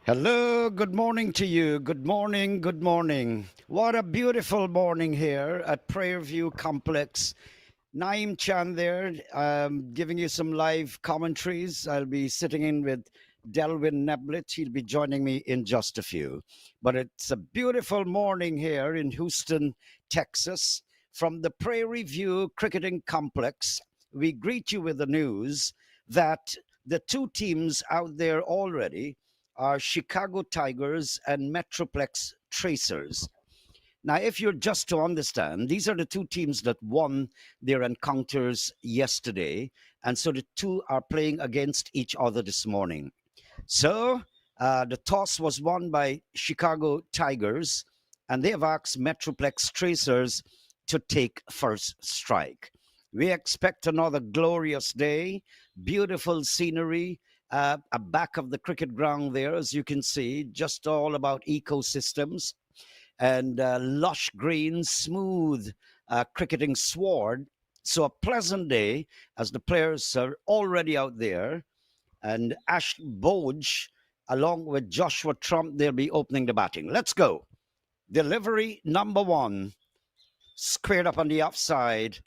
Hello, good morning to you. Good morning, good morning. What a beautiful morning here at Prayer View Complex. Naim Chan there, giving you some live commentaries. I'll be sitting in with Delwyn Neblett. He'll be joining me in just a few. But it's a beautiful morning here in Houston, Texas. From the Prairie View Cricketing Complex, we greet you with the news that the two teams out there already are Chicago Tigers and MetroPlex Tracers. Now, if you're just to understand, these are the two teams that won their encounters yesterday. And so the two are playing against each other this morning. So the toss was won by Chicago Tigers, and they have asked MetroPlex Tracers to take first strike. We expect another glorious day, beautiful scenery, a back of the cricket ground there, as you can see, just all about ecosystems and lush green, smooth cricketing sward. So a pleasant day as the players are already out there. And Ash Bodge, along with Joshua Trump, they'll be opening the batting. Let's go. Delivery number one, squared up on the offside.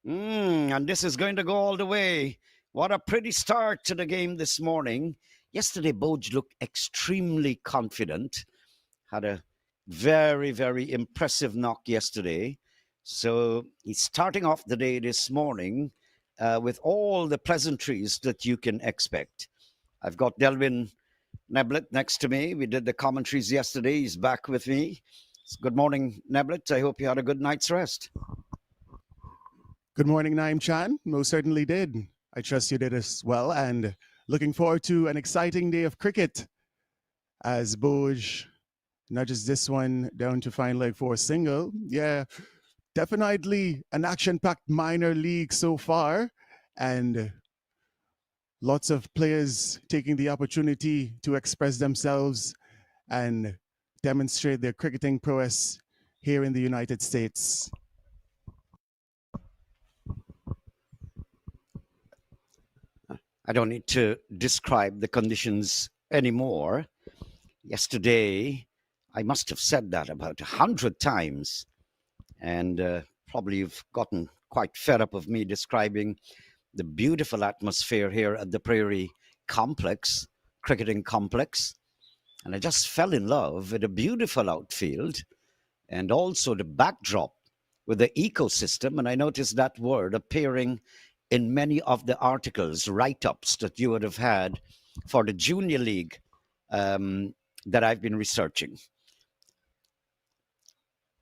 And this is going to go all the way. What a pretty start to the game this morning. Yesterday, Bodge looked extremely confident, had a very, very impressive knock yesterday. So he's starting off the day this morning with all the pleasantries that you can expect. I've got Delwyn Neblett next to me. We did the commentaries yesterday. He's back with me. Good morning, Neblett. I hope you had a good night's rest. Good morning, Naim Chan. Most certainly did. I trust you did as well. And looking forward to an exciting day of cricket as Bodge nudges this one down to fine leg for a single. Yeah, definitely an action-packed minor league so far. And lots of players taking the opportunity to express themselves and demonstrate their cricketing prowess here in the United States. I don't need to describe the conditions anymore. Yesterday, I must have said that about 100 times. And probably you've gotten quite fed up of me describing the beautiful atmosphere here at the Prairie Complex, cricketing complex. And I just fell in love with a beautiful outfield and also the backdrop with the ecosystem. And I noticed that word appearing in many of the articles, write-ups that you would have had for the Junior League that I've been researching.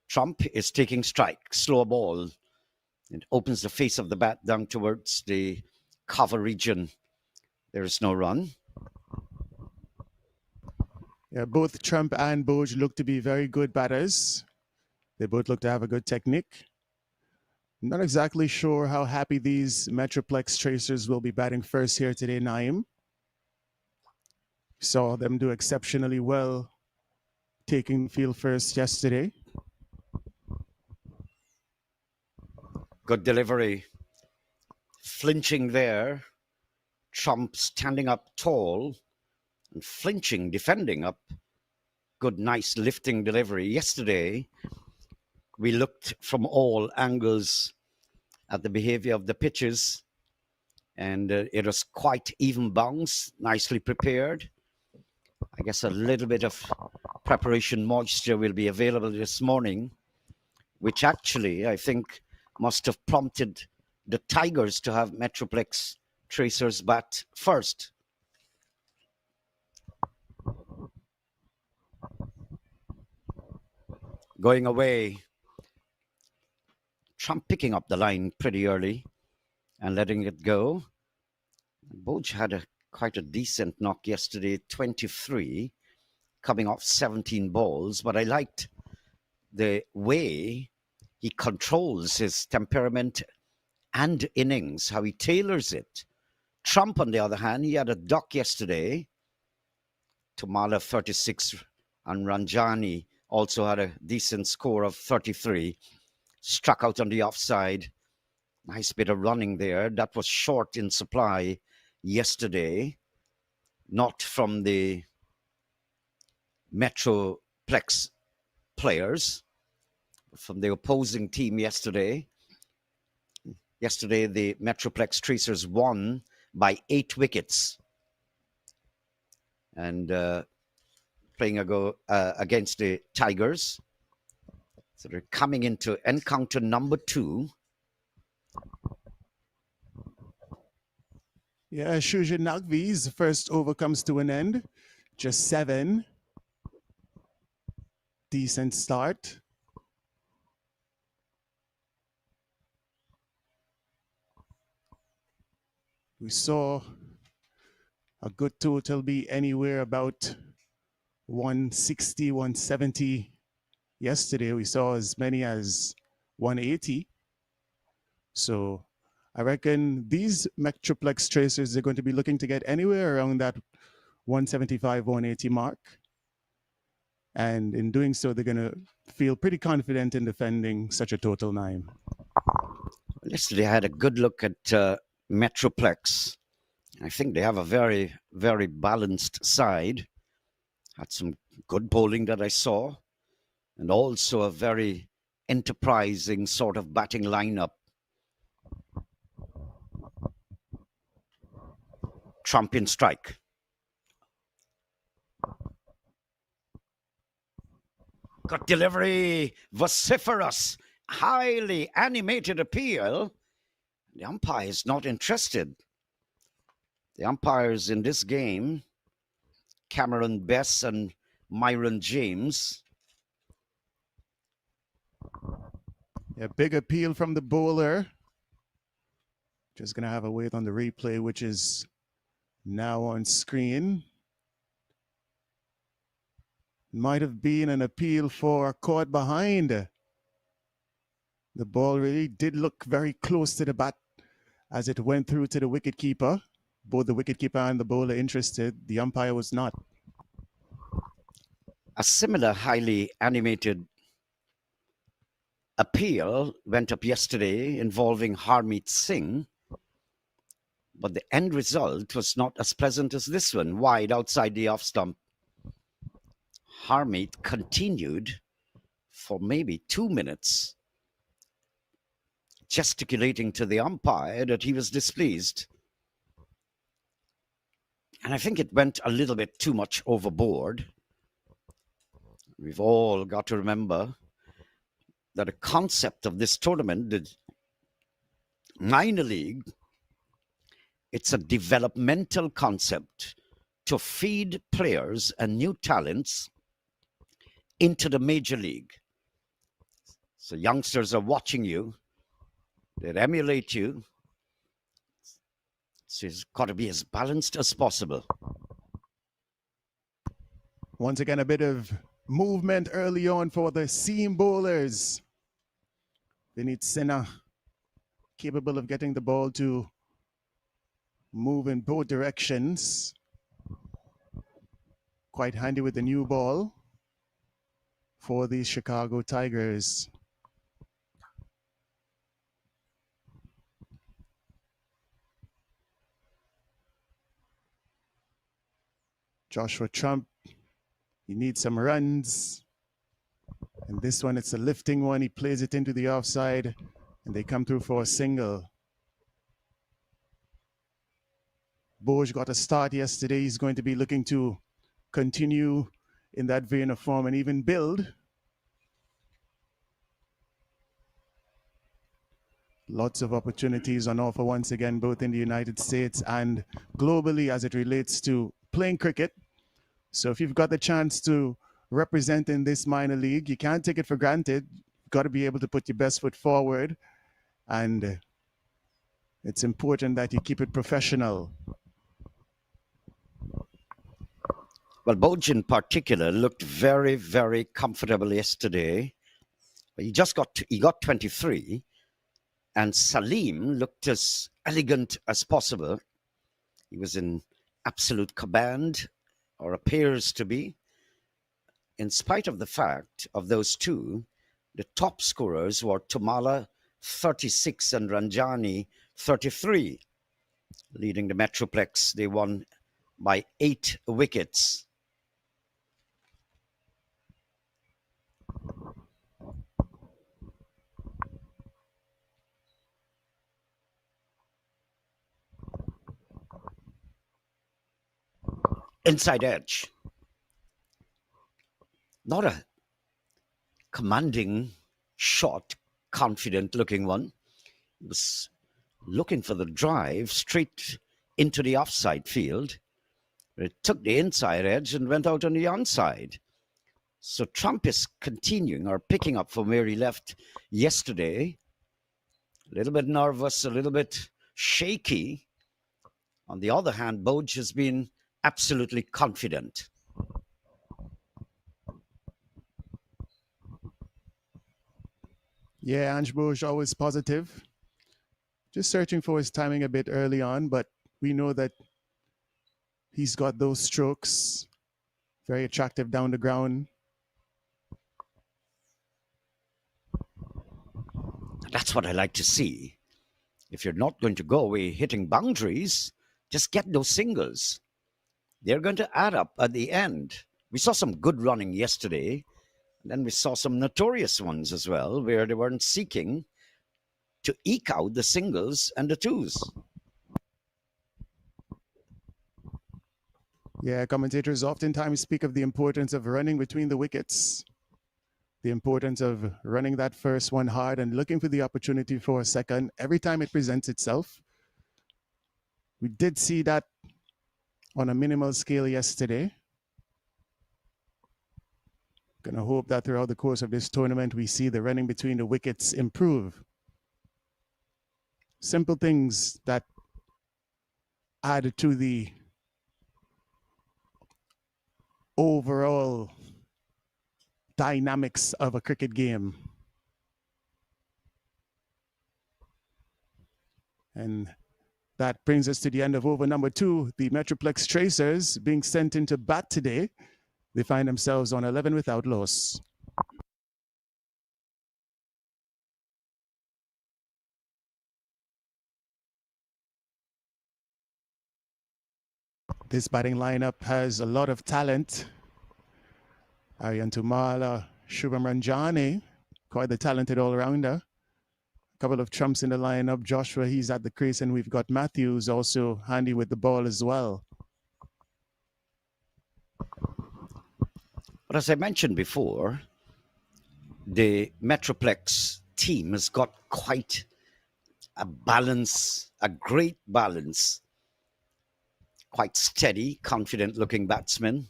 Trump is taking strike, slow ball. It opens the face of the bat down towards the cover region. There is no run. Yeah, both Trump and Bodge look to be very good batters. They both look to have a good technique. I'm not exactly sure how happy these Metroplex Tracers will be batting first here today, Naim. Saw them do exceptionally well taking the field first yesterday. Good delivery. Flinching there. Trump standing up tall and flinching, defending up. Good, nice lifting delivery. Yesterday, we looked from all angles at the behavior of the pitches, and it was quite even bounce, nicely prepared. I guess a little bit of preparation moisture will be available this morning, which actually I think must have prompted the Tigers to have Metroplex Tracers bat first. Going away. Trump picking up the line pretty early and letting it go. Bodge had quite a decent knock yesterday, 23, coming off 17 balls. But I liked the way he controls his temperament and innings, how he tailors it. Trump, on the other hand, he had a duck yesterday. Tumala 36 and Ranjani also had a decent score of 33. Struck out on the offside. Nice bit of running there. That was short in supply yesterday. Not from the MetroPlex players from the opposing team yesterday. Yesterday, the MetroPlex Tracers won by 8 wickets. And playing against the Tigers. So they're coming into encounter number 2. Yeah, Shuja Nagvi's first over comes to an end. Just 7. Decent start. We saw a good total be anywhere about 160, 170. Yesterday, we saw as many as 180. So I reckon these MetroPlex tracers are going to be looking to get anywhere around that 175, 180 mark. And in doing so, they're going to feel pretty confident in defending such a total 9. Yesterday, I had a good look at MetroPlex. I think they have a very, very balanced side. Had some good bowling that I saw, and also a very enterprising sort of batting lineup. Trump in strike. Good delivery, vociferous, highly animated appeal. The umpire is not interested. The umpires in this game, Cameron Bess and Myron James. A big appeal from the bowler. Just going to have a wait on the replay, which is now on screen. Might have been an appeal for caught behind. The ball really did look very close to the bat as it went through to the wicketkeeper. Both the wicketkeeper and the bowler interested. The umpire was not. A similar highly animated appeal went up yesterday involving Harmeet Singh, but the end result was not as pleasant as this one, wide outside the off stump. Harmeet continued for maybe 2 minutes, gesticulating to the umpire that he was displeased. And I think it went a little bit too much overboard. We've all got to remember that the concept of this tournament, the minor league, it's a developmental concept to feed players and new talents into the major league. So youngsters are watching you, they emulate you. So it's got to be as balanced as possible. Once again, a bit of movement early on for the seam bowlers. Vinit Sinha capable of getting the ball to move in both directions. Quite handy with the new ball for the Chicago Tigers. Joshua Trump, he needs some runs. And this one, it's a lifting one. He plays it into the offside, and they come through for a single. Boj got a start yesterday. He's going to be looking to continue in that vein of form and even build. Lots of opportunities on offer once again, both in the United States and globally as it relates to playing cricket. So if you've got the chance to represent in this minor league, you can't take it for granted. You've got to be able to put your best foot forward. And it's important that you keep it professional. Well, Boj in particular looked very, very comfortable yesterday. He got 23, and Salim looked as elegant as possible. He was in absolute command, or appears to be. In spite of the fact of those two, the top scorers were Tumala 36 and Ranjani 33, leading the MetroPlex. They won by 8 wickets. inside edge. Not a commanding shot, confident looking one. He was looking for the drive straight into the offside field. It took the inside edge and went out on the onside. So Trump is continuing or picking up from where he left yesterday. A little bit nervous, a little bit shaky. On the other hand, Boge has been absolutely confident. Yeah, Ange Boj always positive. Just searching for his timing a bit early on, but we know that he's got those strokes. Very attractive down the ground. That's what I like to see. If you're not going to go away hitting boundaries, just get those singles. They're going to add up at the end. We saw some good running yesterday, and then we saw some notorious ones as well, where they weren't seeking to eke out the singles and the twos. Yeah, commentators oftentimes speak of the importance of running between the wickets, the importance of running that first one hard and looking for the opportunity for a second every time it presents itself. We did see that on a minimal scale yesterday. Gonna hope that throughout the course of this tournament, we see the running between the wickets improve. Simple things that add to the overall dynamics of a cricket game. And that brings us to the end of over number 2. The MetroPlex Tracers being sent into bat today. They find themselves on 11 without loss. This batting lineup has a lot of talent. Aryan Tumala, Shubham Ranjani, quite the talented all-rounder. A couple of trumps in the lineup. Joshua, he's at the crease, and we've got Matthews also handy with the ball as well. But as I mentioned before, the Metroplex team has got quite a balance, a great balance. Quite steady, confident looking batsmen.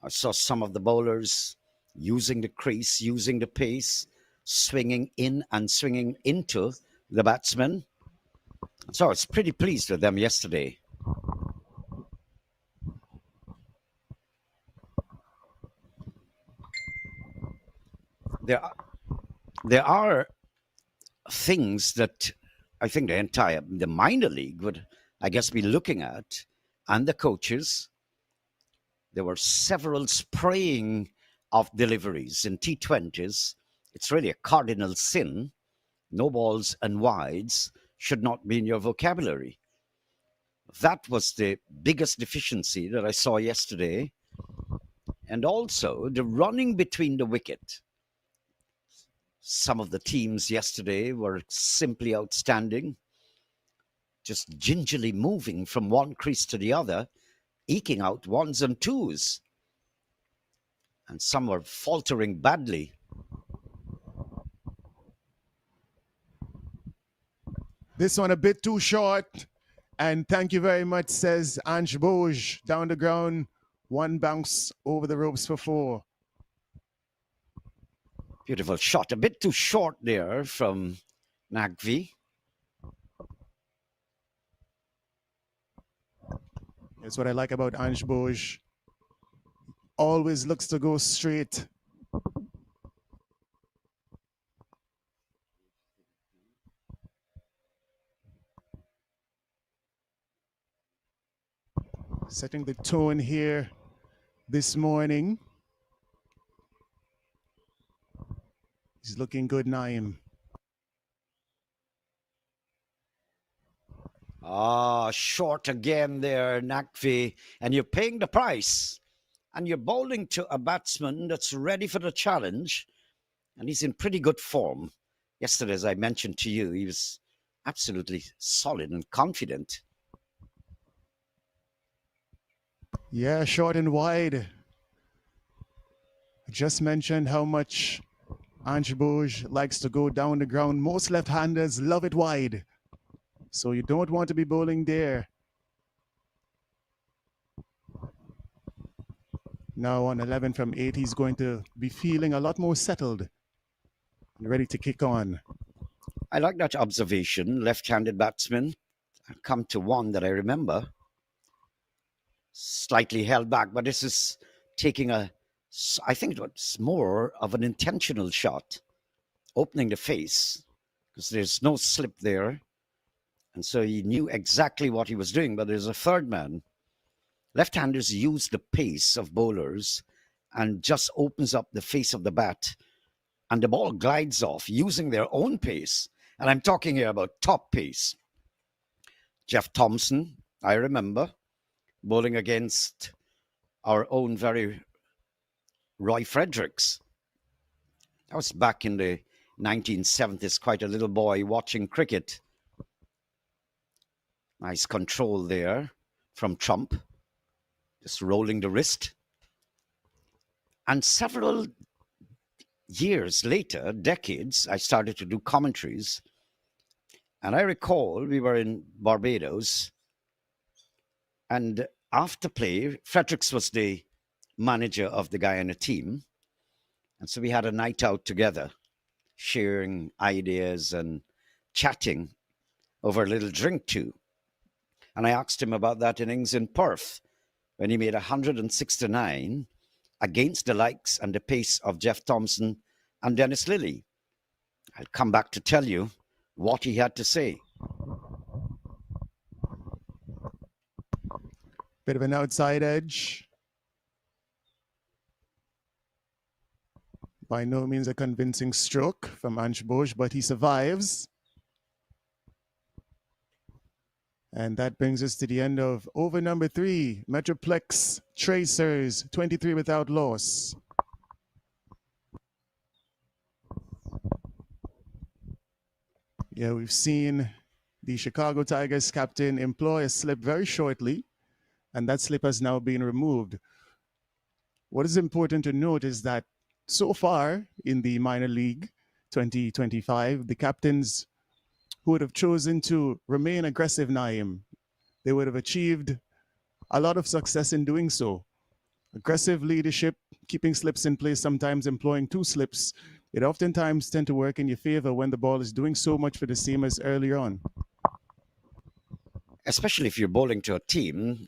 I saw some of the bowlers using the crease, using the pace, swinging in and swinging into the batsmen. So I was pretty pleased with them yesterday. There are things that I think the minor league would, I guess, be looking at, and the coaches. There were several spraying of deliveries in T20s. It's really a cardinal sin. No balls and wides should not be in your vocabulary. That was the biggest deficiency that I saw yesterday. And also the running between the wicket. Some of the teams yesterday were simply outstanding, just gingerly moving from one crease to the other, eking out ones and twos. And some were faltering badly. This one a bit too short. And thank you very much, says Ange Boj. Down the ground, one bounce over the ropes for 4. Beautiful shot. A bit too short there from Nagvi. That's what I like about Ange Boj. Always looks to go straight. Setting the tone here this morning. He's looking good, Naeem. Short again there, Nakvi. And you're paying the price. And you're bowling to a batsman that's ready for the challenge. And he's in pretty good form. Yesterday, as I mentioned to you, he was absolutely solid and confident. Yeah, short and wide. I just mentioned how much Ange Bouge likes to go down the ground. Most left-handers love it wide. So you don't want to be bowling there. Now on 11 from 8, he's going to be feeling a lot more settled and ready to kick on. I like that observation. Left-handed batsman. I'll come to one that I remember. Slightly held back, but this is taking I think it was more of an intentional shot, opening the face because there's no slip there. And so he knew exactly what he was doing, but there's a third man. Left-handers use the pace of bowlers and just opens up the face of the bat, and the ball glides off using their own pace. And I'm talking here about top pace. Jeff Thompson, I remember, bowling against our own very Roy Fredericks. I was back in the 1970s, quite a little boy watching cricket. Nice control there from Trump, just rolling the wrist. And several years later, decades, I started to do commentaries. And I recall we were in Barbados, and after play, Fredericks was the manager of the Guyana team. And so we had a night out together, sharing ideas and chatting over a little drink too. And I asked him about that innings in Perth when he made 169 against the likes and the pace of Jeff Thompson and Dennis Lilly. I'll come back to tell you what he had to say. Bit of an outside edge. By no means a convincing stroke from Ange Bouge, but he survives. And that brings us to the end of over number 3. MetroPlex Tracers, 23 without loss. Yeah, we've seen the Chicago Tigers captain employ a slip very shortly, and that slip has now been removed. What is important to note is that so far in the minor league 2025, the captains who would have chosen to remain aggressive, Naim, they would have achieved a lot of success in doing so. Aggressive leadership, keeping slips in place, sometimes employing 2 slips, it oftentimes tend to work in your favor when the ball is doing so much for the seamers earlier on. Especially if you're bowling to a team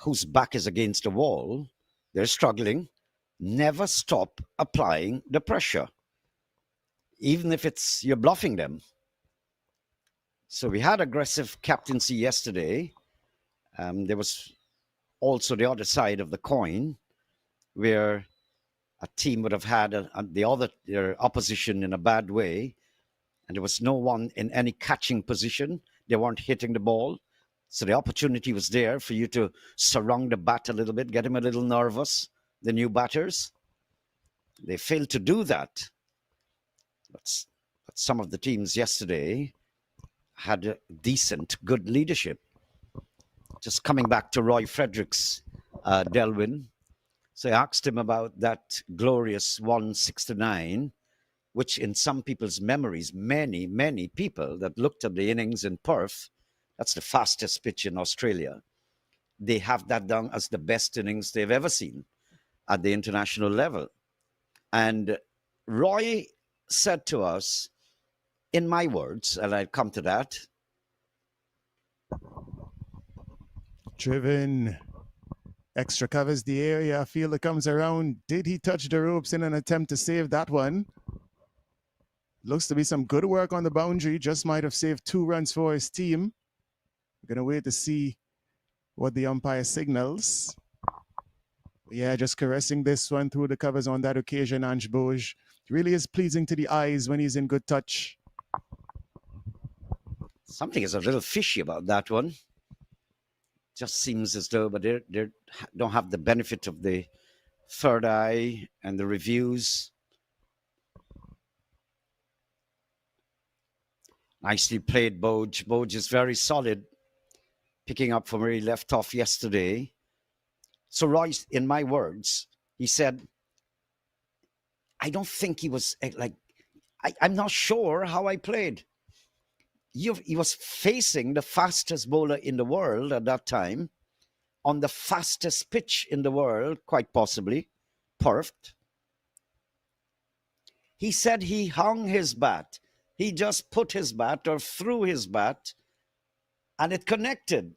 whose back is against the wall, they're struggling. Never stop applying the pressure, even if it's you're bluffing them. So we had aggressive captaincy yesterday. There was also the other side of the coin, where a team would have had their opposition in a bad way, and there was no one in any catching position. They weren't hitting the ball. So the opportunity was there for you to surround the bat a little bit, get him a little nervous, the new batters. They failed to do that. But some of the teams yesterday had a decent, good leadership. Just coming back to Roy Fredericks, Delwyn. So I asked him about that glorious 169, which in some people's memories, many, many people that looked at the innings in Perth, that's the fastest pitch in Australia. They have that down as the best innings they've ever seen at the international level. And Roy said to us, in my words, and I'll come to that. Driven. Extra covers the area. Fielder comes around. Did he touch the ropes in an attempt to save that one? Looks to be some good work on the boundary. Just might have saved 2 runs for his team. We're going to wait to see what the umpire signals. Yeah, just caressing this one through the covers on that occasion, Ange Bouge. Really is pleasing to the eyes when he's in good touch. Something is a little fishy about that one. Just seems as though, but they don't have the benefit of the third eye and the reviews. Nicely played, Boj. Boj is very solid, picking up from where he left off yesterday. So Royce, in my words, he said, I don't think he was like, I'm not sure how I played. He was facing the fastest bowler in the world at that time, on the fastest pitch in the world, quite possibly, Perth. He said he hung his bat. He just put his bat or threw his bat and it connected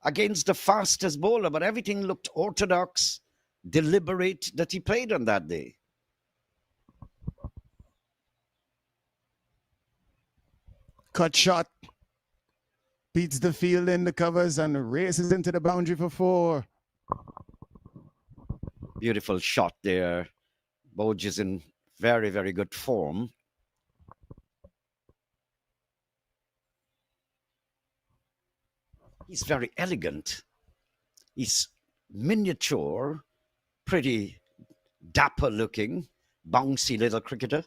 against the fastest bowler, but everything looked orthodox, deliberate that he played on that day. Cut shot. Beats the field in the covers and races into the boundary for 4. Beautiful shot there. Boj is in very, very good form. He's very elegant. He's miniature, pretty dapper looking, bouncy little cricketer.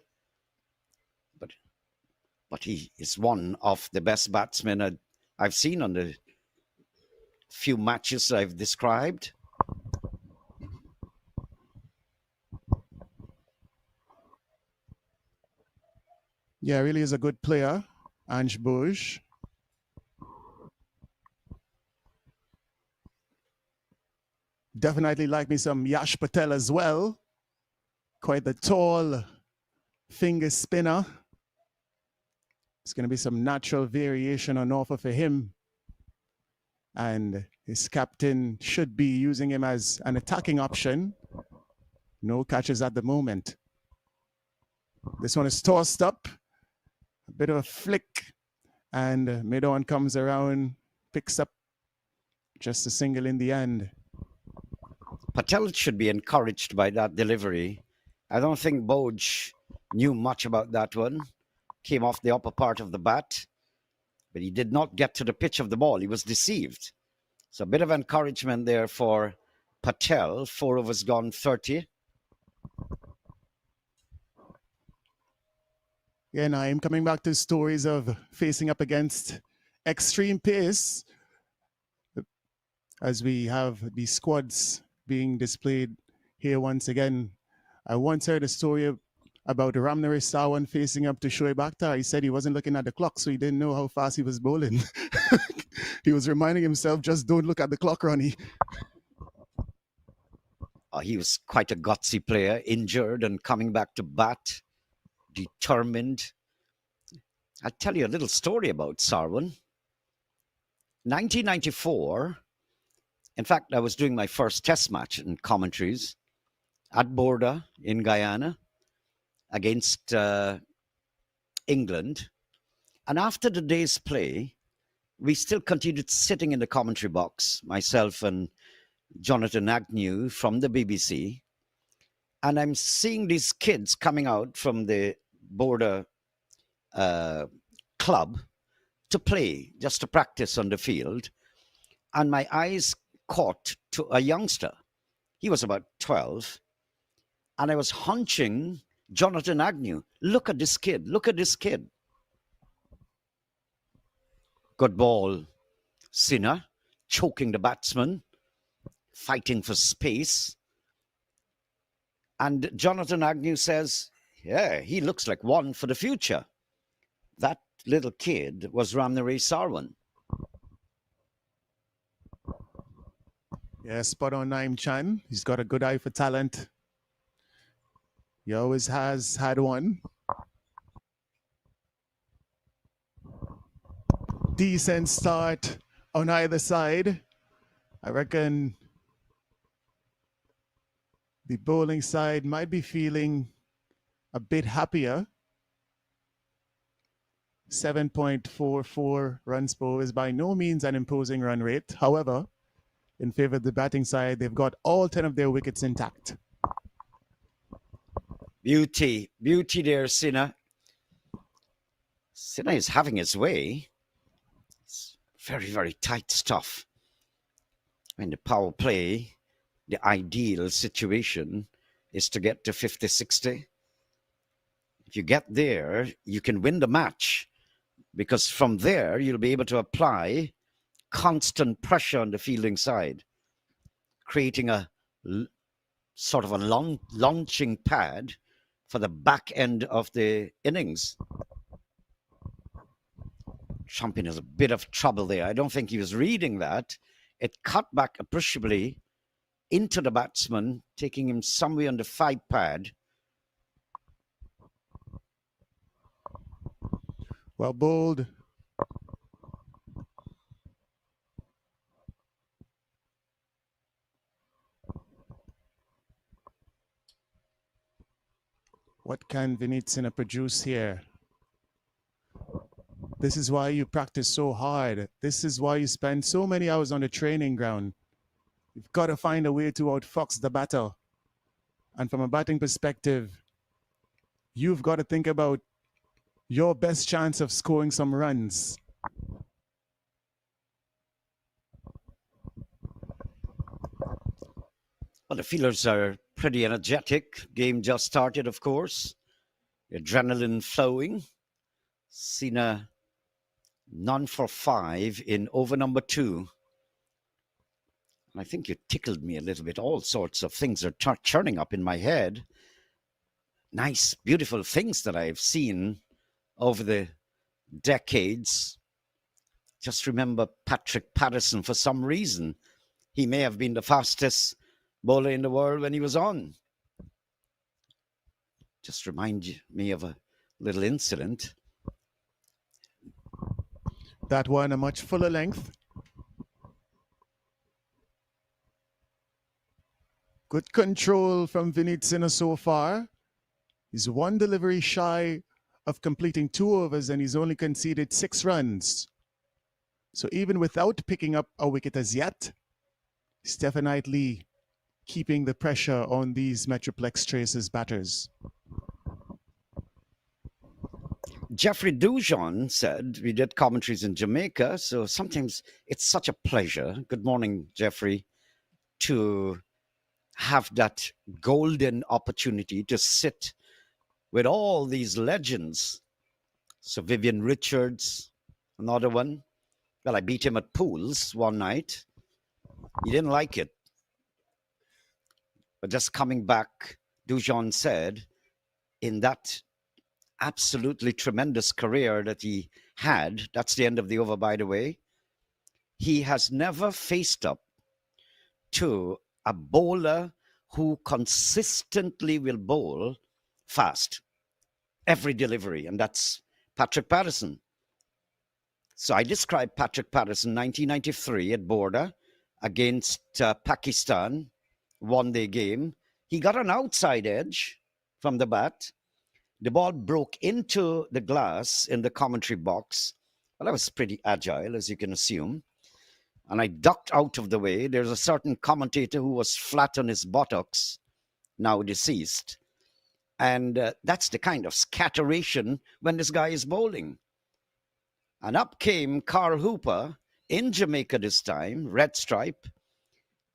But he is one of the best batsmen I've seen on the few matches I've described. Yeah, really is a good player, Ange Boj. Definitely like me some Yash Patel as well. Quite the tall finger spinner. It's going to be some natural variation on offer for him. And his captain should be using him as an attacking option. No catches at the moment. This one is tossed up. A bit of a flick. And mid-on comes around, picks up just a single in the end. Patel should be encouraged by that delivery. I don't think Boj knew much about that one. Came off the upper part of the bat, but he did not get to the pitch of the ball. He was deceived. So a bit of encouragement there for Patel. 4 overs gone, 30. Yeah, and I'm coming back to stories of facing up against extreme pace as we have these squads being displayed here once again. I once heard a story about Ramnaree Sarwan facing up to Shoaib Akhtar. He said he wasn't looking at the clock, so he didn't know how fast he was bowling. He was reminding himself, just don't look at the clock, Ronnie. He was quite a gutsy player, injured and coming back to bat, determined. I'll tell you a little story about Sarwan. 1994, in fact, I was doing my first test match in commentaries at Borda in Guyana against England. And after the day's play, we still continued sitting in the commentary box, myself and Jonathan Agnew from the BBC. And I'm seeing these kids coming out from the Border club to play, just to practice on the field. And my eyes caught to a youngster. He was about 12. And I was hunching Jonathan Agnew. Look at this kid. Look at this kid. Good ball. Sinner choking the batsman, fighting for space. And Jonathan Agnew says, yeah, he looks like one for the future. That little kid was Ramnaree Sarwan. Yeah, spot on, Naim Chan. He's got a good eye for talent. He always has had one. Decent start on either side. I reckon the bowling side might be feeling a bit happier. 7.44 runs per is by no means an imposing run rate. However, in favor of the batting side, they've got all 10 of their wickets intact. Beauty there, Sinner. Sinner is having his way. It's very, very tight stuff. In the power play, the ideal situation is to get to 50-60. If you get there, you can win the match, because from there, you'll be able to apply constant pressure on the fielding side. creating a sort of a launching pad for the back end of the innings. Champion has a bit of trouble there. I don't think he was reading that. It cut back appreciably into the batsman, taking him somewhere on the 5 pad. Well bowled. What can Vinitsina produce here? This is why you practice so hard. This is why you spend so many hours on the training ground. You've got to find a way to outfox the batter. And from a batting perspective, you've got to think about your best chance of scoring some runs. Well, the fielders are pretty energetic. Game just started, of course. Adrenaline flowing. Seen a none for 5 in over number 2. I think you tickled me a little bit. All sorts of things are churning up in my head. Nice, beautiful things that I've seen over the decades. Just remember Patrick Patterson for some reason. He may have been the fastest bowler in the world when he was on. Just remind me of a little incident. That one a much fuller length. Good control from Vinitsina so far. He's one delivery shy of completing 2 overs and he's only conceded 6 runs. So even without picking up a wicket as yet, Stephen Knightley keeping the pressure on these MetroPlex Traces batters. Jeffrey Dujon said, we did commentaries in Jamaica, so sometimes it's such a pleasure. Good morning, Jeffrey, to have that golden opportunity to sit with all these legends. So Vivian Richards, another one. Well, I beat him at pools one night. He didn't like it. But just coming back, Dujon said, in that absolutely tremendous career that he had, that's the end of the over, by the way, he has never faced up to a bowler who consistently will bowl fast every delivery, and that's Patrick Patterson. So I described Patrick Patterson 1993 at Border against Pakistan, one-day game. He got an outside edge from the bat. The ball broke into the glass in the commentary box. Well, I was pretty agile, as you can assume. And I ducked out of the way. There's a certain commentator who was flat on his buttocks, now deceased. And that's the kind of scatteration when this guy is bowling. And up came Carl Hooper in Jamaica this time, red stripe.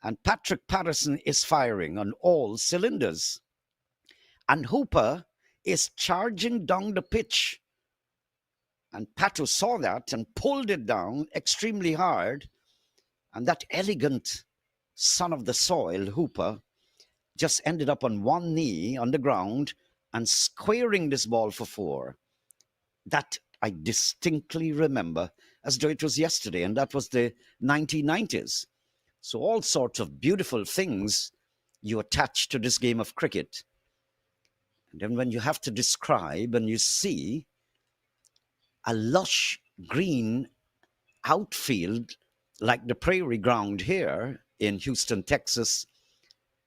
And Patrick Patterson is firing on all cylinders. And Hooper is charging down the pitch. And Patu saw that and pulled it down extremely hard. And that elegant son of the soil, Hooper, just ended up on one knee on the ground and squaring this ball for 4. That I distinctly remember as though it was yesterday, and that was the 1990s. So all sorts of beautiful things you attach to this game of cricket. And then when you have to describe and you see a lush green outfield like the prairie ground here in Houston, Texas,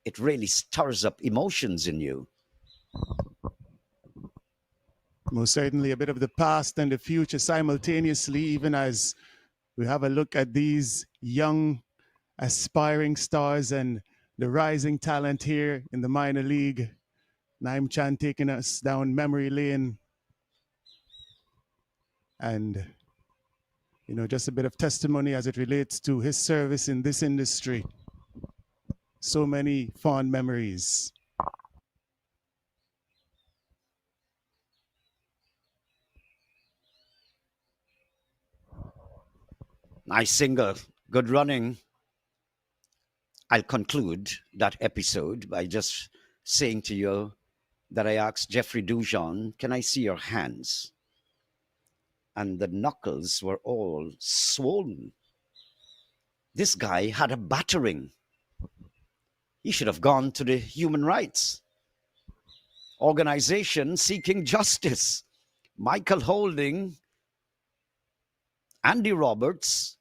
it really stirs up emotions in you. Most certainly a bit of the past and the future simultaneously, even as we have a look at these young aspiring stars and the rising talent here in the minor league. Naim Chan taking us down memory lane. And, you know, just a bit of testimony as it relates to his service in this industry. So many fond memories. Nice single, good running. I'll conclude that episode by just saying to you that I asked Jeffrey Dujon, "Can I see your hands?" And the knuckles were all swollen. This guy had a battering. He should have gone to the human rights organization seeking justice. Michael Holding, Andy Roberts,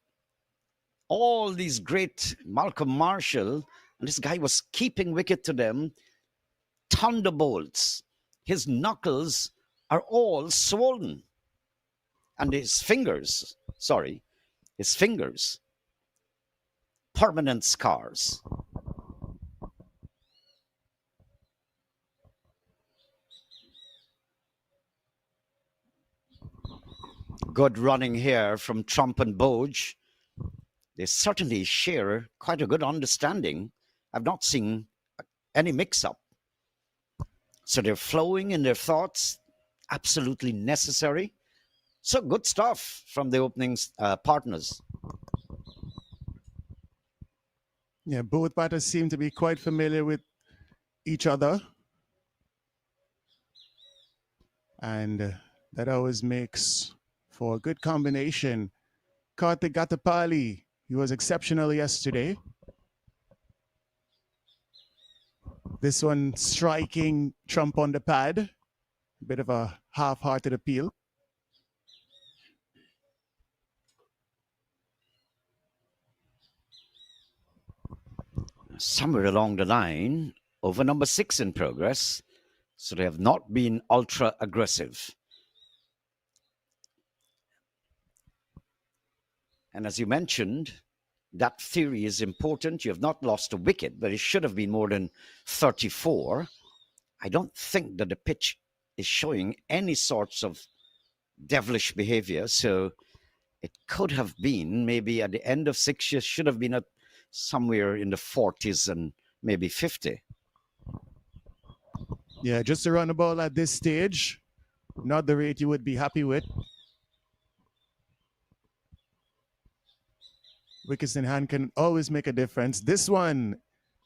all these great, Malcolm Marshall, and this guy was keeping wicket to them. Thunderbolts. His knuckles are all swollen. And his fingers, permanent scars. Good running here from Trump and Boge. They certainly share quite a good understanding. I've not seen any mix up. So they're flowing in their thoughts, absolutely necessary. So good stuff from the opening partners. Yeah, both batters seem to be quite familiar with each other. And that always makes for a good combination. Karthik Gatapali, he was exceptional yesterday. This one striking Trump on the pad. A bit of a half-hearted appeal. Somewhere along the line, over number 6 in progress. So they have not been ultra aggressive. And as you mentioned, that theory is important. You have not lost a wicket, but it should have been more than 34. I don't think that the pitch is showing any sorts of devilish behavior. So it could have been maybe at the end of 6 years, should have been at somewhere in the 40s and maybe 50. Yeah, just to run the ball at this stage, not the rate you would be happy with. Wickets in hand can always make a difference. This one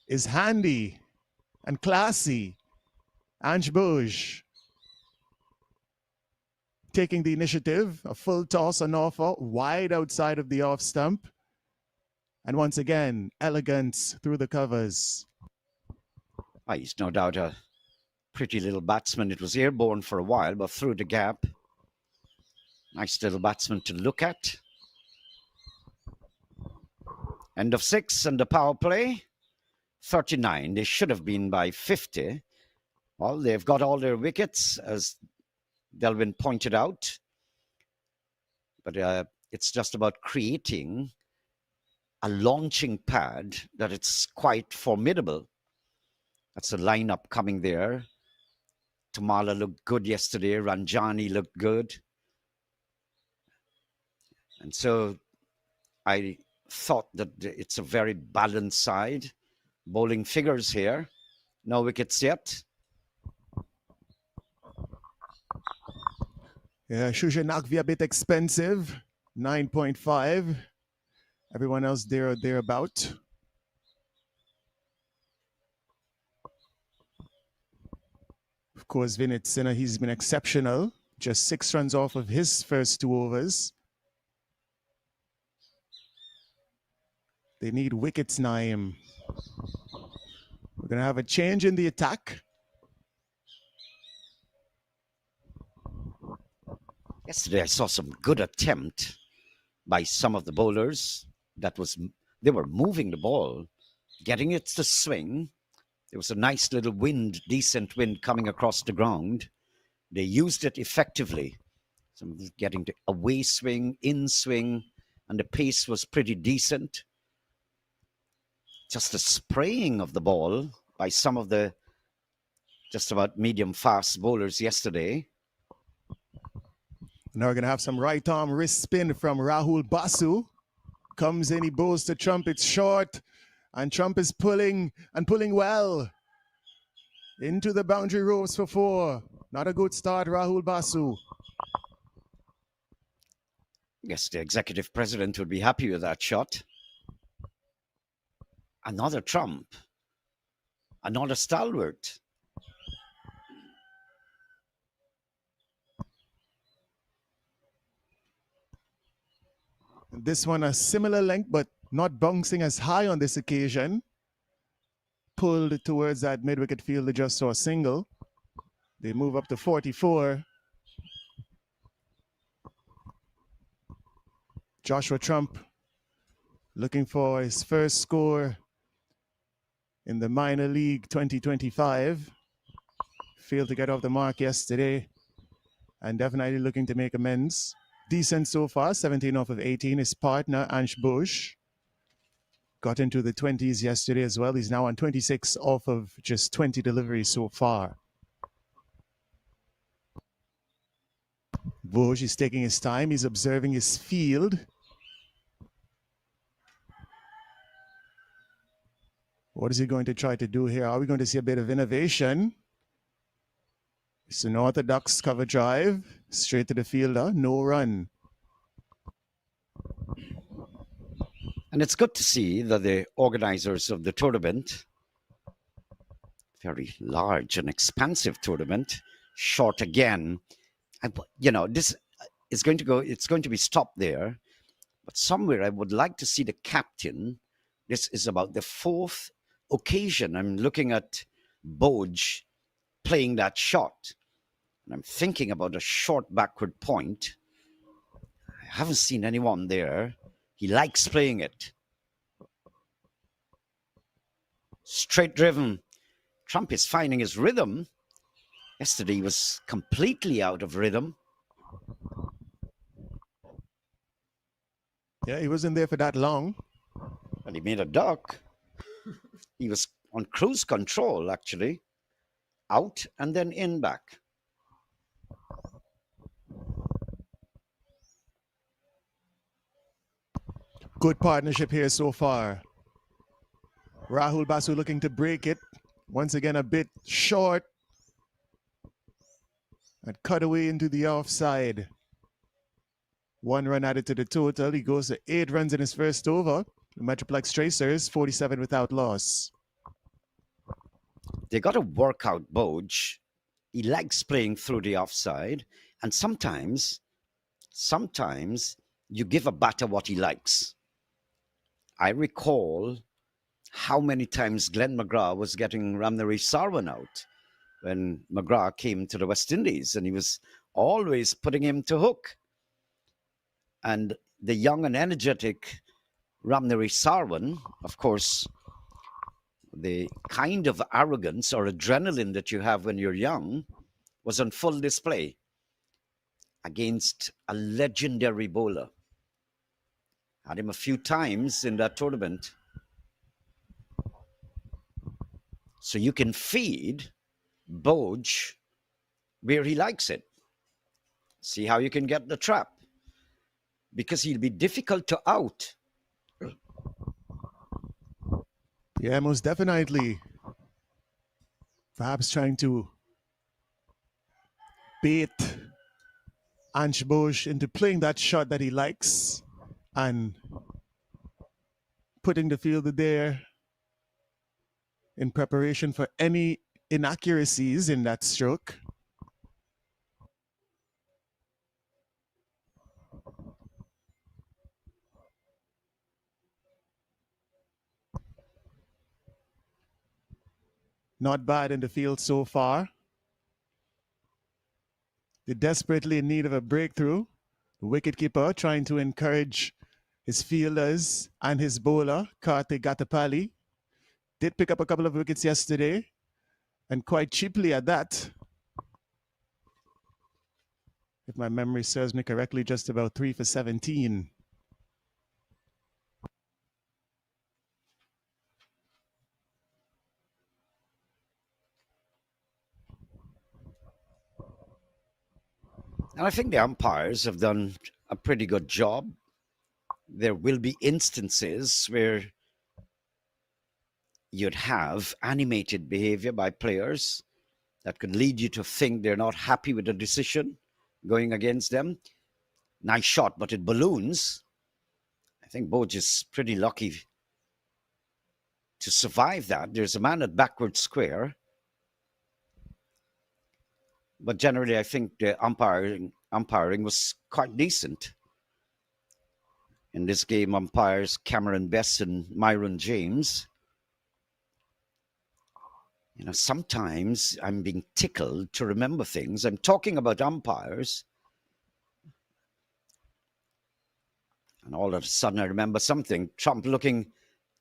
is handy and classy. Ange Bouge taking the initiative, a full toss on offer, wide outside of the off stump. And once again, elegance through the covers. He's no doubt a pretty little batsman. It was airborne for a while, but through the gap. Nice little batsman to look at. End of 6 and the power play. 39. They should have been by 50. Well, they've got all their wickets, as Delvin pointed out. But it's just about creating a launching pad that it's quite formidable. That's a lineup coming there. Tamala looked good yesterday. Ranjani looked good. And so I thought that it's a very balanced side. Bowling figures here. No wickets yet. Yeah, Shusha Nakvi a bit expensive. 9.5. Everyone else there or thereabout. Of course, Vinit Sinha, he's been exceptional. Just 6 runs off of his first 2 overs. They need wickets, Naeem. We're going to have a change in the attack. Yesterday I saw some good attempt by some of the bowlers. They were moving the ball, getting it to swing. There was a nice little wind, decent wind coming across the ground. They used it effectively. Some getting the away swing, in swing, and the pace was pretty decent. Just the spraying of the ball by some of the just about medium fast bowlers yesterday. Now we're going to have some right arm wrist spin from Rahul Basu. Comes in, he bows to Trump, it's short. And Trump is pulling and pulling well. Into the boundary ropes for 4. Not a good start, Rahul Basu. Yes, the executive president would be happy with that shot. Another trump, another stalwart. This one a similar length, but not bouncing as high on this occasion. Pulled towards that mid-wicket fielder, just saw a single. They move up to 44. Joshua Trump looking for his first score in the minor league 2025. Failed to get off the mark yesterday and definitely looking to make amends. Decent so far, 17 off of 18. His partner, Ansh Bush, got into the 20s yesterday as well. He's now on 26 off of just 20 deliveries so far. Bush is taking his time. He's observing his field. What is he going to try to do here? Are we going to see a bit of innovation? It's an orthodox cover drive, straight to the fielder, no run. And it's good to see that the organizers of the tournament, very large and expansive tournament, short again. And, this is going to go, it's going to be stopped there. But somewhere I would like to see the captain. This is about the fourth occasion I'm looking at Boj playing that shot. And I'm thinking about a short backward point. I haven't seen anyone there. He likes playing it. Straight driven. Trump is finding his rhythm. Yesterday he was completely out of rhythm. Yeah, he wasn't there for that long. And he made a duck. He was on cruise control, actually. Out and then in back. Good partnership here so far. Rahul Basu looking to break it. Once again, a bit short. And cut away into the offside. 1 run added to the total. He goes to 8 runs in his first over. The MetroPlex Tracers, 47 without loss. They got to work out Boj. He likes playing through the offside. And sometimes you give a batter what he likes. I recall how many times Glenn McGrath was getting Ramnari Sarwan out when McGrath came to the West Indies, and he was always putting him to hook. And the young and energetic Ramnari Sarwan, of course, the kind of arrogance or adrenaline that you have when you're young was on full display against a legendary bowler. Had him a few times in that tournament. So you can feed Boj where he likes it. See how you can get the trap. Because he'll be difficult to out. Yeah, most definitely. Perhaps trying to bait Ansh Bush into playing that shot that he likes and putting the fielder there in preparation for any inaccuracies in that stroke. Not bad in the field so far. They're desperately in need of a breakthrough. The wicketkeeper trying to encourage his fielders and his bowler, Karthik Gatapali. Did pick up a couple of wickets yesterday, and quite cheaply at that. If my memory serves me correctly, just about 3 for 17. And I think the umpires have done a pretty good job. There will be instances where you'd have animated behavior by players that could lead you to think they're not happy with the decision going against them. Nice shot, but it balloons. I think Boj is pretty lucky to survive that. There's a man at backward square, but generally, I think the umpiring was quite decent in this game. Umpires Cameron Best and Myron James. Sometimes I'm being tickled to remember things. I'm talking about umpires, and all of a sudden I remember something. Trump looking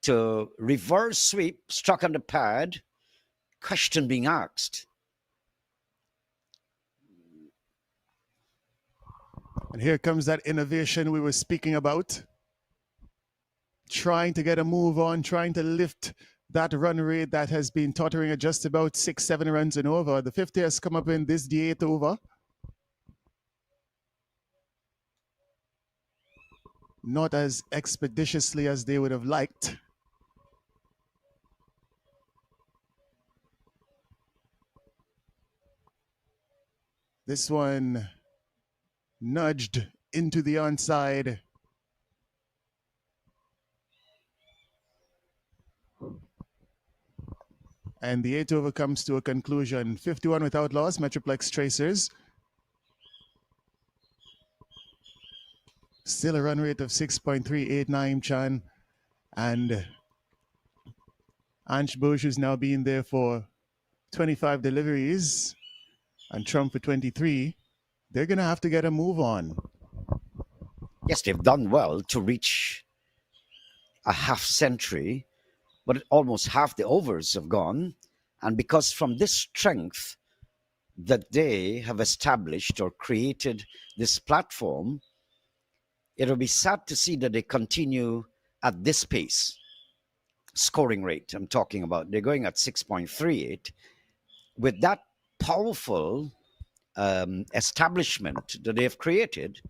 to reverse sweep, struck on the pad, question being asked. And here comes that innovation we were speaking about. Trying to get a move on, trying to lift that run rate that has been tottering at just about 6-7 runs and over. The 50 has come up in this the 8th over. Not as expeditiously as they would have liked. This one nudged into the onside. And the 8th over comes to a conclusion. 51 without loss, MetroPlex Tracers. Still a run rate of 6.389, Chan. And Ansh Bush, who's now been there for 25 deliveries, and Trump for 23, they're going to have to get a move on. Yes, they've done well to reach a half century, but almost half the overs have gone. And because from this strength that they have established or created this platform, it'll be sad to see that they continue at this pace. Scoring rate, I'm talking about. They're going at 6.38. With that powerful establishment that they've created,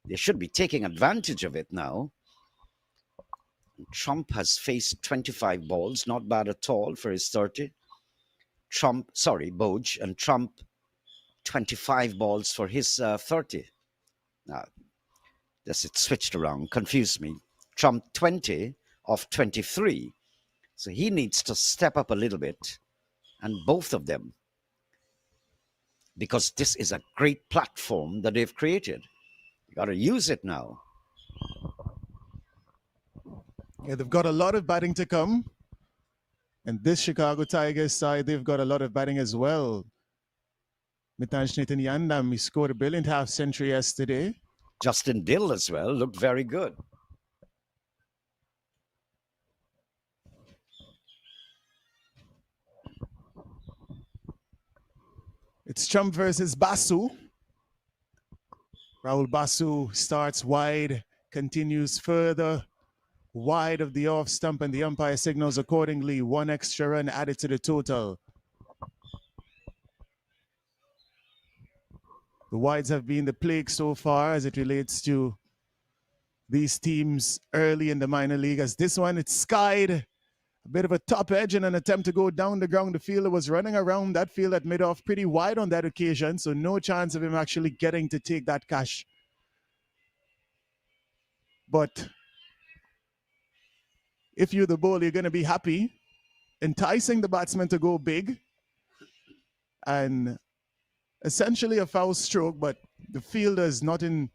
they should be taking advantage of it now. Trump has faced 25 balls, not bad at all for his 30. Boj, and Trump 25 balls for his 30. Now, this it switched around, confused me. Trump 20 of 23. So he needs to step up a little bit, and both of them, because this is a great platform that they've created. You got to use it now. Yeah, they've got a lot of batting to come. And this Chicago Tigers side, they've got a lot of batting as well. Mitansh Nathan Yandam, he scored a brilliant half century yesterday. Justin Dill as well looked very good. It's Trump versus Basu. Rahul Basu starts wide, continues further wide of the off stump, and the umpire signals accordingly. One extra run added to the total. The wides have been the plague so far as it relates to these teams early in the minor league. As this one, it's skied. A bit of a top edge in an attempt to go down the ground. The fielder was running around that field at mid-off pretty wide on that occasion, so no chance of him actually getting to take that catch. But if you're the bowler, you're going to be happy, enticing the batsman to go big, and essentially a foul stroke, but the fielder is not in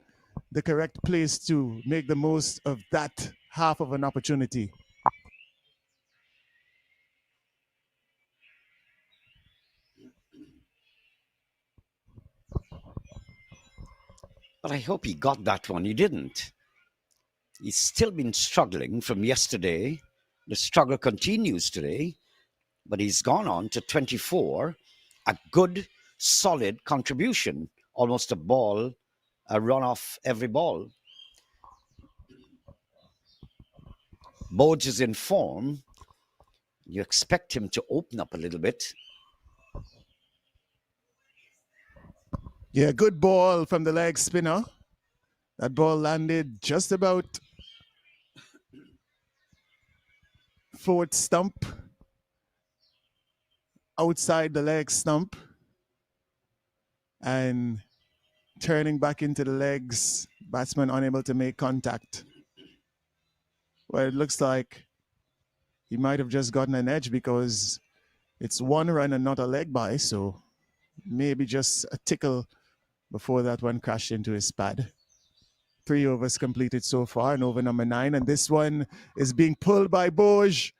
the correct place to make the most of that half of an opportunity. But I hope he got that one. He didn't. He's still been struggling from yesterday. The struggle continues today, but he's gone on to 24. A good, solid contribution. Almost a ball, a run off every ball. Boj is in form. You expect him to open up a little bit. Yeah, good ball from the leg spinner. That ball landed just about fourth stump, outside the leg stump, and turning back into the legs, batsman unable to make contact. Well, it looks like he might have just gotten an edge because it's one run and not a leg by, so maybe just a tickle before that one crashed into his pad. 3 overs completed so far, and over number 9, and this one is being pulled by Boj.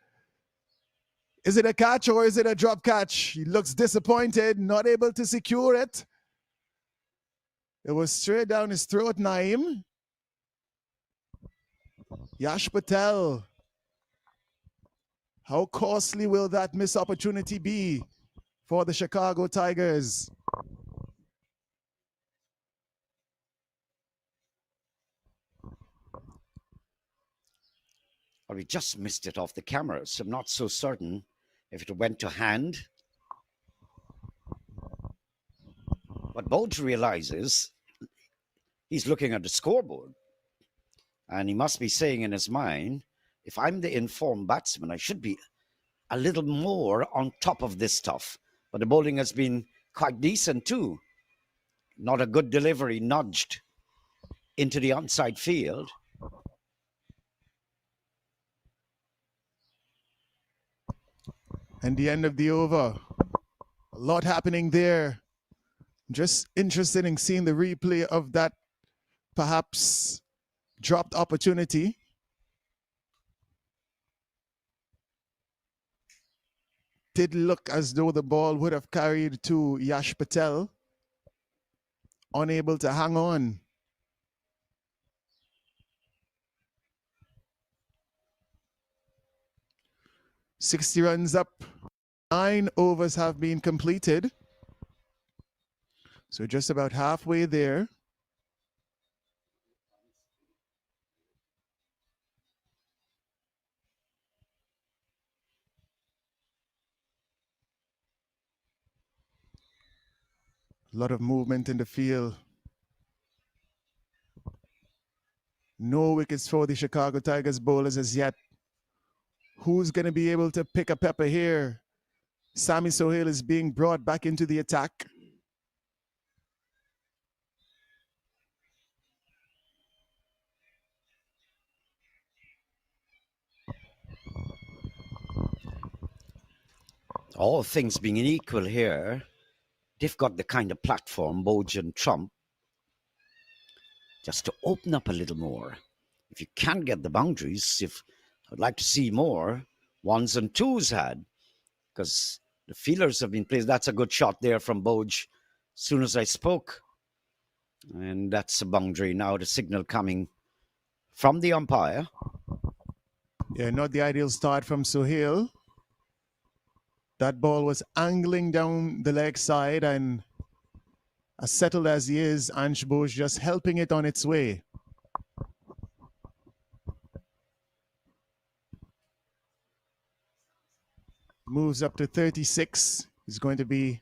Is it a catch or is it a drop catch? He looks disappointed, not able to secure it. It was straight down his throat, Naeem. Yash Patel. How costly will that missed opportunity be for the Chicago Tigers? Or he just missed it off the camera, so I'm not so certain if it went to hand. But Boj realizes he's looking at the scoreboard, and he must be saying in his mind, if I'm the informed batsman, I should be a little more on top of this stuff. But the bowling has been quite decent too. Not a good delivery, nudged into the onside field. And the end of the over. A lot happening there. Just interested in seeing the replay of that perhaps dropped opportunity. Did look as though the ball would have carried to Yash Patel. Unable to hang on. "60 runs up. 9 overs have been completed. So just about halfway there. A lot of movement in the field. No wickets for the Chicago Tigers bowlers as yet. Who's going to be able to pick a pepper here? Sammy Sohail is being brought back into the attack. All things being equal here, they've got the kind of platform, Boj and Trump, just to open up a little more. If you can get the boundaries, if I'd like to see more ones and twos had, because the feelers have been placed. That's a good shot there from Boj as soon as I spoke. And that's a boundary. Now the signal coming from the umpire. Yeah, not the ideal start from Sohail. That ball was angling down the leg side, and as settled as he is, Ansh Bose just helping it on its way. Moves up to 36. He's going to be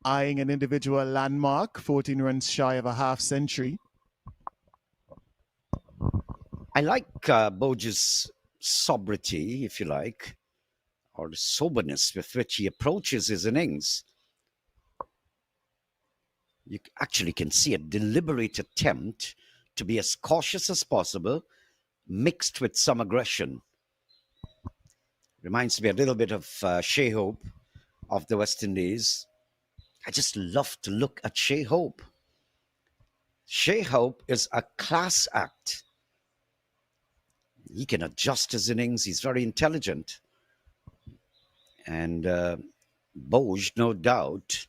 eyeing an individual landmark, 14 runs shy of a half century. I like Boj's sobriety, if you like, or the soberness with which he approaches his innings. You actually can see a deliberate attempt to be as cautious as possible, mixed with some aggression. Reminds me a little bit of Shea Hope of the West Indies. I just love to look at Shea Hope. Shea Hope is a class act. He can adjust his innings. He's very intelligent. And Boj, no doubt,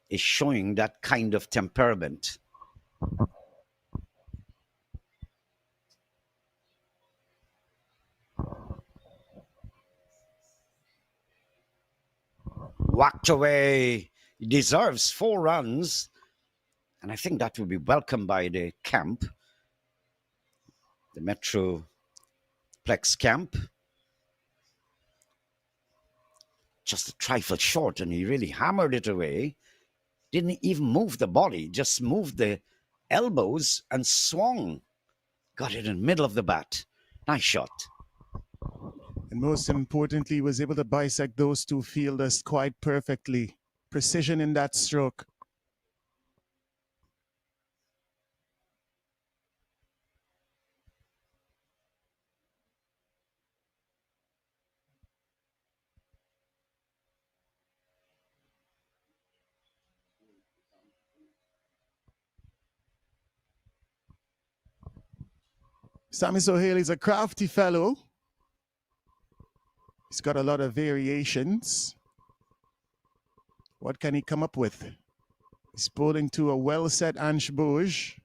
is showing that kind of temperament. Whacked away. He deserves 4 runs. And I think that will be welcomed by the camp, the MetroPlex camp. Just a trifle short, and he really hammered it away. Didn't even move the body, just moved the elbows and swung. Got it in the middle of the bat. Nice shot. And most importantly, was able to bisect those two fielders quite perfectly. Precision in that stroke. Sammy Sohail is a crafty fellow. He's got a lot of variations. What can he come up with? He's bowling to a well-set Ange Bouge.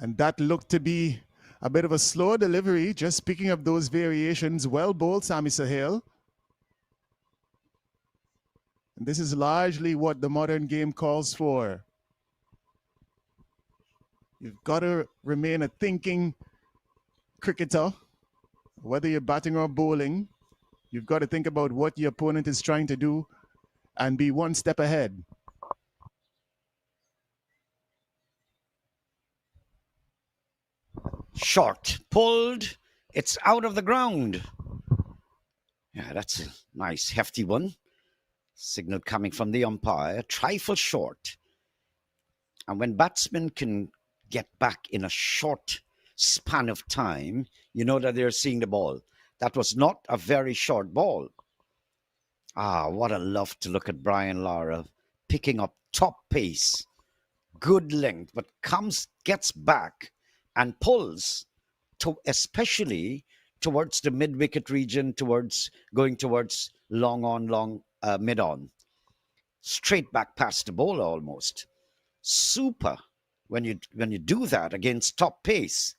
And that looked to be a bit of a slow delivery, just picking up those variations. Well bowled, Sammy Sohail. And this is largely what the modern game calls for. You've got to remain a thinking cricketer, whether you're batting or bowling. You've got to think about what your opponent is trying to do and be one step ahead. Short, pulled, it's out of the ground. Yeah, that's a nice, hefty one. Signal coming from the umpire, trifle short. And when batsmen can get back in a short span of time, you know that they're seeing the ball. That was not a very short ball. Ah, what a love to look at Brian Lara picking up top pace, good length, but gets back and pulls to especially towards the mid wicket region, going towards long mid on, straight back past the bowler almost. Super when you do that against top pace.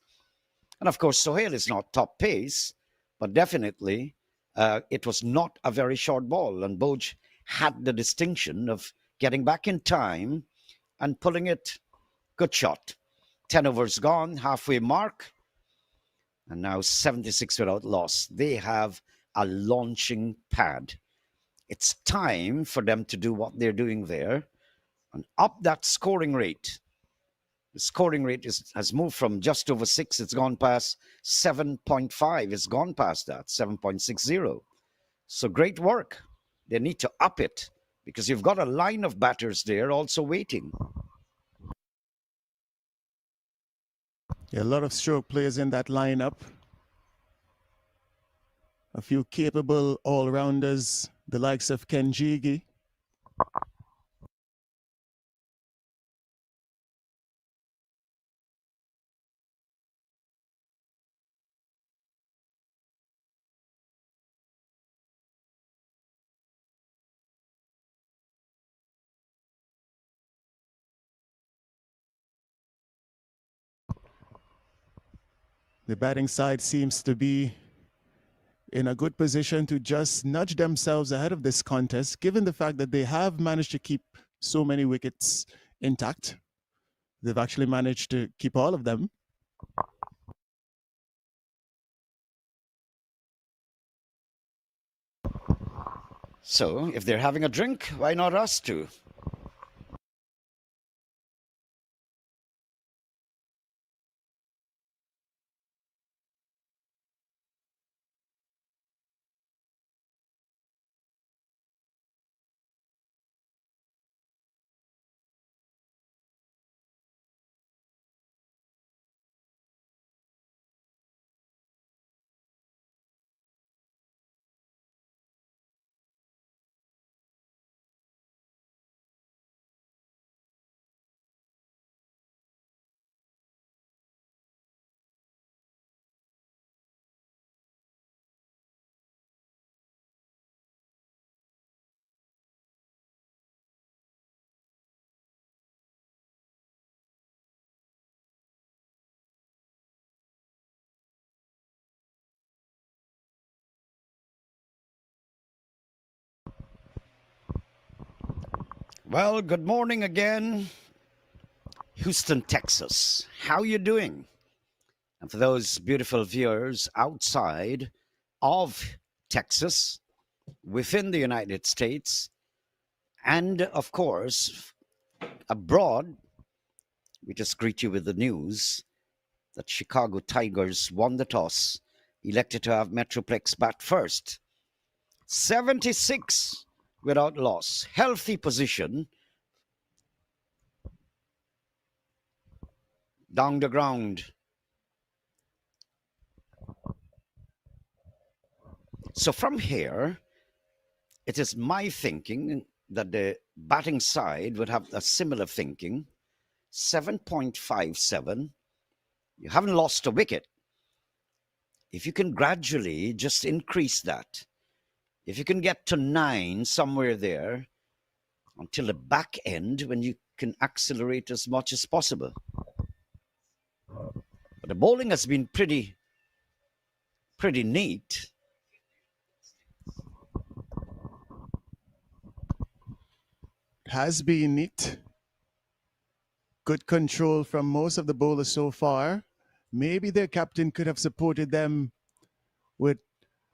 And of course, Sohail is not top pace, but definitely it was not a very short ball. And Boj had the distinction of getting back in time and pulling it. Good shot. 10 overs gone, halfway mark. And now 76 without loss. They have a launching pad. It's time for them to do what they're doing there and up that scoring rate. The scoring rate has moved from just over 6. It's gone past 7.5. It's gone past that, 7.60. So great work. They need to up it because you've got a line of batters there also waiting. Yeah, a lot of stroke players in that lineup. A few capable all-rounders, the likes of Ken Jigi. The batting side seems to be in a good position to just nudge themselves ahead of this contest, given the fact that they have managed to keep so many wickets intact. They've actually managed to keep all of them. So if they're having a drink, why not us too? Well, good morning again, Houston, Texas. How you doing? And for those beautiful viewers outside of Texas, within the United States, and of course, abroad, we just greet you with the news that Chicago Tigers won the toss, elected to have MetroPlex bat first. 76 without loss. Healthy position. Down the ground. So from here, it is my thinking that the batting side would have a similar thinking. 7.57 You haven't lost a wicket. If you can gradually just increase that, if you can get to 9 somewhere there until the back end when you can accelerate as much as possible. But the bowling has been pretty neat. Has been neat. Good control from most of the bowlers so far. Maybe their captain could have supported them with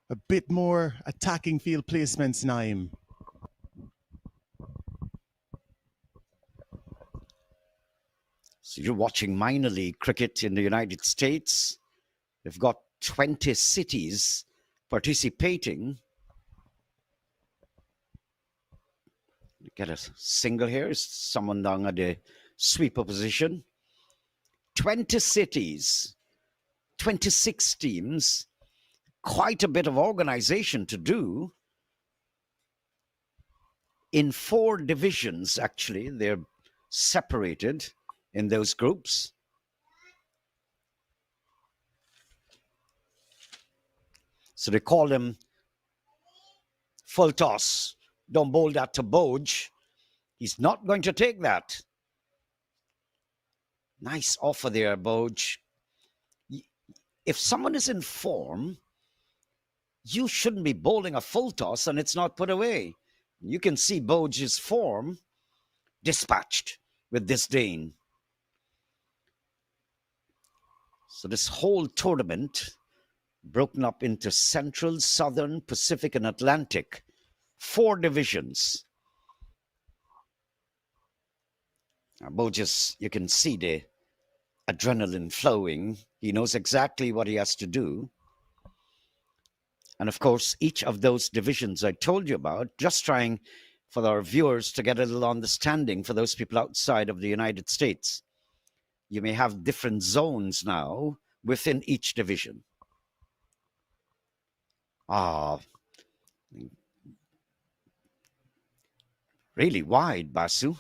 a bit more attacking field placements, Naim. So you're watching minor league cricket in the United States. They've got 20 cities participating. Get a single here. Someone down at the sweeper position. 20 cities, 26 teams, quite a bit of organization to do. In 4 divisions, actually, they're separated in those groups. So they call them full toss. Don't bowl that to Boj. He's not going to take that. Nice offer there, Boj. If someone is in form, you shouldn't be bowling a full toss and it's not put away. You can see Boj's form dispatched with disdain. So this whole tournament broken up into Central, Southern, Pacific, and Atlantic. 4 divisions. Boj, you can see the adrenaline flowing. He knows exactly what he has to do. And of course, each of those divisions I told you about, just trying for our viewers to get a little understanding for those people outside of the United States. You may have different zones now within each division. Really wide, Basu.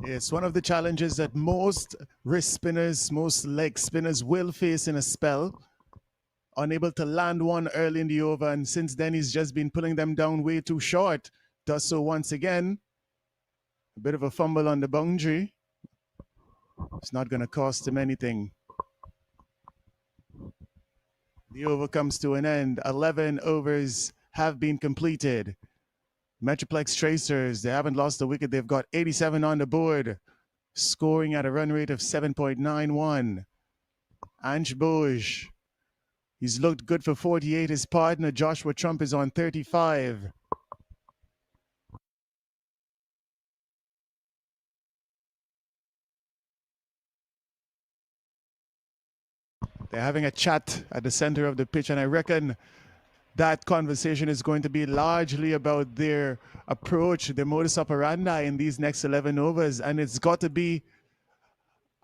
It's one of the challenges that most wrist spinners, most leg spinners will face in a spell. Unable to land one early in the over, and since then he's just been pulling them down way too short. Does so once again. A bit of a fumble on the boundary. It's not going to cost him anything. The over comes to an end. 11 overs have been completed. MetroPlex Tracers, they haven't lost a wicket. They've got 87 on the board, scoring at a run rate of 7.91. Ange Boj, he's looked good for 48. His partner, Joshua Trump, is on 35. They're having a chat at the center of the pitch, and I reckon that conversation is going to be largely about their approach, their modus operandi in these next 11 overs, and it's got to be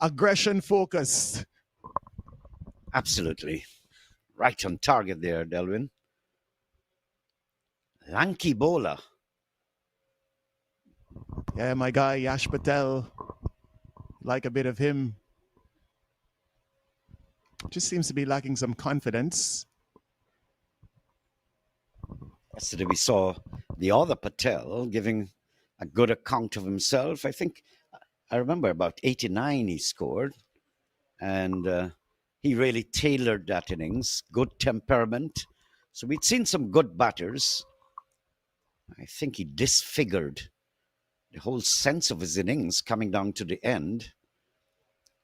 aggression focused. Absolutely. Right on target there, Delvin. Lanky bowler. Yeah, my guy, Yash Patel, like a bit of him. Just seems to be lacking some confidence. Yesterday we saw the other Patel giving a good account of himself. I remember about 89 he scored, and he really tailored that innings. Good temperament. So we'd seen some good batters. I think he disfigured the whole sense of his innings coming down to the end,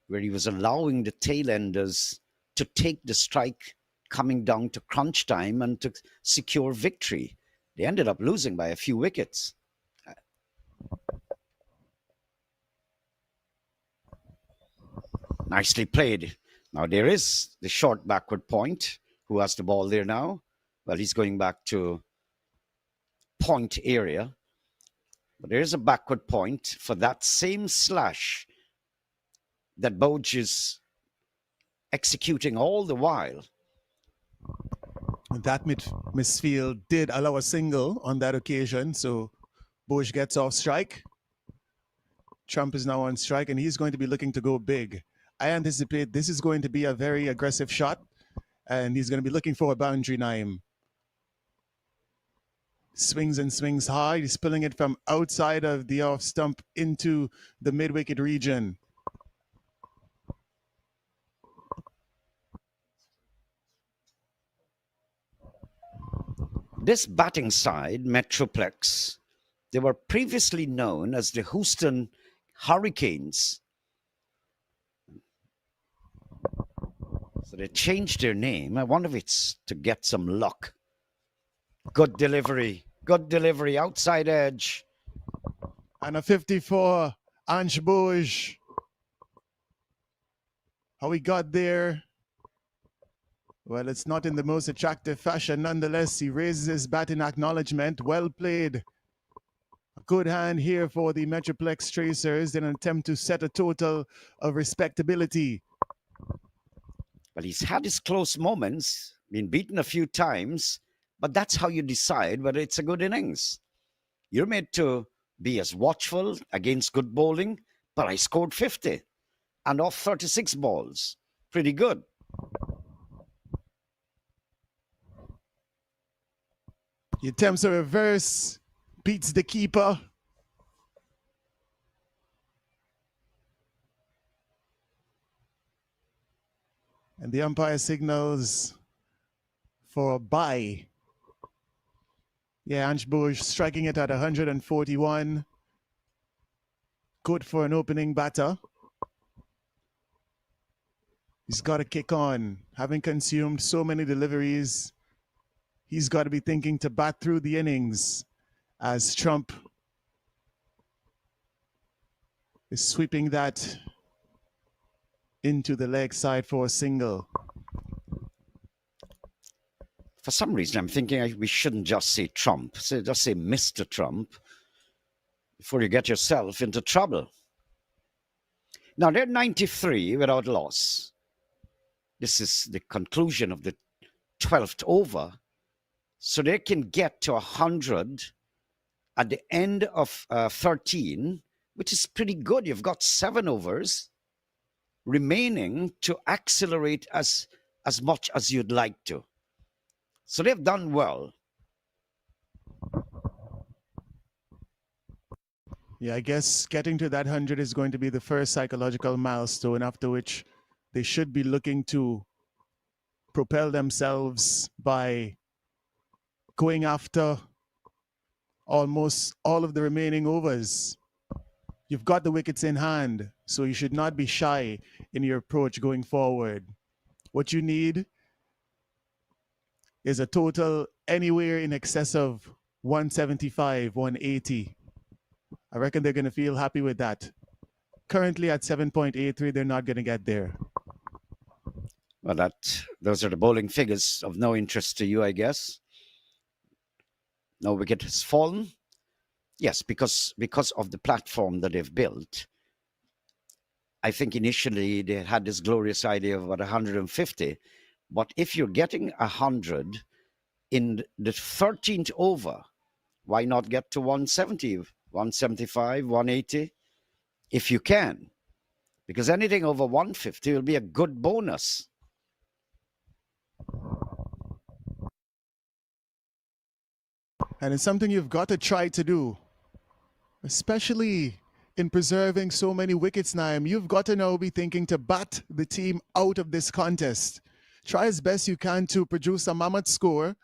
where he was allowing the tailenders to take the strike coming down to crunch time and to secure victory. They ended up losing by a few wickets. Nicely played. Now there is the short backward point. Who has the ball there now? Well, he's going back to point area. But there is a backward point for that same slash that Boj is executing all the while. That misfield did allow a single on that occasion, so Boj gets off strike. Trump is now on strike, and he's going to be looking to go big. I anticipate this is going to be a very aggressive shot, and he's going to be looking for a boundary Naim. Swings and swings hard. He's pulling it from outside of the off stump into the mid-wicket region. This batting side, MetroPlex, they were previously known as the Houston Hurricanes. So they changed their name. I wonder if it's to get some luck. Good delivery. Good delivery. Outside edge. And a 54, Ange Bouge. How he got there? Well, it's not in the most attractive fashion. Nonetheless, he raises his bat in acknowledgement. Well played. A good hand here for the MetroPlex Tracers in an attempt to set a total of respectability. Well, he's had his close moments, been beaten a few times, but that's how you decide whether it's a good innings. You're made to be as watchful against good bowling, but I scored 50 and off 36 balls. Pretty good. He attempts a reverse, beats the keeper. And the umpire signals for a bye. Yeah, Ange Bouge striking it at 141. Good for an opening batter. He's got to kick on. Having consumed so many deliveries, he's got to be thinking to bat through the innings as Trump is sweeping that into the leg side for a single. For some reason, I'm thinking we shouldn't just say Trump. Just say Mr. Trump before you get yourself into trouble. Now, they're 93 without loss. This is the conclusion of the 12th over. So they can get to 100 at the end of 13, which is pretty good. You've got 7 overs remaining to accelerate as much as you'd like to. So they've done well. Yeah, I guess getting to that 100 is going to be the first psychological milestone, after which they should be looking to propel themselves by going after almost all of the remaining overs. You've got the wickets in hand, so you should not be shy in your approach going forward. What you need is a total anywhere in excess of 175, 180. I reckon they're going to feel happy with that. Currently at 7.83, they're not going to get there. Well, those are the bowling figures of no interest to you, I guess. No wicket has fallen. Yes, because of the platform that they've built. I think initially they had this glorious idea of about 150. But if you're getting 100 in the 13th over, why not get to 170, 175, 180 if you can? Because anything over 150 will be a good bonus. And it's something you've got to try to do, especially in preserving so many wickets, Naim. You've got to now be thinking to bat the team out of this contest. Try as best you can to produce a mammoth score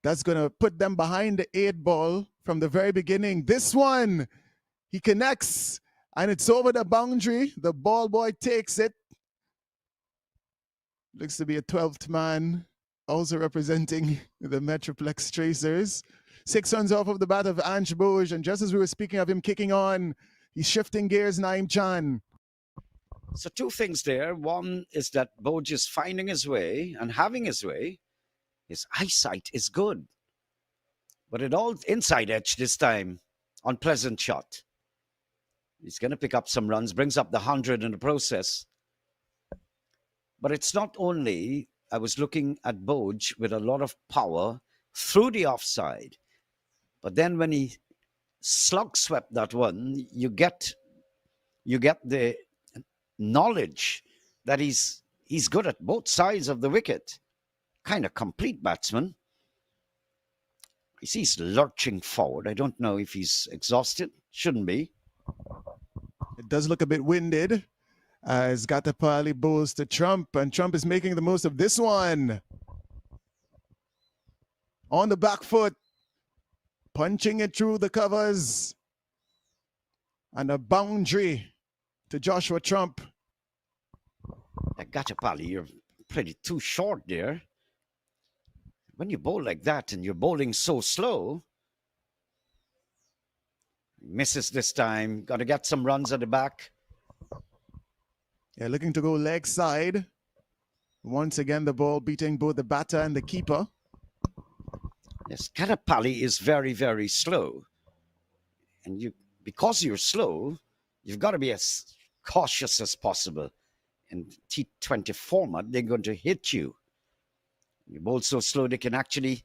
that's going to put them behind the 8 ball from the very beginning. This one, he connects, and it's over the boundary. The ball boy takes it. Looks to be a 12th man, also representing the MetroPlex Tracers. 6 runs off of the bat of Ange Bouge, and just as we were speaking of him kicking on, he's shifting gears, Naim Chan. So 2 things there. One is that Bouge is finding his way and having his way. His eyesight is good. But it all inside edge this time. Unpleasant shot. He's going to pick up some runs, brings up the 100 in the process. But it's not only, I was looking at Bouge with a lot of power through the offside. But then when he slug swept that one, you get the knowledge that he's good at both sides of the wicket. Kind of complete batsman. I see he's lurching forward. I don't know if he's exhausted. Shouldn't be. It does look a bit winded as Gatapali bowls to Trump, and Trump is making the most of this one. On the back foot, punching it through the covers. And a boundary to Joshua Trump. Gatapali, you're pretty too short there. When you bowl like that and you're bowling so slow, misses this time. Got to get some runs at the back. Yeah, looking to go leg side. Once again, the ball beating both the batter and the keeper. Yes, Gatapali is very, very slow. And because you're slow, you've got to be as cautious as possible. In T20 format, they're going to hit you. You bowl so slow, they can actually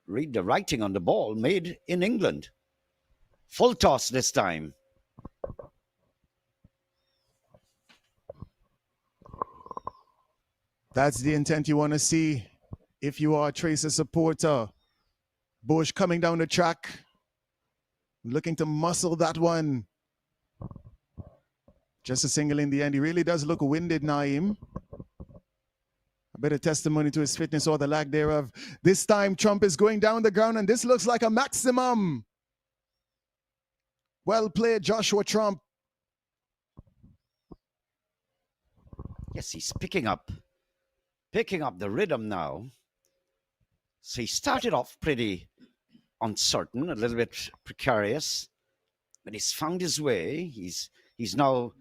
read the writing on the ball made in England. Full toss this time. That's the intent you want to see if you are a Tracer supporter. Bush coming down the track, looking to muscle that one. Just a single in the end. He really does look winded, Naeem. A bit of testimony to his fitness or the lack thereof. This time, Trump is going down the ground, and this looks like a maximum. Well played, Joshua Trump. Yes, he's picking up the rhythm now. So he started off pretty uncertain, a little bit precarious, but he's found his way. He's now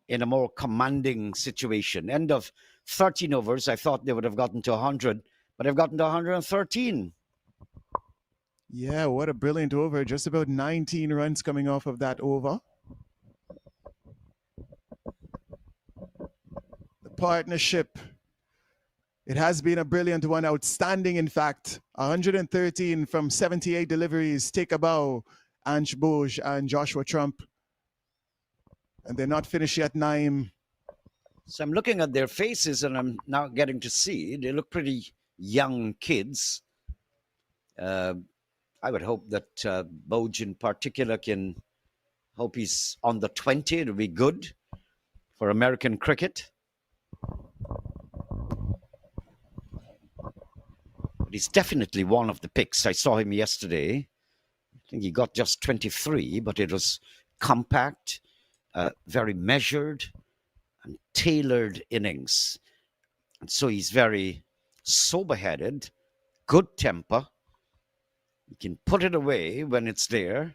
in a more commanding situation. End of 13 overs, I thought they would have gotten to 100, but they've gotten to 113. Yeah, what a brilliant over. Just about 19 runs coming off of that over. The partnership, it has been a brilliant one, outstanding in fact. 113 from 78 deliveries. Take a bow, Ange Boj and Joshua Trump. And they're not finished yet, Naeem. So I'm looking at their faces and I'm now getting to see they look pretty young kids. I would hope that Boj in particular hope he's under 20. It'll be good for American cricket. But he's definitely one of the picks. I saw him yesterday. I think he got just 23, but it was compact, very measured and tailored innings. And so he's very sober-headed, good temper. He can put it away when it's there.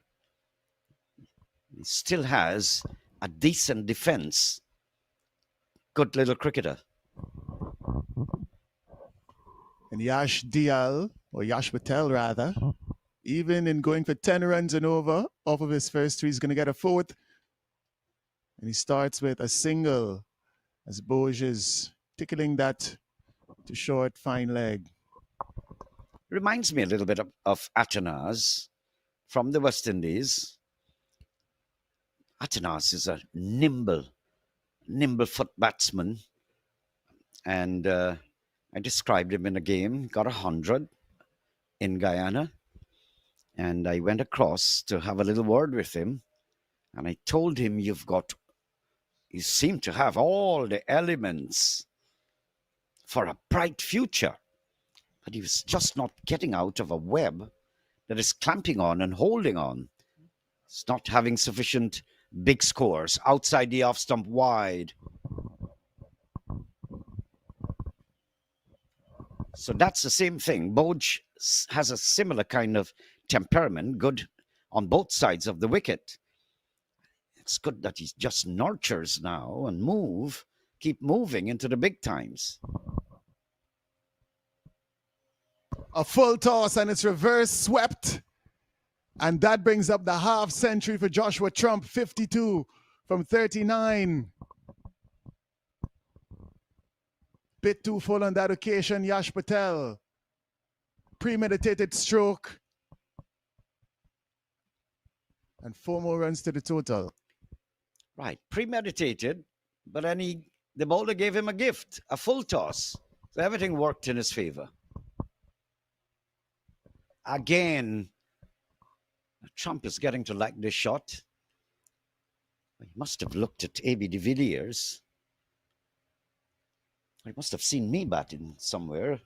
He still has a decent defense. Good little cricketer. And Yash Dial, or Yash Patel rather, even in going for 10 runs and over off of his first three, he's going to get a fourth. And he starts with a single as Boj is tickling that to short, fine leg. Reminds me a little bit of Atanaz from the West Indies. Atanaz is a nimble foot batsman. And I described him in a game, got 100 in Guyana. And I went across to have a little word with him. And I told him, you seem to have all the elements for a bright future. But he was just not getting out of a web that is clamping on and holding on. It's not having sufficient big scores outside the off stump wide. So that's the same thing. Boj has a similar kind of temperament, good on both sides of the wicket. It's good that he just nurtures now and keep moving into the big times. A full toss and it's reverse swept. And that brings up the half century for Joshua Trump, 52 from 39. Bit too full on that occasion, Yash Patel. Premeditated stroke. and 4 more runs to the total. Right, premeditated, but then the bowler gave him a gift, a full toss. So everything worked in his favor. Again, Trump is getting to like this shot. He must have looked at A.B. de Villiers. He must have seen me batting somewhere.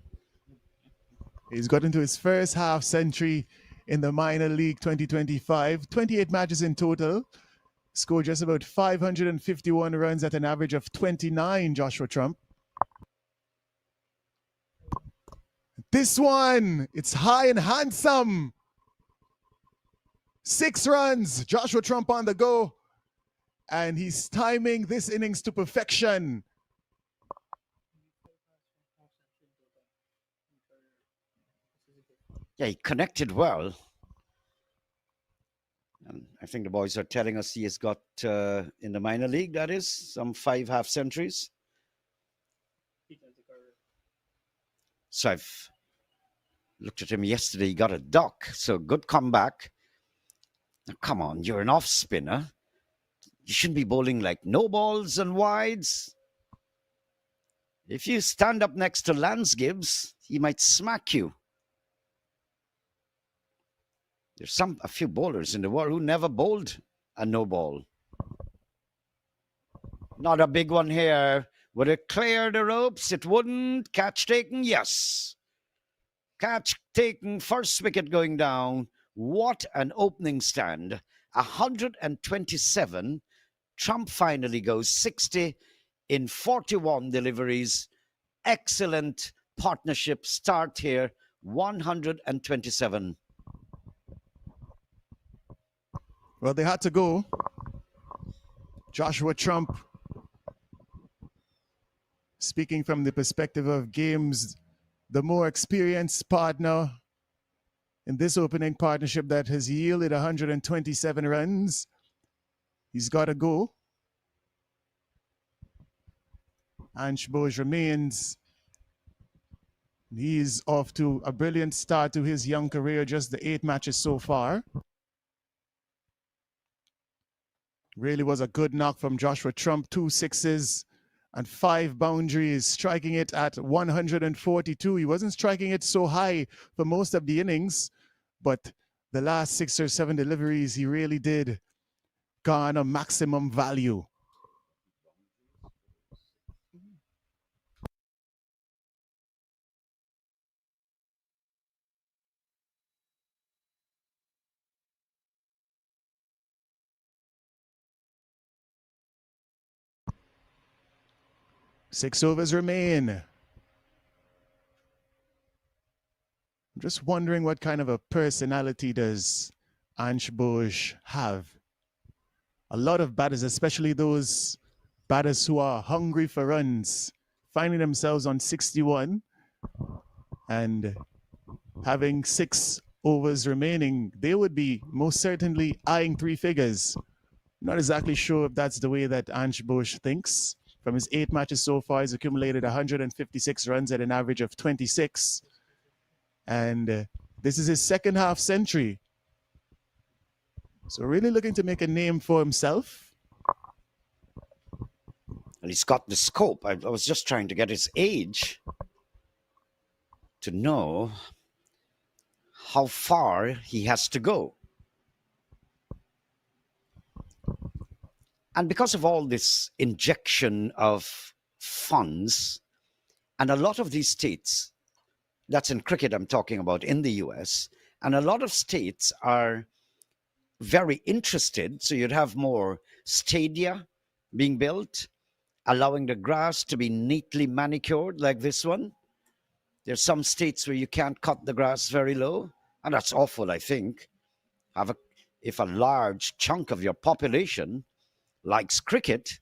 He's got into his first half century in the minor league 2025, 28 matches in total. Scored just about 551 runs at an average of 29, Joshua Trump. This one, it's high and handsome. 6 runs, Joshua Trump on the go. And he's timing this innings to perfection. Yeah, he connected well. And I think the boys are telling us he has got, in the minor league, that is, some 5 half centuries. So I've looked at him yesterday. He got a duck. So good comeback. Now, come on, you're an off spinner. You shouldn't be bowling like no balls and wides. If you stand up next to Lance Gibbs, he might smack you. There's a few bowlers in the world who never bowled a no ball. Not a big one here. Would it clear the ropes? It wouldn't. Catch taken? Yes. Catch taken, first wicket going down. What an opening stand. 127. Trump finally goes 60 in 41 deliveries. Excellent partnership start here. 127. Well, they had to go. Joshua Trump, speaking from the perspective of games, the more experienced partner in this opening partnership that has yielded 127 runs. He's got to go. Ansh Bose remains. He's off to a brilliant start to his young career, just the 8 matches so far. Really was a good knock from Joshua Trump, 2 sixes and 5 boundaries, striking it at 142. He wasn't striking it so high for most of the innings, but the last 6 or 7 deliveries, he really did garner maximum value. Six overs remain. I'm just wondering what kind of a personality does Ansh Bose have? A lot of batters, especially those batters who are hungry for runs, finding themselves on 61 and having 6 overs remaining, they would be most certainly eyeing 3 figures. Not exactly sure if that's the way that Ansh Bose thinks. From his 8 matches so far, he's accumulated 156 runs at an average of 26. And this is his second half century. So really looking to make a name for himself. And he's got the scope. I was just trying to get his age to know how far he has to go. And because of all this injection of funds, and a lot of these states, that's in cricket I'm talking about, in the US, and a lot of states are very interested. So you'd have more stadia being built, allowing the grass to be neatly manicured like this one. There's some states where you can't cut the grass very low, and that's awful, I think. If a large chunk of your population likes cricket,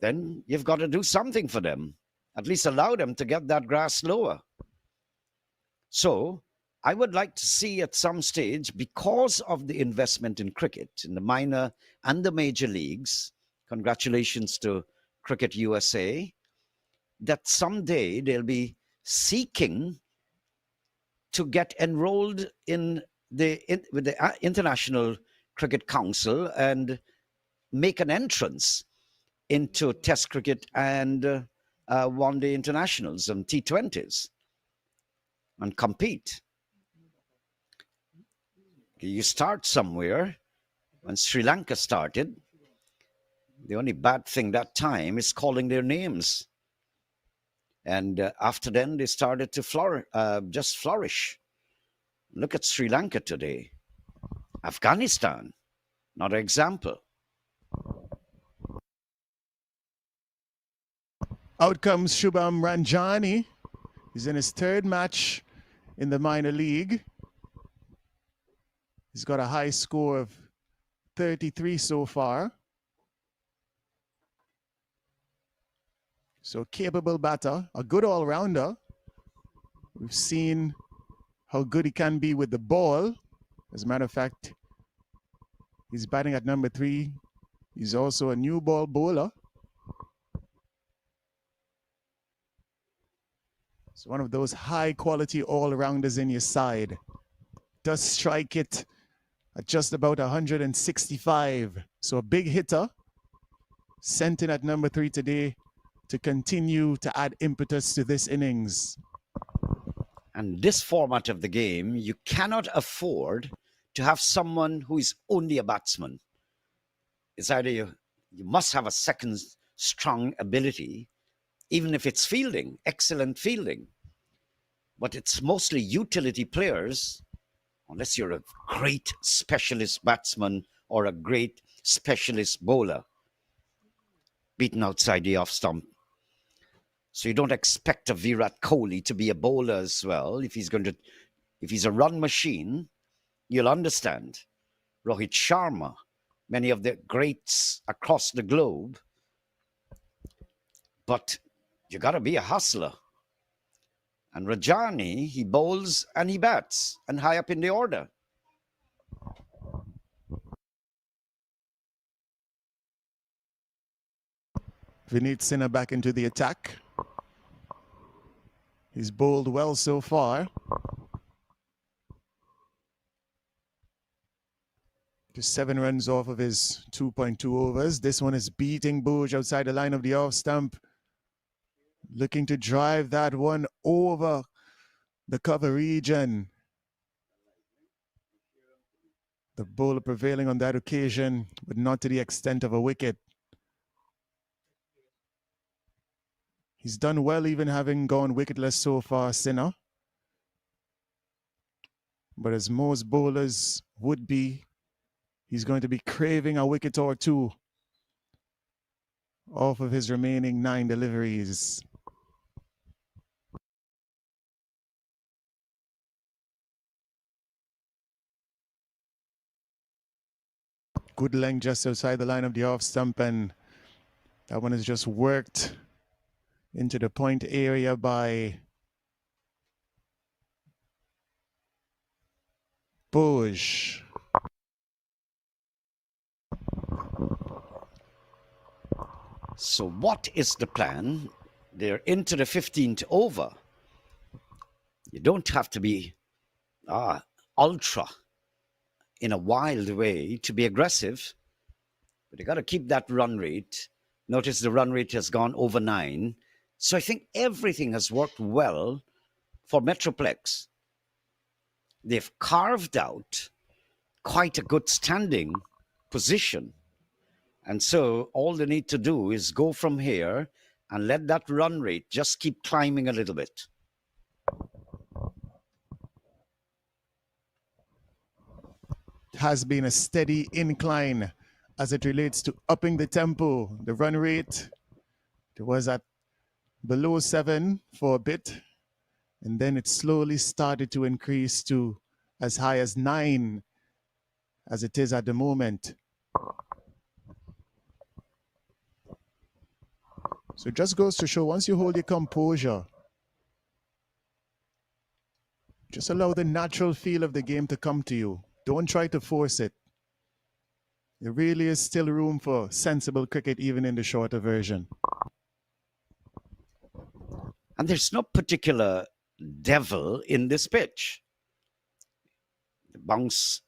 then you've got to do something for them. At least allow them to get that grass lower. So I would like to see at some stage, because of the investment in cricket, in the minor and the major leagues, congratulations to Cricket USA, that someday they'll be seeking to get enrolled with the international Cricket Council and make an entrance into Test cricket and one day internationals and T20s and compete. You start somewhere. When Sri Lanka started, the only bad thing that time is calling their names. And after then, they started to just flourish. Look at Sri Lanka today. Afghanistan, another example. Out comes Shubham Ranjani. He's in his third match in the minor league. He's got a high score of 33 so far. So capable batter, a good all-rounder. We've seen how good he can be with the ball. As a matter of fact, he's batting at number 3. He's also a new ball bowler. So one of those high-quality all-rounders in your side. Does strike it at just about 165. So a big hitter. Sent in at number 3 today to continue to add impetus to this innings. And this format of the game, you cannot afford to have someone who is only a batsman. It's either you must have a second strong ability, even if it's fielding, excellent fielding. But it's mostly utility players, unless you're a great specialist batsman or a great specialist bowler, beaten outside the off stump. So you don't expect a Virat Kohli to be a bowler as well. If he's a run machine, you'll understand. Rohit Sharma, many of the greats across the globe. But you got to be a hustler. And Rajani, he bowls and he bats and high up in the order. Vineet Sinha back into the attack. He's bowled well so far. Just 7 runs off of his 2.2 overs. This one is beating Boj outside the line of the off stump. Looking to drive that one over the cover region. The bowler prevailing on that occasion, but not to the extent of a wicket. He's done well even having gone wicketless so far, Sinha. But as most bowlers would be, he's going to be craving a wicket or two off of his remaining 9 deliveries. Good length just outside the line of the off stump, and that one is just worked into the point area by Boj. So what is the plan? They're into the 15th over. You don't have to be ultra in a wild way to be aggressive, but you got to keep that run rate. Notice the run rate has gone over 9. So I think everything has worked well for MetroPlex. They've carved out quite a good standing position. And so all they need to do is go from here and let that run rate just keep climbing a little bit. Has been a steady incline as it relates to upping the tempo. The run rate, it was at below 7 for a bit, and then it slowly started to increase to as high as 9 as it is at the moment. So it just goes to show, once you hold your composure, just allow the natural feel of the game to come to you. Don't try to force it. There really is still room for sensible cricket even in the shorter version. And there's no particular devil in this pitch. The bounce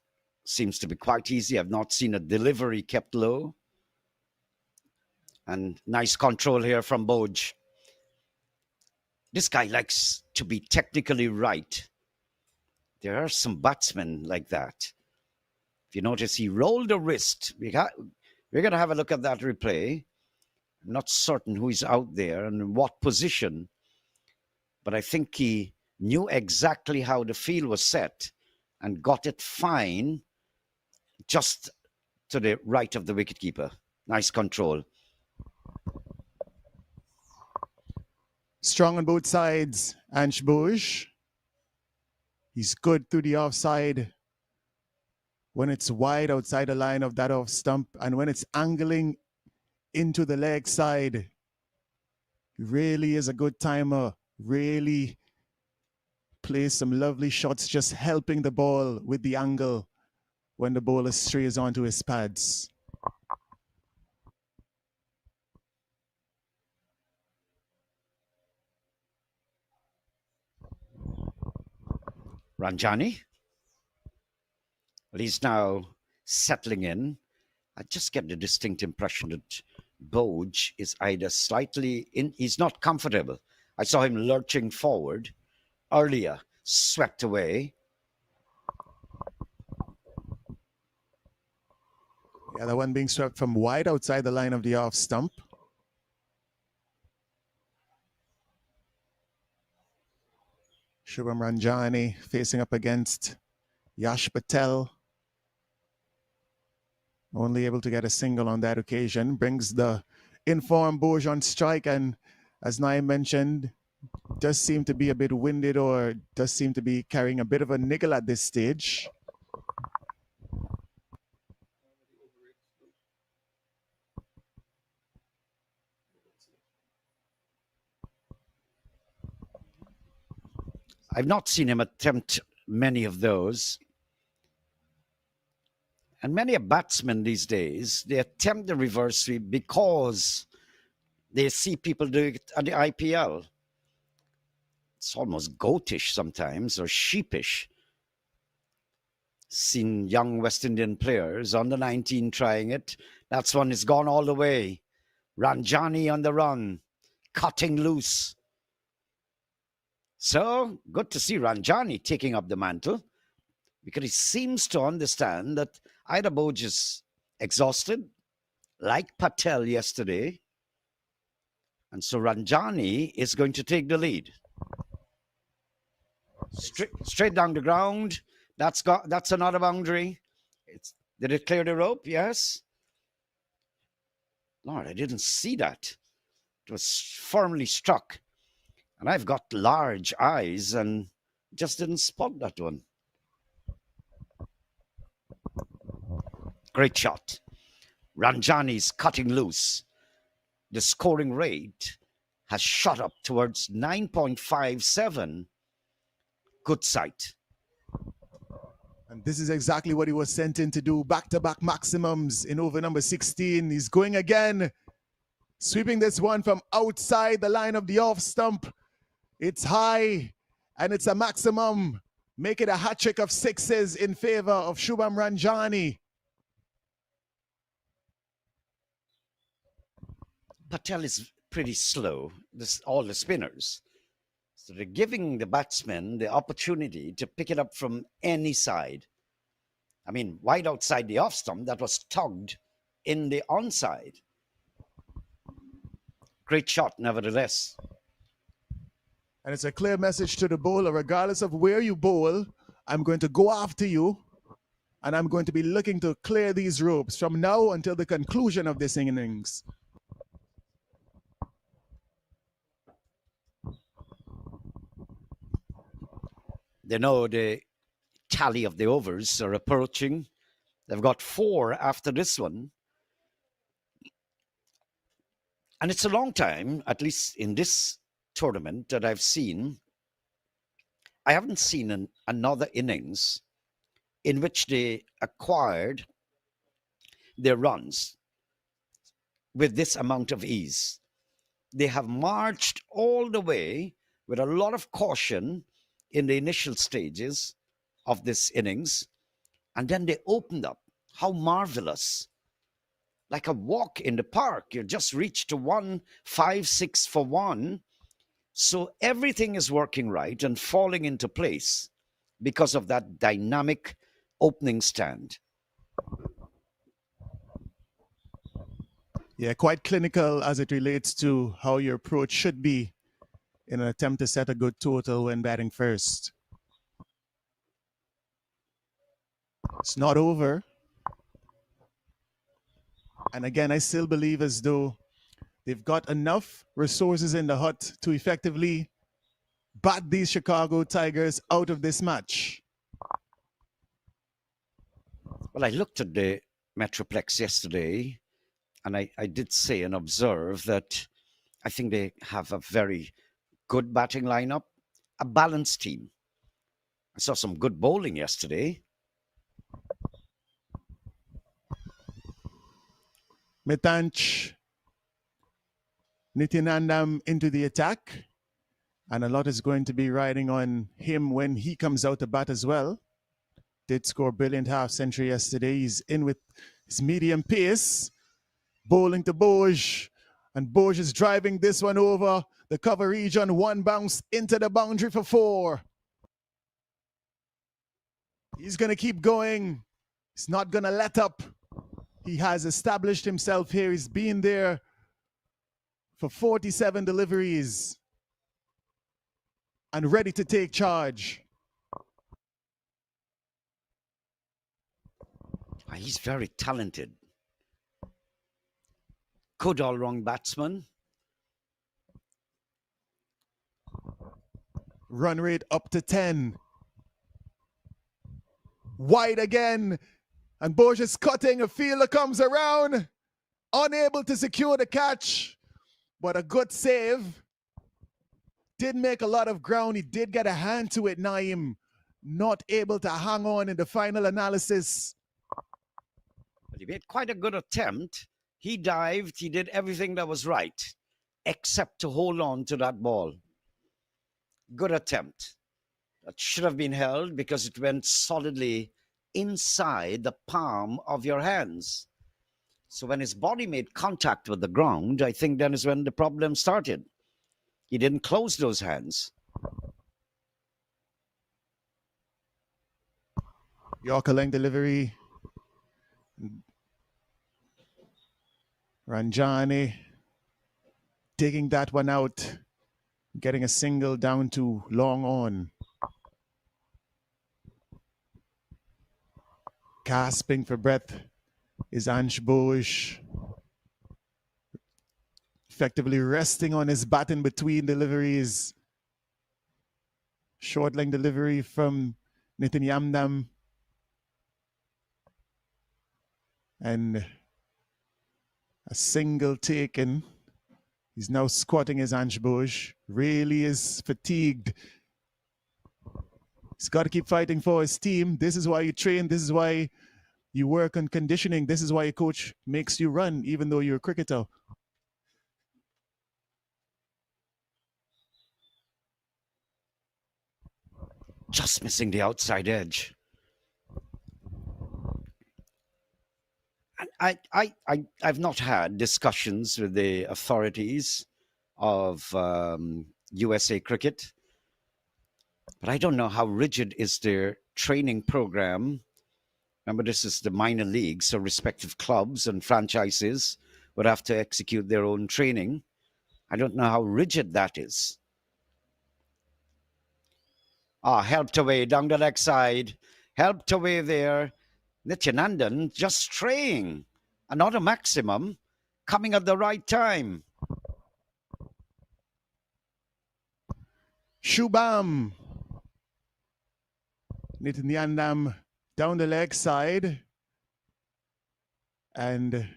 seems to be quite easy. I've not seen a delivery kept low. And nice control here from Boj. This guy likes to be technically right. There are some batsmen like that. If you notice, he rolled the wrist. We're going to have a look at that replay. I'm not certain who is out there and in what position, but I think he knew exactly how the field was set and got it fine just to the right of the wicketkeeper. Nice control. Strong on both sides, Ansh Boj. He's good through the offside when it's wide outside the line of that off stump, and when it's angling into the leg side, really is a good timer. Really plays some lovely shots, just helping the ball with the angle when the bowler strays onto his pads. Ranjani. Well, he's now settling in. I just get the distinct impression that Boj is either slightly in, he's not comfortable. I saw him lurching forward earlier, swept away. Yeah, the one being swept from wide outside the line of the off stump. Shubham Ranjani facing up against Yash Patel. Only able to get a single on that occasion. Brings the informed Boj on strike, and as Naim mentioned, does seem to be a bit winded or does seem to be carrying a bit of a niggle at this stage. I've not seen him attempt many of those. And many a batsman these days, they attempt the reverse sweep because they see people do it at the IPL. It's almost goatish sometimes or sheepish. Seen young West Indian players under 19 trying it. That's one is gone all the way. Ranjani on the run, cutting loose. So good to see Ranjani taking up the mantle because he seems to understand that either Boj is exhausted, like Patel yesterday, and so Ranjani is going to take the lead. Straight down the ground. That's another boundary. Did it clear the rope? Yes. Lord, I didn't see that. It was firmly struck. And I've got large eyes and just didn't spot that one. Great shot. Ranjani's cutting loose. The scoring rate has shot up towards 9.57. Good sight. And this is exactly what he was sent in to do. Back-to-back maximums in over number 16. He's going again. Sweeping this one from outside the line of the off stump. It's high and it's a maximum. Make it a hat trick of sixes in favor of Shubham Ranjani. Patel is pretty slow, all the spinners. So they're giving the batsmen the opportunity to pick it up from any side. I mean, wide outside the off stump, that was tugged in the onside. Great shot, nevertheless. And it's a clear message to the bowler, regardless of where you bowl, I'm going to go after you, and I'm going to be looking to clear these ropes from now until the conclusion of this innings. They know the tally of the overs are approaching. They've got 4 after this one. And it's a long time, at least in this tournament, that I've seen. I haven't seen another innings in which they acquired their runs with this amount of ease. They have marched all the way with a lot of caution in the initial stages of this innings, And then they opened up. How marvelous. Like a walk in the park. You just reach to 156 for one. So everything is working right and falling into place because of that dynamic opening stand. Yeah, quite clinical as it relates to how your approach should be in an attempt to set a good total when batting first. It's not over. And again, I still believe as though they've got enough resources in the hut to effectively bat these Chicago Tigers out of this match. Well, I looked at the Metroplex yesterday and I did say and observe that I think they have a very good batting lineup, a balanced team. I saw some good bowling yesterday. Mitanch Nityanandam into the attack. And a lot is going to be riding on him when he comes out to bat as well. Did score a brilliant half century yesterday. He's in with his medium pace. Bowling to Boj. And Boj is driving this one over the cover region. One bounce into the boundary for 4. He's going to keep going. He's not going to let up. He has established himself here. He's been there for 47 deliveries and ready to take charge. He's very talented. Good all-round batsman. Run rate up to 10. Wide again. And Boj is cutting. A fielder comes around. Unable to secure the catch. But a good save. Did make a lot of ground. He did get a hand to it, Naim. Not able to hang on in the final analysis. But he made quite a good attempt. He dived. He did everything that was right, except to hold on to that ball. Good attempt. That should have been held because it went solidly inside the palm of your hands. So when his body made contact with the ground, I think then is when the problem started. He didn't close those hands. Yorker length delivery. Ranjani digging that one out. Getting a single down to long on. Gasping for breath is Ansh Boj. Effectively resting on his bat in between deliveries. Short length delivery from Nitin Yamdam. And a single taken. He's now squatting his Ansh Boj. Really is fatigued. He's got to keep fighting for his team. This is why you train. This is why you work on conditioning. This is why your coach makes you run, even though you're a cricketer. Just missing the outside edge. I've not had discussions with the authorities of USA Cricket, but I don't know how rigid is their training program. Remember, this is the minor league, so respective clubs and franchises would have to execute their own training. I don't know how rigid that is. Helped away down the leg side, helped away there. Nityanandan just straying. Another maximum coming at the right time. Shubham. Nityanandam down the leg side. And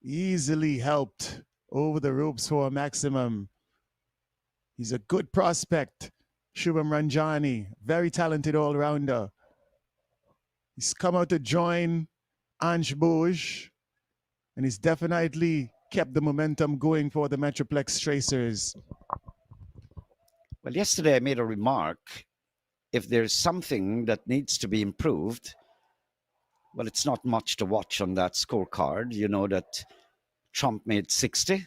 easily helped over the ropes for a maximum. He's a good prospect. Shubham Ranjani, very talented all-rounder. He's come out to join Ansh Boj, and he's definitely kept the momentum going for the Metroplex Tracers. Well, yesterday I made a remark. If there's something that needs to be improved, Well, it's not much to watch on that scorecard. You know that Trump made 60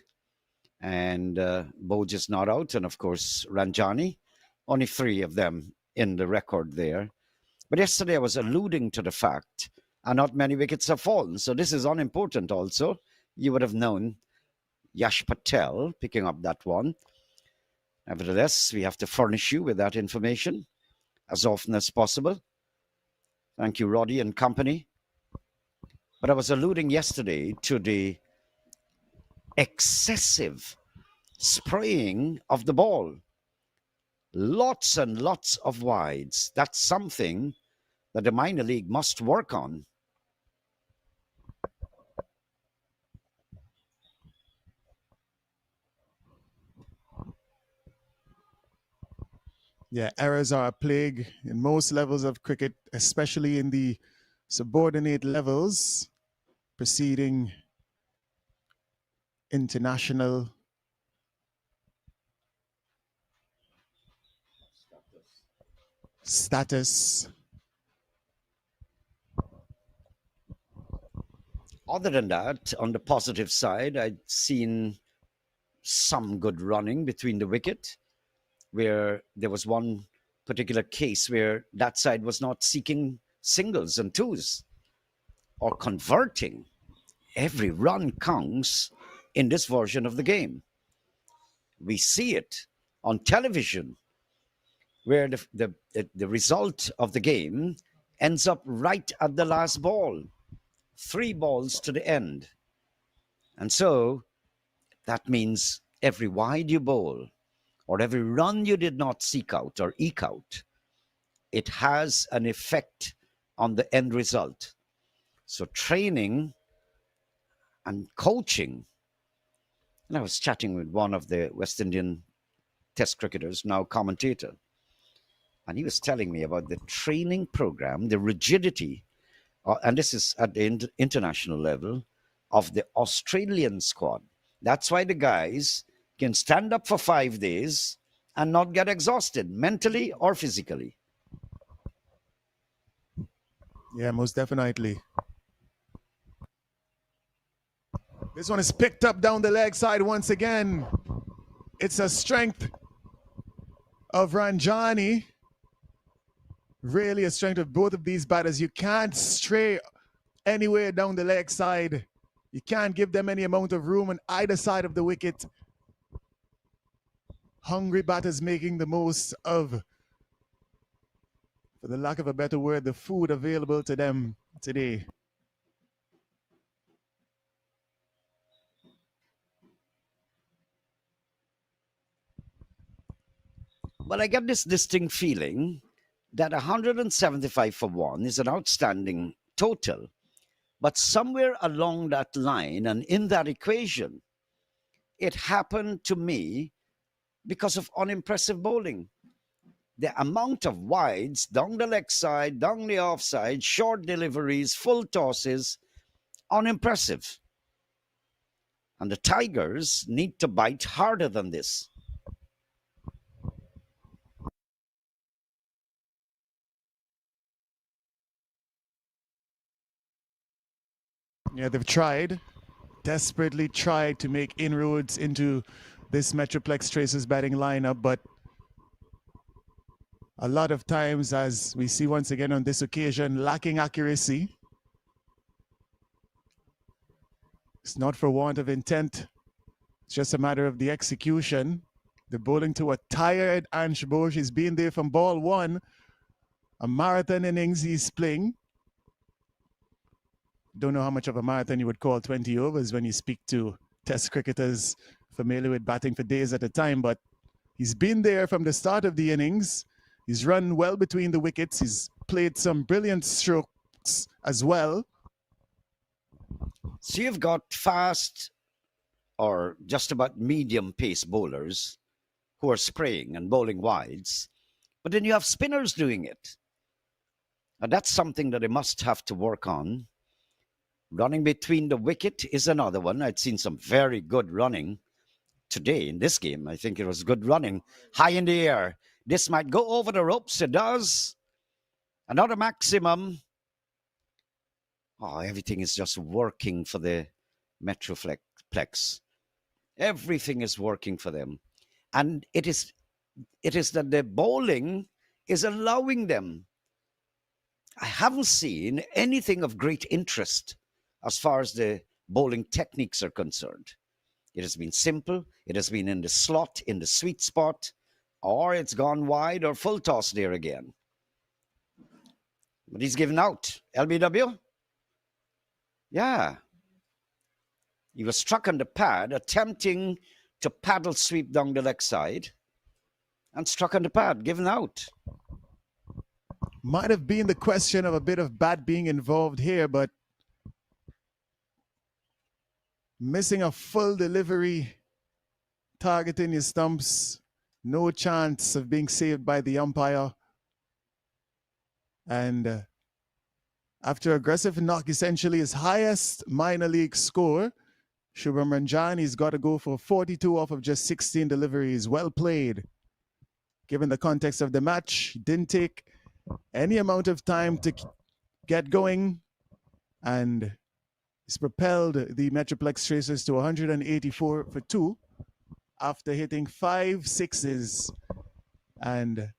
and Boj is not out. And of course, Ranjani, only three of them in the record there. But yesterday I was alluding to the fact, and not many wickets have fallen. So this is unimportant also. You would have known Yash Patel picking up that one. Nevertheless, we have to furnish you with that information as often as possible. Thank you, Roddy and company. But I was alluding yesterday to the excessive spraying of the ball. Lots and lots of wides. That's something that the minor league must work on. Yeah, errors are a plague in most levels of cricket, especially in the subordinate levels preceding international status. Other than that, on the positive side, I'd seen some good running between the wicket, where there was one particular case where that side was not seeking singles and twos or converting. Every run counts in this version of the game. We see it on television, where the result of the game ends up right at the last ball, three balls to the end. And so that means every wide you bowl or every run you did not seek out or eke out, it has an effect on the end result. So training and coaching, and I was chatting with one of the West Indian test cricketers, now commentator, and he was telling me about the training program, the rigidity, and this is at the international level, of the Australian squad. That's why the guys can stand up for 5 days and not get exhausted mentally or physically. Yeah, most definitely. This one is picked up down the leg side once again. It's a strength of Ranjani. Really a strength of both of these batters. You can't stray anywhere down the leg side. You can't give them any amount of room on either side of the wicket. Hungry batters making the most of, for the lack of a better word, the food available to them today. But I get this distinct feeling that 175 for one is an outstanding total. But somewhere along that line and in that equation, it happened to me because of unimpressive bowling. The amount of wides down the leg side, down the offside, short deliveries, full tosses, unimpressive. And the Tigers need to bite harder than this. Yeah, they've tried, desperately tried to make inroads into this MetroPlex Tracers batting lineup, but a lot of times, as we see once again on this occasion, lacking accuracy. It's not for want of intent. It's just a matter of the execution. They're bowling to a tired Ansh Bose. He's been there from ball one. A marathon innings he's playing. Don't know how much of a marathon you would call 20 overs when you speak to test cricketers familiar with batting for days at a time, but he's been there from the start of the innings. He's run well between the wickets. He's played some brilliant strokes as well. So you've got fast or just about medium pace bowlers who are spraying and bowling wides, but then you have spinners doing it. And that's something that they must have to work on. Running between the wicket is another one. I'd seen some very good running today in this game. I think it was good running high in the air. This might go over the ropes. It does. Another maximum. Oh, everything is just working for the MetroPlex. Everything is working for them. And it is that the bowling is allowing them. I haven't seen anything of great interest as far as the bowling techniques are concerned. It has been simple, it has been in the slot, in the sweet spot, or it's gone wide or full toss there again. But he's given out. LBW? Yeah. He was struck on the pad, attempting to paddle sweep down the leg side, and struck on the pad, given out. Might have been the question of a bit of bat being involved here, but missing a full delivery, targeting his stumps, no chance of being saved by the umpire. And after aggressive knock, essentially his highest minor league score, Shubham Ranjani's got to go for 42 off of just 16 deliveries. Well played. Given the context of the match, didn't take any amount of time to get going, and he's propelled the Metroplex Tracers to 184 for 2 after hitting 5 sixes and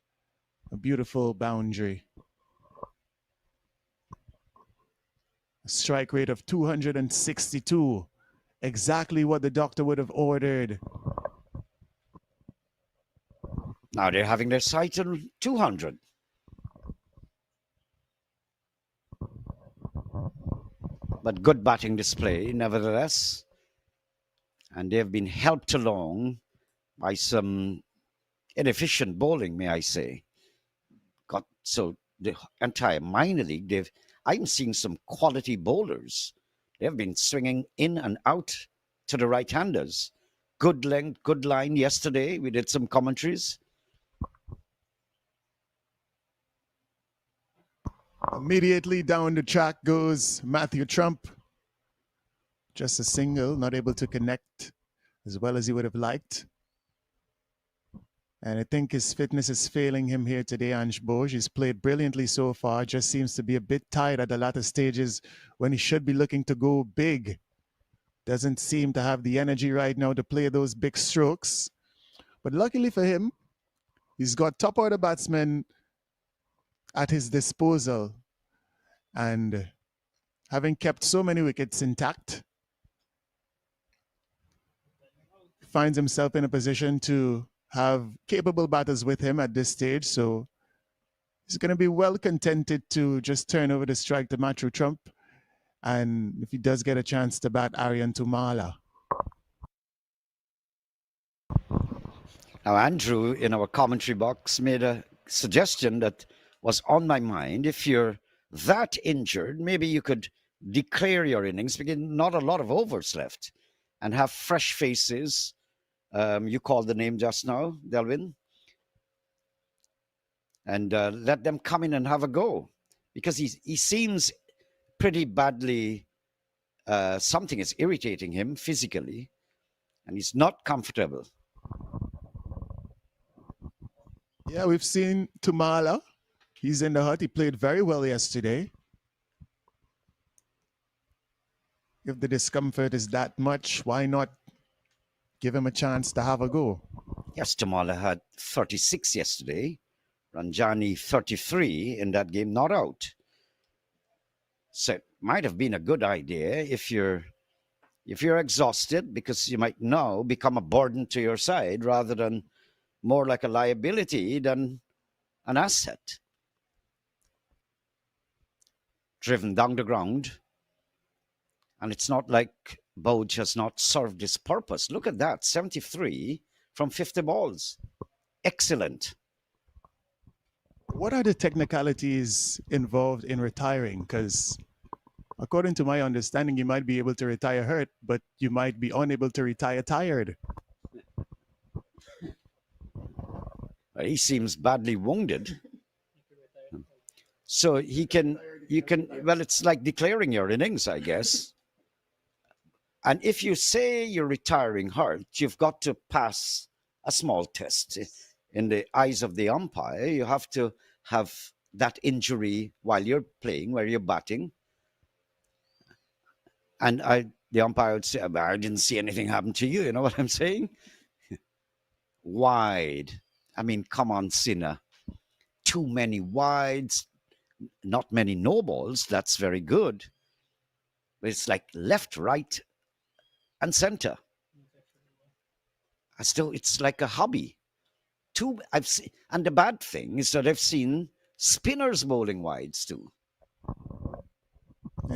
a beautiful boundary. A strike rate of 262, exactly what the doctor would have ordered. Now they're having their sights on 200. But good batting display, nevertheless. And they've been helped along by some inefficient bowling, may I say. So the entire minor league, I'm seeing some quality bowlers. They've been swinging in and out to the right-handers. Good length, good line yesterday. We did some commentaries. Immediately down the track goes Matthew Trump. Just a single, not able to connect as well as he would have liked. And I think his fitness is failing him here today, Ange Boj. He's played brilliantly so far, just seems to be a bit tired at the latter stages when he should be looking to go big. Doesn't seem to have the energy right now to play those big strokes. But luckily for him, he's got top order batsmen at his disposal. And having kept so many wickets intact, finds himself in a position to have capable batters with him at this stage. So he's going to be well contented to just turn over the strike to Matthew Trump. And if he does get a chance to bat Aryan Tumala. Now, Andrew, in our commentary box, made a suggestion that was on my mind. If you're that injured, maybe you could declare your innings, because not a lot of overs left, and have fresh faces. You called the name just now, Delvin. And let them come in and have a go. Because he seems pretty badly, something is irritating him physically, and he's not comfortable. Yeah, we've seen Tumala. He's in the hut. He played very well yesterday. If the discomfort is that much, why not give him a chance to have a go? Yes, Tumala had 36 yesterday. Ranjani 33 in that game, not out. So it might have been a good idea if you're exhausted, because you might now become a burden to your side rather than more like a liability than an asset. Driven down the ground. And it's not like Boj has not served his purpose. Look at that, 73 from 50 balls. Excellent. What are the technicalities involved in retiring? Because according to my understanding, you might be able to retire hurt, but you might be unable to retire tired. He seems badly wounded. So you can, well, it's like declaring your innings, I guess. And if you say you're retiring hurt, you've got to pass a small test. In the eyes of the umpire, you have to have that injury while you're playing, where you're batting. And the umpire would say, I didn't see anything happen to you. You know what I'm saying? Wide. I mean, come on, Sinner. Too many wides, not many no balls. That's very good. But it's like left, right, and center. As though it's like a hobby. I've seen, and the bad thing is that I've seen spinners bowling wides too.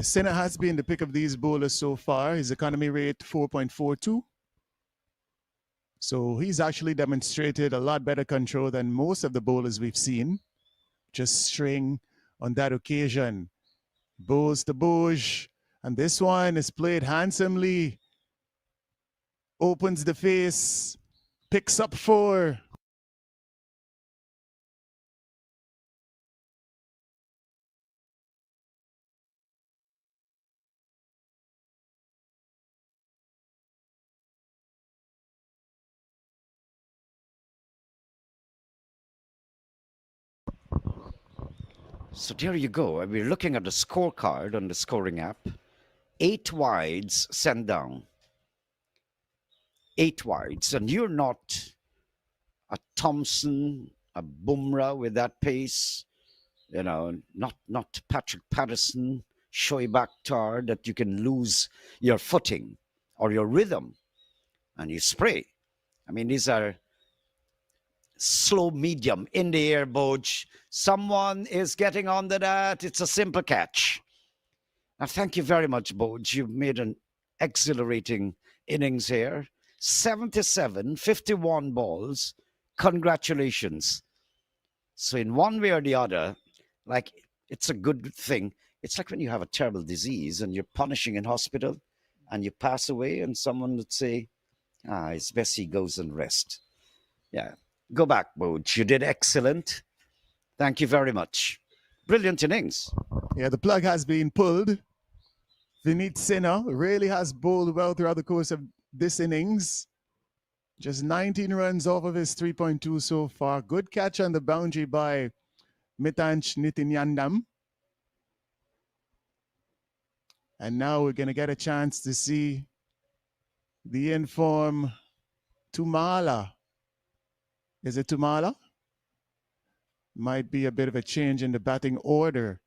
Sinner has been the pick of these bowlers so far. His economy rate 4.42. So he's actually demonstrated a lot better control than most of the bowlers we've seen. Just straying on that occasion. Bowls to Boj. And this one is played handsomely. Opens the face. Picks up 4. So there you go. We're looking at the scorecard on the scoring app. 8 wides sent down. 8 wides. And you're not a Thompson, a Bumrah with that pace, not Patrick Patterson, Shoaib Akhtar, that you can lose your footing or your rhythm and you spray. I mean, these are slow medium in the air, Boj. Someone is getting onto that. It's a simple catch. Now, thank you very much, Boj. You've made an exhilarating innings here. 77, 51 balls. Congratulations. So, in one way or the other, like it's a good thing. It's like when you have a terrible disease and you're punishing in hospital and you pass away, and someone would say, it's best he goes and rest. Yeah. Go back, Boj. You did excellent. Thank you very much. Brilliant innings. Yeah, the plug has been pulled. Vineet Sinha really has bowled well throughout the course of this innings. Just 19 runs off of his 3.2 so far. Good catch on the boundary by Mitanch Nityanandam. And now we're going to get a chance to see the inform Tumala. Is it Tumala? Might be a bit of a change in the batting order.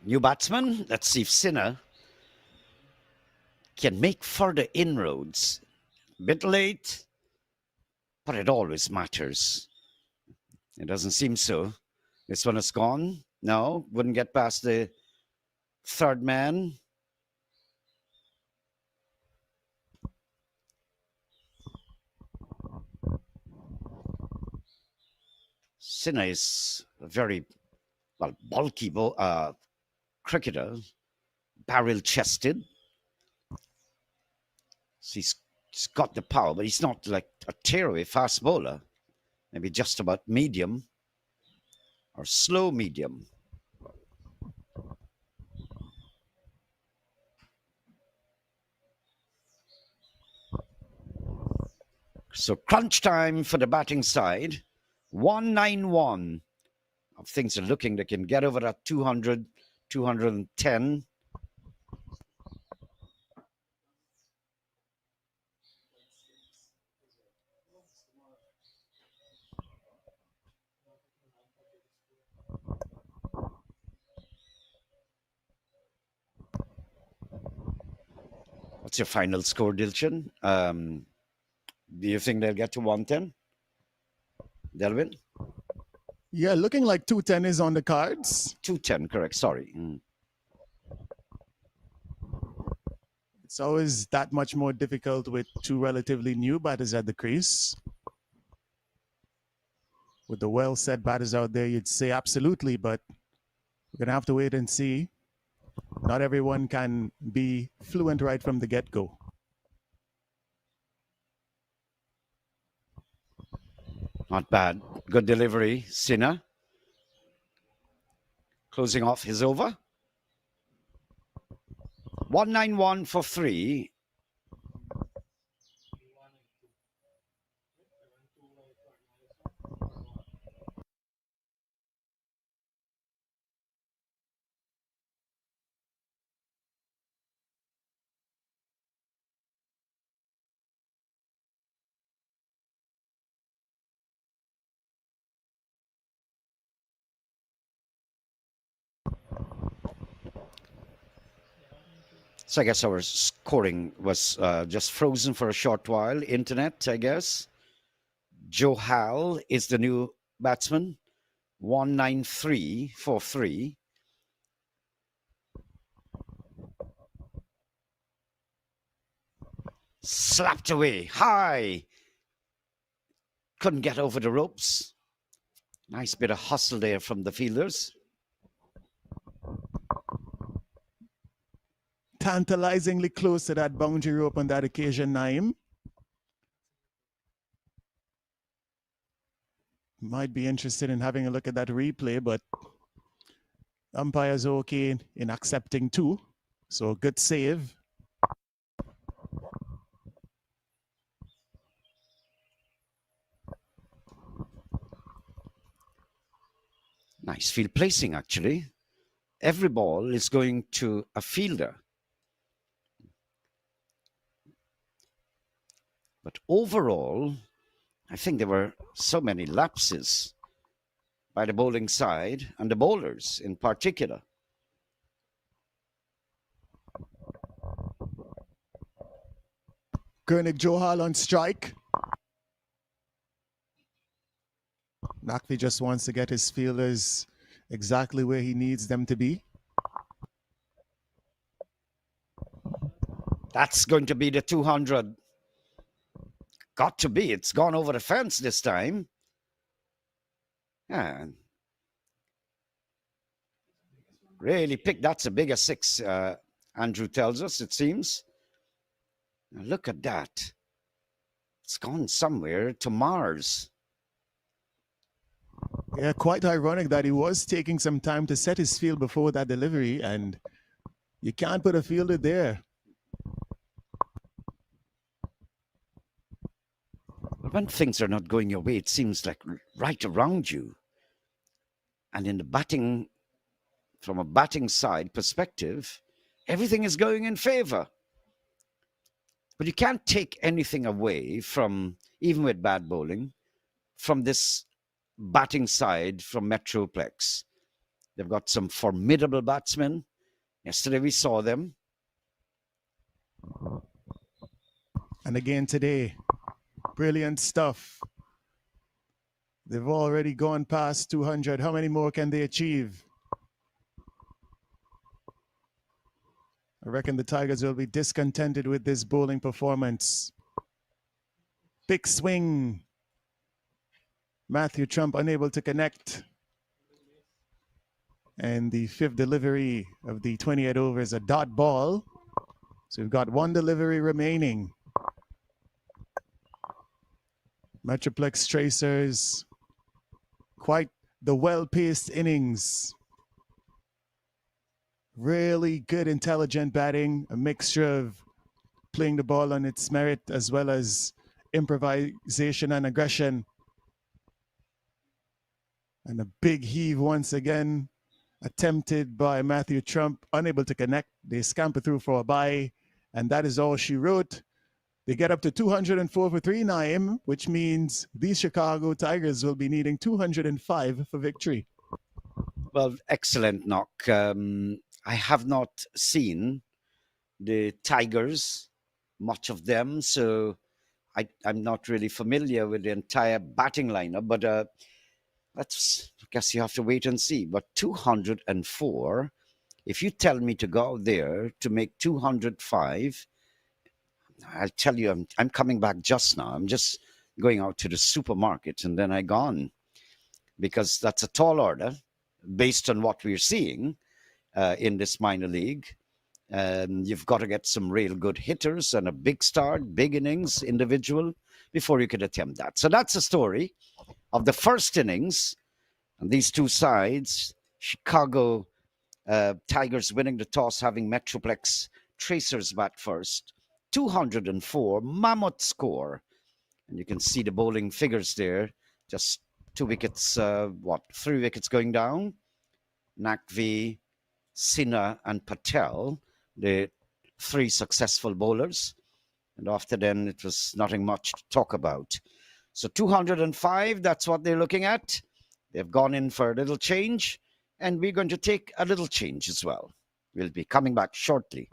New batsman. Let's see if Sinha can make further inroads. Bit late, but it always matters. It doesn't seem so. This one is gone. No, wouldn't get past the third man. Sinha is a very bulky cricketer, barrel chested. So he's got the power, but he's not like a tearaway fast bowler. Maybe just about medium or slow medium. So crunch time for the batting side. 191. Things are looking, they can get over that 200, 210. What's your final score, Dilchan? Do you think they'll get to 110? Delvin? Yeah, looking like 210 is on the cards. 210, correct. Sorry. It's always that much more difficult with two relatively new batters at the crease. With the well-set batters out there, you'd say absolutely, but we're going to have to wait and see. Not everyone can be fluent right from the get-go. Not bad. Good delivery. Sinha. Closing off his over. 191 for 3. So I guess our scoring was just frozen for a short while. Internet, I guess. Joe Hall is the new batsman. 193 for 3. Slapped away high. Couldn't get over the ropes. Nice bit of hustle there from the fielders. Tantalizingly close to that boundary rope on that occasion, Naim. Might be interested in having a look at that replay, but umpire's okay in accepting 2. So good save. Nice field placing, actually. Every ball is going to a fielder. But overall, I think there were so many lapses by the bowling side and the bowlers in particular. Gurnik Johal on strike. Nakvi just wants to get his fielders exactly where he needs them to be. That's going to be the 200. Got to be. It's gone over the fence this time. Yeah. Really picked. That's a bigger 6, Andrew tells us, it seems. Now look at that. It's gone somewhere to Mars. Yeah, quite ironic that he was taking some time to set his field before that delivery, and you can't put a fielder there. But when things are not going your way, it seems like right around you. And in the batting, from a batting side perspective, everything is going in favor. But you can't take anything away from, even with bad bowling, from this batting side from MetroPlex. They've got some formidable batsmen. Yesterday we saw them. And again today, brilliant stuff. They've already gone past 200. How many more can they achieve? I reckon the Tigers will be discontented with this bowling performance. Big swing. Matthew Trump unable to connect. And the 5th delivery of the 28 overs, a dot ball. So we've got 1 delivery remaining. MetroPlex Tracers, quite the well-paced innings. Really good, intelligent batting, a mixture of playing the ball on its merit as well as improvisation and aggression. And a big heave once again, attempted by Matthew Trump, unable to connect. They scamper through for a bye, and that is all she wrote. They get up to 204 for 3, Naim, which means these Chicago Tigers will be needing 205 for victory. Well, excellent knock. I have not seen the Tigers, much of them, so I'm not really familiar with the entire batting lineup, but I guess you have to wait and see. But 204, if you tell me to go out there to make 205, I'll tell you, I'm coming back just now. I'm just going out to the supermarket and then I gone, because that's a tall order based on what we're seeing in this minor league. You've got to get some real good hitters and a big start, big innings, individual, before you could attempt that. So that's the story of the first innings. And these two sides Chicago Tigers winning the toss, having Metroplex Tracers bat first. 204, mammoth score. And you can see the bowling figures there. Just 2 wickets, 3 wickets going down. Nakvi, Sinha, and Patel, the three successful bowlers. And after then, it was nothing much to talk about. So 205, that's what they're looking at. They've gone in for a little change, and we're going to take a little change as well. We'll be coming back shortly.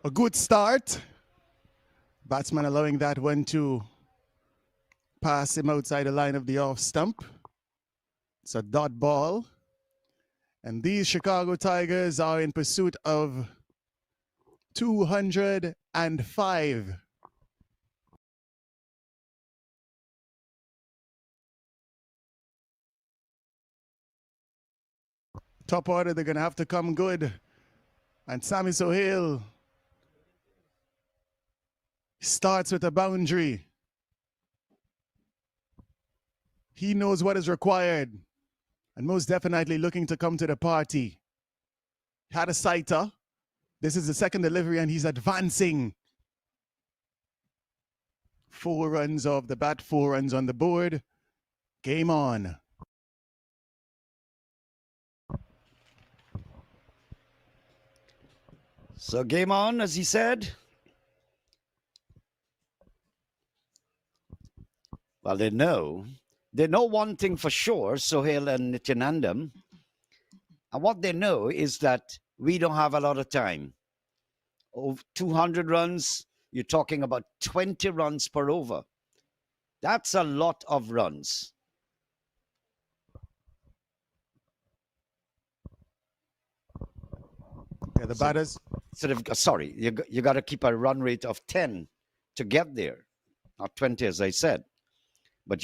A good start. Batsman allowing that one to pass him outside the line of the off stump. It's a dot ball. And these Chicago Tigers are in pursuit of 205. Top order, they're going to have to come good. And Sammy Sohail starts with a boundary. He knows what is required and most definitely looking to come to the party. Had a sighter. This is the second delivery and he's advancing. 4 runs off the bat, 4 runs on the board. Game on. So game on, as he said. Well, they know one thing for sure, Sohail and Nityanandam. And what they know is that we don't have a lot of time. Over 200 runs, you're talking about 20 runs per over. That's a lot of runs. Yeah, the batters. Sorry, you got to keep a run rate of 10 to get there, not 20, as I said. But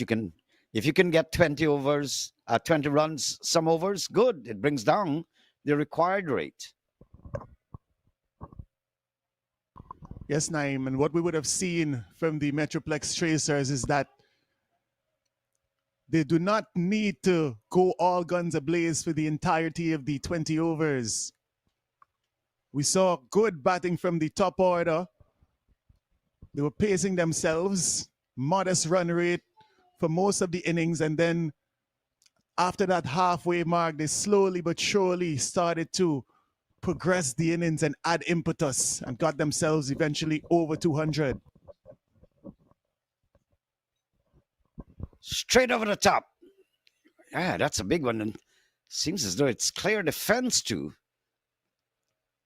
if you can get 20 overs, 20 runs, some overs, good. It brings down the required rate. Yes, Naeem, and what we would have seen from the MetroPlex tracers is that they do not need to go all guns ablaze for the entirety of the 20 overs. We saw good batting from the top order. They were pacing themselves, modest run rate for most of the innings, and then after that halfway mark, they slowly but surely started to progress the innings and add impetus and got themselves eventually over 200. Straight over the top. Yeah, that's a big one. And seems as though it's clear the fence too.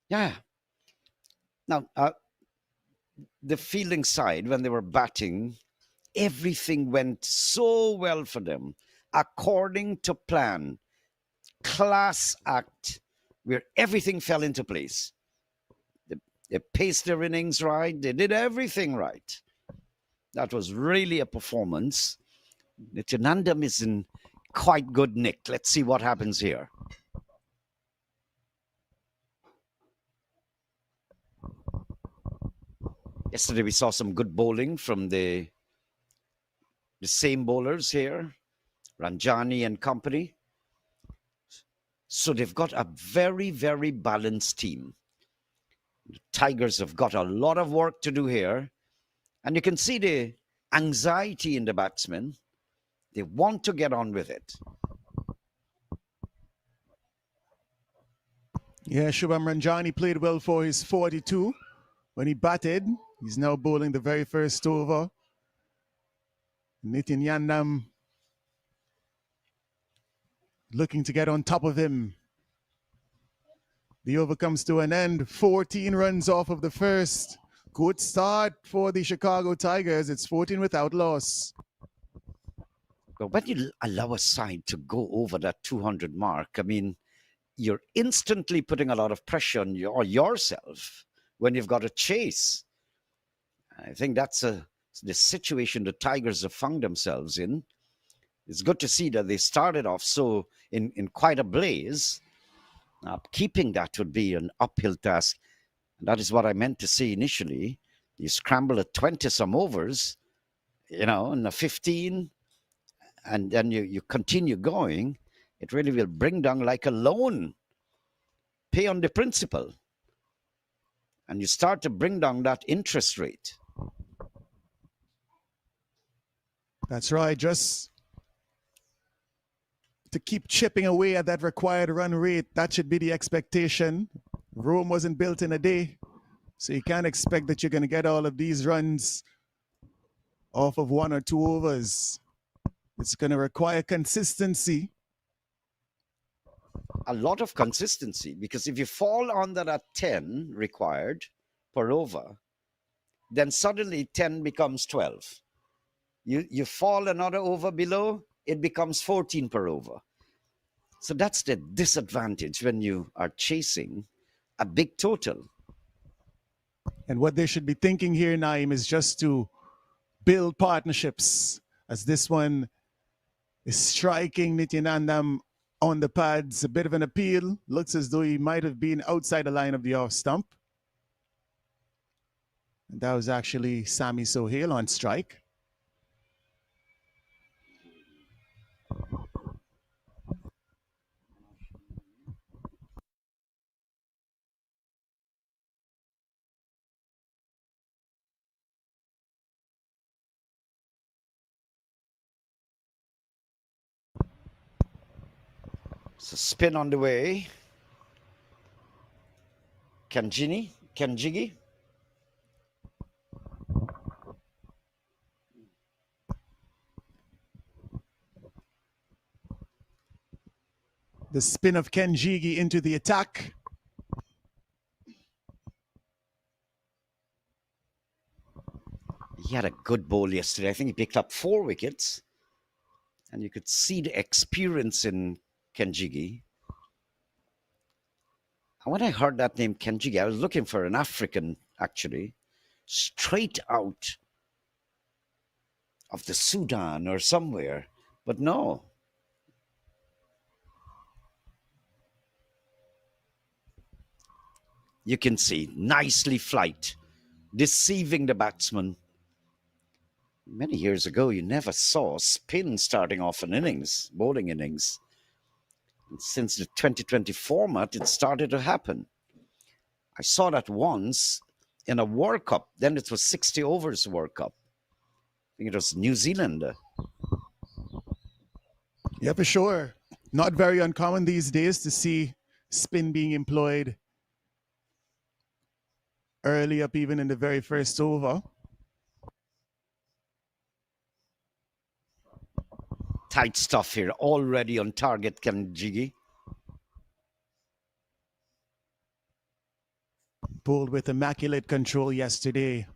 Yeah. Now, the fielding side, when they were batting, everything went so well for them, according to plan. Class act, where everything fell into place. They paced their innings right. They did everything right. That was really a performance. Nityanandam is in quite good nick. Let's see what happens here. Yesterday we saw some good bowling from the same bowlers here, Ranjani and company. So they've got a very, very balanced team. The Tigers have got a lot of work to do here. And you can see the anxiety in the batsmen. They want to get on with it. Yeah, Shubham Ranjani played well for his 42 when he batted. He's now bowling the very first over. Nitin Yandam looking to get on top of him. The over comes to an end. 14 runs off of the first. Good start for the Chicago Tigers. It's 14 without loss. But when you allow a side to go over that 200 mark, I mean, you're instantly putting a lot of pressure on yourself when you've got to chase. I think that's the situation the Tigers have found themselves in. It's good to see that they started off so in quite a blaze. Keeping that would be an uphill task. And that is what I meant to say initially. You scramble at 20-some overs, in a 15, and then you continue going. It really will bring down like a loan. Pay on the principal. And you start to bring down that interest rate. That's right. Just to keep chipping away at that required run rate, that should be the expectation. Rome wasn't built in a day, so you can't expect that you're going to get all of these runs off of 1 or 2 overs. It's going to require consistency. A lot of consistency, because if you fall under that 10 required, per over, then suddenly 10 becomes 12. You fall another over below, it becomes 14 per over. So that's the disadvantage when you are chasing a big total. And what they should be thinking here, Naim, is just to build partnerships, as this one is striking Nityanandam on the pads. A bit of an appeal. Looks as though he might have been outside the line of the off stump. And that was actually Sami Sohail on strike. So spin on the way. Kenjigi. The spin of Kenjigi into the attack. He had a good bowl yesterday. I think he picked up 4 wickets. And you could see the experience in Kenjigi. And when I heard that name Kenjigi, I was looking for an African, actually, straight out of the Sudan or somewhere. But no. You can see nicely flight, deceiving the batsman. Many years ago, you never saw spin starting off an innings, bowling innings. And since the 2020 format, it started to happen. I saw that once in a World Cup. Then it was 60 overs World Cup. I think it was New Zealand. Yeah, for sure. Not very uncommon these days to see spin being employed early up, even in the very first over. Tight stuff here, already on target, Kenjigi. Pulled with immaculate control yesterday.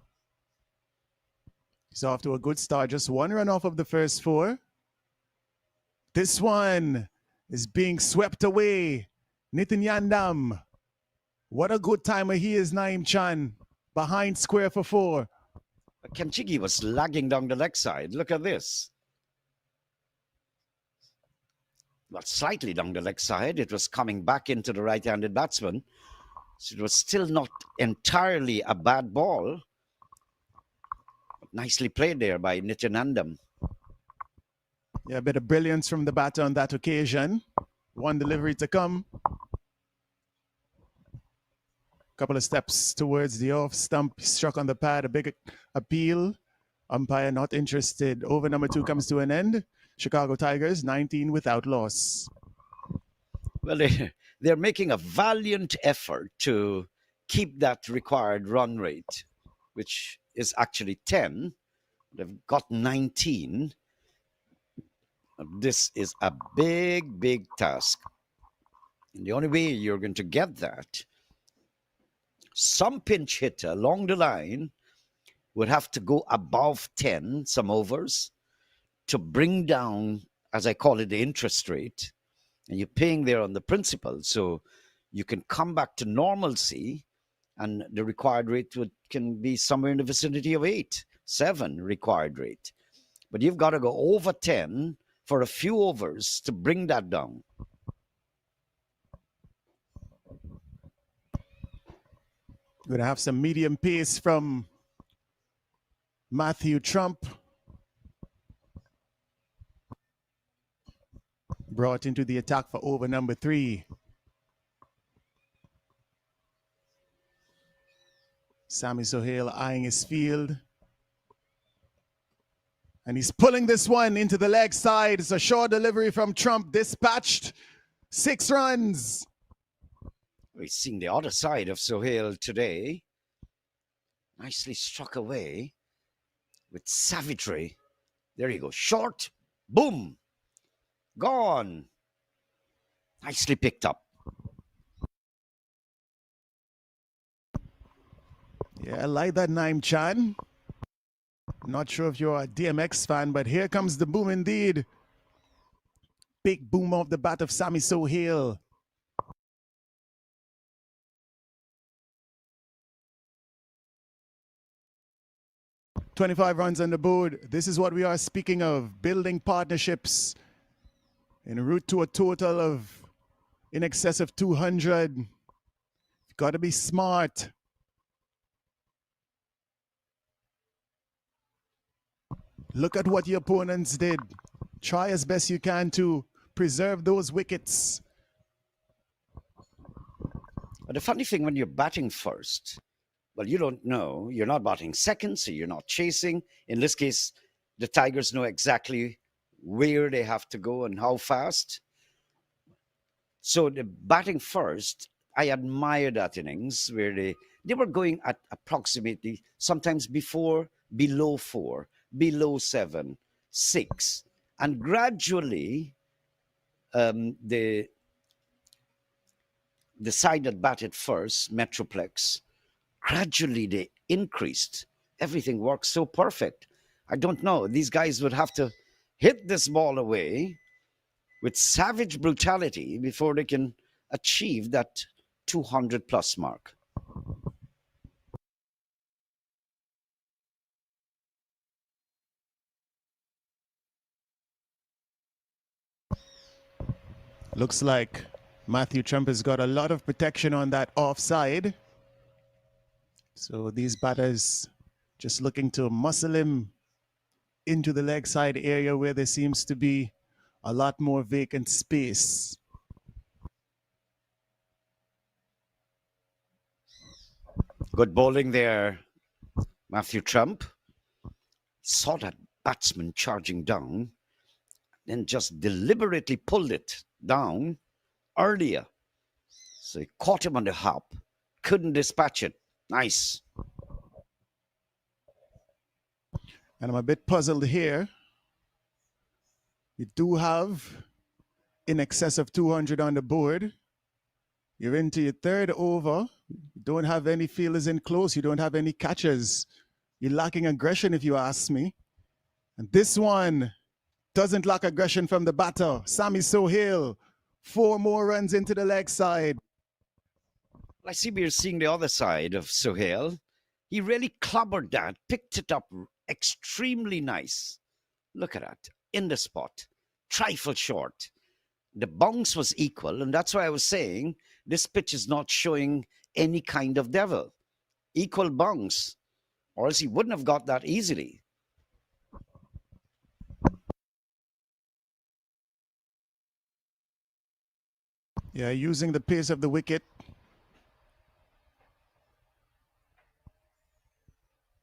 He's off to a good start. Just 1 run off of the first 4. This one is being swept away. Nitin Yandam. What a good timer he is, Naim Chan. Behind square for 4. Kenjigi was lagging down the leg side. Look at this. Well, slightly down the leg side. It was coming back into the right-handed batsman. So it was still not entirely a bad ball. But nicely played there by Nityanandam. Yeah, a bit of brilliance from the batter on that occasion. 1 delivery to come. Couple of steps towards the off stump. Struck on the pad. A big appeal. Umpire not interested. Over number 2 comes to an end. Chicago Tigers 19 without loss. Well, they're making a valiant effort to keep that required run rate, which is actually 10. They've got 19. This is a big, big task. And the only way you're going to get that, some pinch hitter along the line would have to go above 10, some overs, to bring down, as I call it, the interest rate. And you're paying there on the principal. So you can come back to normalcy, and the required rate can be somewhere in the vicinity of 8, 7 required rate. But you've got to go over 10 for a few overs to bring that down. We're going to have some medium pace from Matthew Trump. Brought into the attack for over number 3. Sami Sohail eyeing his field. And he's pulling this one into the leg side. It's a short delivery from Trump. Dispatched. 6 runs. We've seen the other side of Sohail today. Nicely struck away with savagery. There you go. Short. Boom. Gone. Nicely picked up. Yeah, I like that Naim Chan. Not sure if you're a DMX fan, but here comes the boom indeed. Big boom off the bat of Sammy Sohail. 25 runs on the board. This is what we are speaking of, building partnerships en route to a total of in excess of 200. You've got to be smart. Look at what your opponents did. Try as best you can to preserve those wickets. But the funny thing when you're batting first, well, you don't know. You're not batting second, so you're not chasing. In this case, the Tigers know exactly where they have to go and how fast. So the batting first, I admire that innings where they were going at approximately sometimes before below 4, below 7, 6, and gradually the side that batted first, MetroPlex, gradually they increased. Everything works so perfect. I don't know. These guys would have to hit this ball away with savage brutality before they can achieve that 200 plus mark. Looks like Matthew Trump has got a lot of protection on that offside. So these batters just looking to muscle him into the leg side area where there seems to be a lot more vacant space. Good bowling there, Matthew Trump. Saw that batsman charging down, then just deliberately pulled it down earlier. So he caught him on the hop, couldn't dispatch it. Nice. And I'm a bit puzzled here. You do have in excess of 200 on the board. You're into your third over. You don't have any fielders in close. You don't have any catchers. You're lacking aggression, if you ask me. And this one doesn't lack aggression from the batter, Sammy Sohail. 4 more runs into the leg side. I see we're seeing the other side of Sohail. He really clobbered that, picked it up extremely nice. Look at that, in the spot, trifle short. The bounce was equal, and that's why I was saying this pitch is not showing any kind of devil. Equal bounce, or else he wouldn't have got that easily. Yeah, using the pace of the wicket.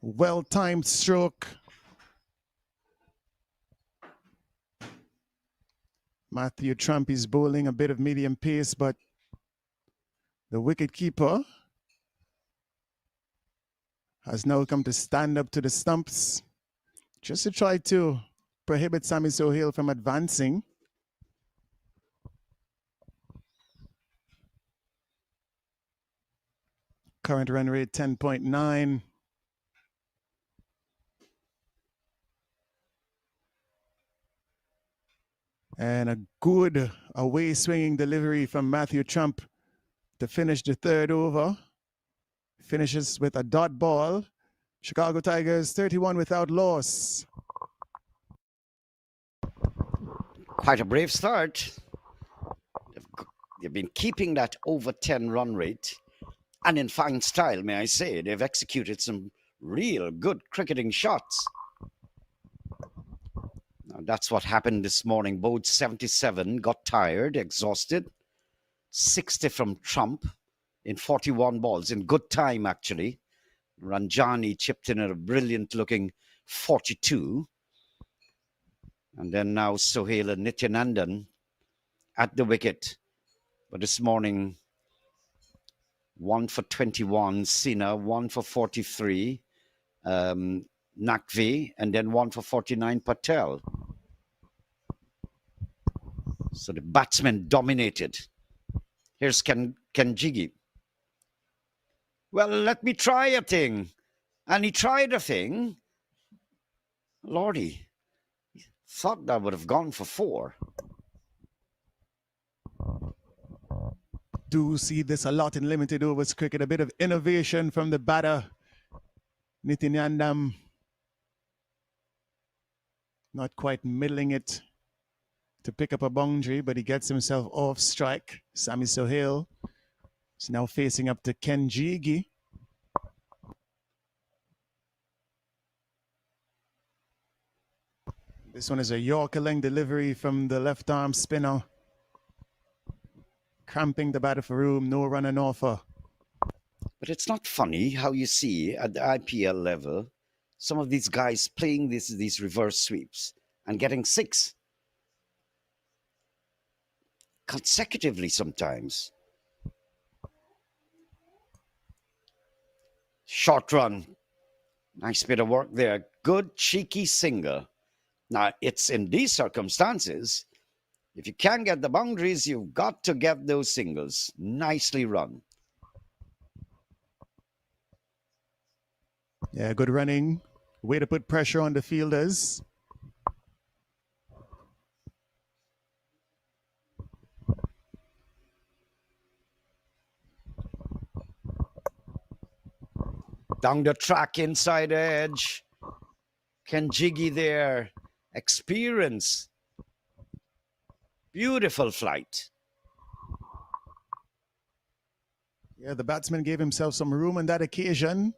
Well-timed stroke. Matthew Trump is bowling a bit of medium pace, but the wicket keeper has now come to stand up to the stumps just to try to prohibit Sammy Sohail from advancing. Current run rate 10.9. And a good away swinging delivery from Matthew Trump to finish the third over. Finishes with a dot ball. Chicago Tigers 31 without loss. Quite a brave start. They've been keeping that over 10 run rate, and in fine style, may I say. They've executed some real good cricketing shots. Now, that's what happened this morning. Bode 77 got tired, exhausted. 60 from Trump in 41 balls, in good time, actually. Ranjani chipped in a brilliant looking 42. And then now Sohail and Nityanandan at the wicket. But this morning, 1 for 21, Sina, 1 for 43, Nakvi, and then 1 for 49, Patel. So the batsmen dominated. Here's Kenjigi. Well, let me try a thing. And he tried a thing. Lordy, thought that would have gone for four. Do see this a lot in limited overs cricket. A bit of innovation from the batter, Nitin Yandam. Not quite middling it to pick up a boundary, but he gets himself off strike. Sammy Sohail is now facing up to Ken Jigi. This one is a Yorker length delivery from the left arm spinner. Cramping the batter for room, no run and offer. But it's not funny how you see at the IPL level some of these guys playing these reverse sweeps and getting six consecutively sometimes. Short run. Nice bit of work there. Good cheeky single. Now, it's in these circumstances, if you can get the boundaries, you've got to get those singles. Nicely run. Yeah, good running. Way to put pressure on the fielders. Down the track, inside edge. Ken Jiggy there. Experience. Beautiful flight. Yeah, the batsman gave himself some room on that occasion.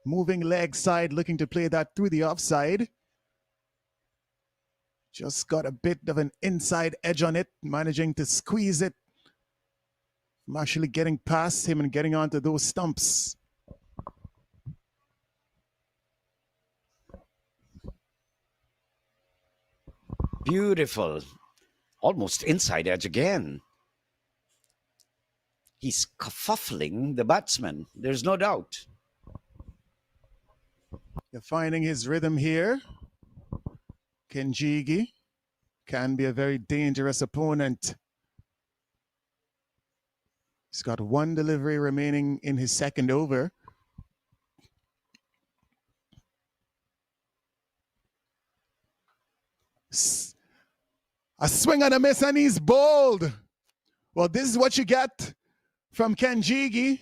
Moving leg side, looking to play that through the offside. Just got a bit of an inside edge on it, managing to squeeze it. I'm actually getting past him and getting onto those stumps. Beautiful. Almost inside edge again. He's kerfuffling the batsman. There's no doubt. You're finding his rhythm here. Kenjigi can be a very dangerous opponent. He's got one delivery remaining in his second over. A swing and a miss, and he's bowled. Well, this is what you get from Kenjigi.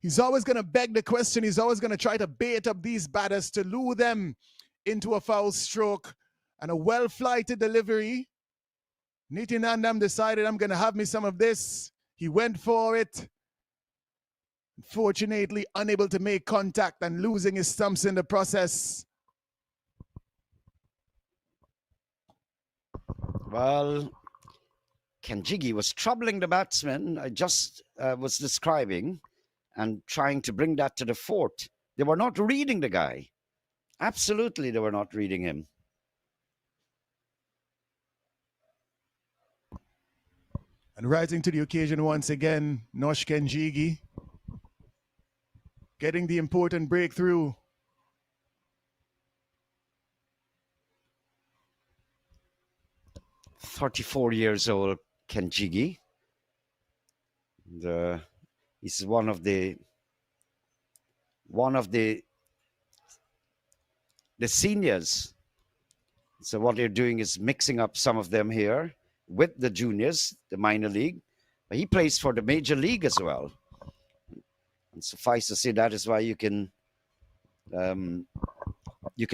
He's always going to beg the question. He's always going to try to bait up these batters to lure them into a foul stroke. And a well-flighted delivery. Nitinandam decided, I'm going to have me some of this. He went for it. Unfortunately, unable to make contact and losing his stumps in the process. Well, Kenjigi was troubling the batsman I just was describing and trying to bring that to the fort. They were not reading the guy. Absolutely, they were not reading him. And rising to the occasion once again, Nosh Kenjigi getting the important breakthrough. "34 years old, Kenjigi. He's one of the seniors. So what they're doing is mixing up some of them here with the juniors, the minor league. But he plays for the major league as well. And suffice to say, that is why you can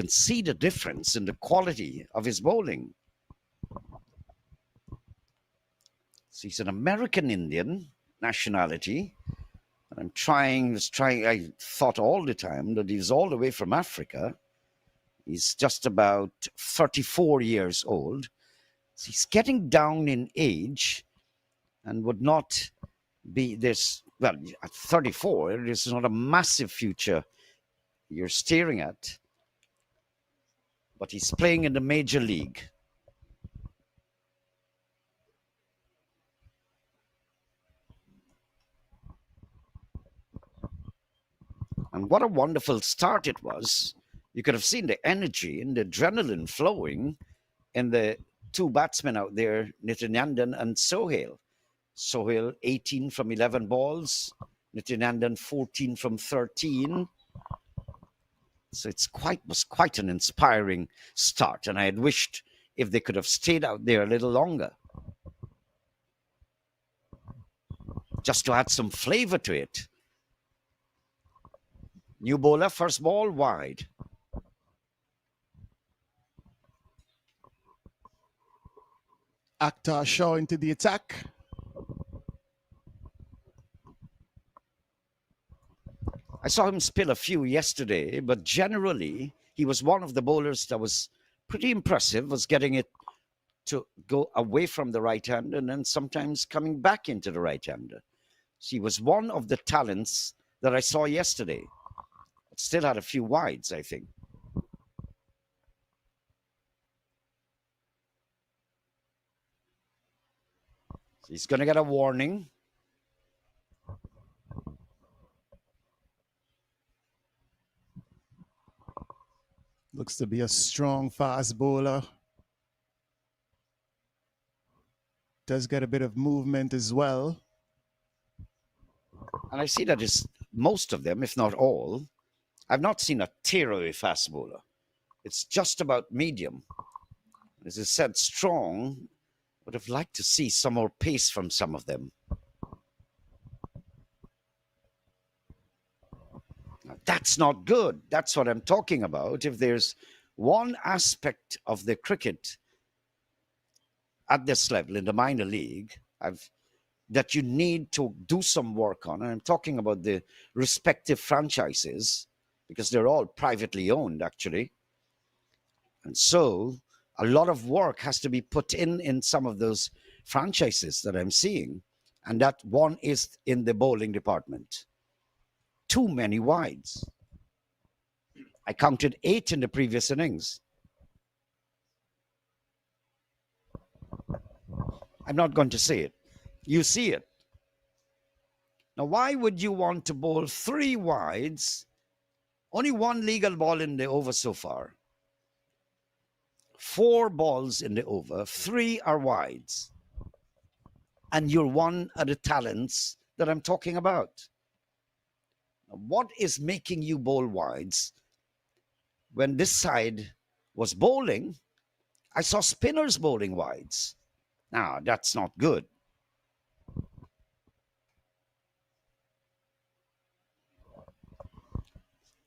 see the difference in the quality of his bowling. So he's an American Indian nationality. And I thought all the time that he's all the way from Africa. He's just about 34 years old. So he's getting down in age and would not be this, well, at 34, this is not a massive future you're staring at. But he's playing in the major league. And what a wonderful start it was. You could have seen the energy and the adrenaline flowing in the two batsmen out there, Nitinyandan and Sohail. Sohail, 18 from 11 balls, Nitinandan 14 from 13. So was quite an inspiring start, and I had wished if they could have stayed out there a little longer, just to add some flavor to it. New bowler, first ball wide. Akhtar Shaw into the attack. I saw him spill a few yesterday, but generally he was one of the bowlers that was pretty impressive, was getting it to go away from the right hand and then sometimes coming back into the right hander. So he was one of the talents that I saw yesterday. But still had a few wides, I think. So he's going to get a warning. Looks to be a strong fast bowler. Does get a bit of movement as well. And I see that is most of them, if not all. I've not seen a tearaway fast bowler. It's just about medium. As I said, strong. Would have liked to see some more pace from some of them. Now, that's not good. That's what I'm talking about. If there's one aspect of the cricket at this level in the minor league that you need to do some work on, and I'm talking about the respective franchises, because they're all privately owned, actually. And so a lot of work has to be put in some of those franchises that I'm seeing. And that one is in the bowling department. Too many wides. I counted 8 in the previous innings. I'm not going to say it. You see it. Now, why would you want to bowl 3 wides? Only 1 legal ball in the over so far. 4 balls in the over, 3 are wides. And you're one of the talents that I'm talking about. Now, what is making you bowl wides? When this side was bowling, I saw spinners bowling wides. Now, that's not good.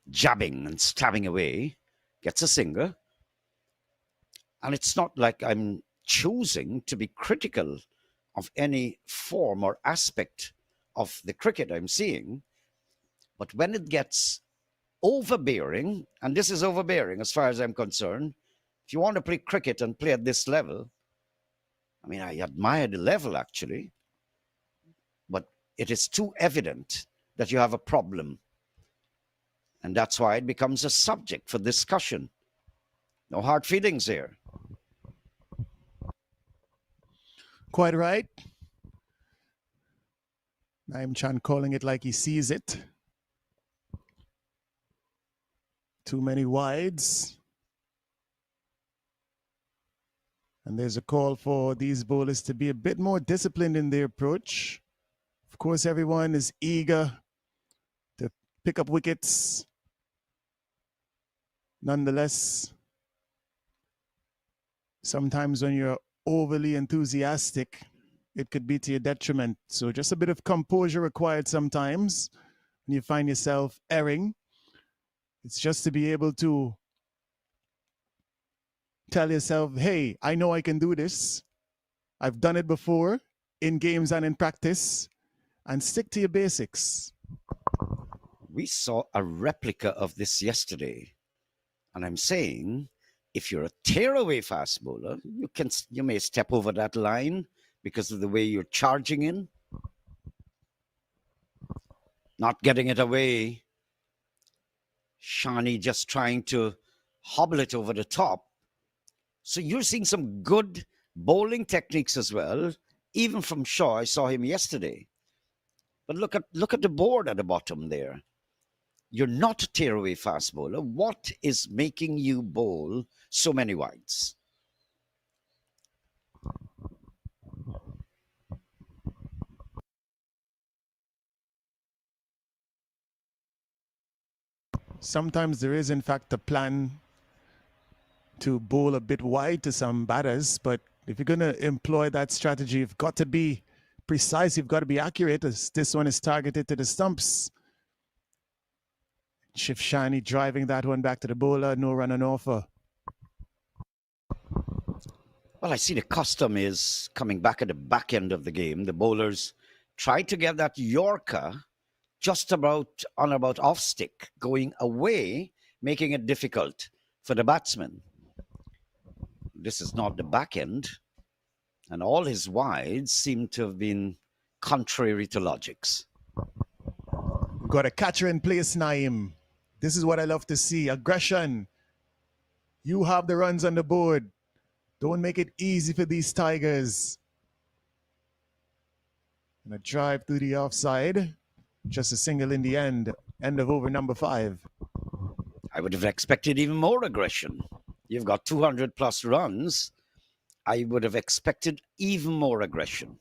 Jabbing and stabbing away, gets a singer. And it's not like I'm choosing to be critical of any form or aspect of the cricket I'm seeing. But when it gets overbearing, and this is overbearing as far as I'm concerned, if you want to play cricket and play at this level, I mean, I admire the level actually, but it is too evident that you have a problem. And that's why it becomes a subject for discussion. No hard feelings here. Quite right. Naim Chan calling it like he sees it. Too many wides. And there's a call for these bowlers to be a bit more disciplined in their approach. Of course, everyone is eager to pick up wickets. Nonetheless, sometimes when you're overly enthusiastic, it could be to your detriment. So just a bit of composure required sometimes when you find yourself erring. It's just to be able to tell yourself, hey, I know I can do this. I've done it before in games and in practice, and stick to your basics. We saw a replica of this yesterday. And I'm saying, if you're a tearaway fast bowler, you may step over that line because of the way you're charging in, not getting it away. Shani just trying to hobble it over the top. So you're seeing some good bowling techniques as well, even from Shaw. I saw him yesterday. But look at the board at the bottom there. You're not a tearaway fast bowler. What is making you bowl so many wides? Sometimes there is, in fact, a plan to bowl a bit wide to some batters, but if you're going to employ that strategy, you've got to be precise, you've got to be accurate, as this one is targeted to the stumps. Shiv Shani driving that one back to the bowler, no run on offer. Well, I see the custom is coming back at the back end of the game. The bowlers try to get that Yorker just about off stick, going away, making it difficult for the batsman. This is not the back end, and all his wides seem to have been contrary to logics. Got a catcher in place, Naeem. This is what I love to see. Aggression. You have the runs on the board. Don't make it easy for these Tigers. And a drive through the offside. Just a single in the end. End of over number 5. I would have expected even more aggression. You've got 200 plus runs. I would have expected even more aggression.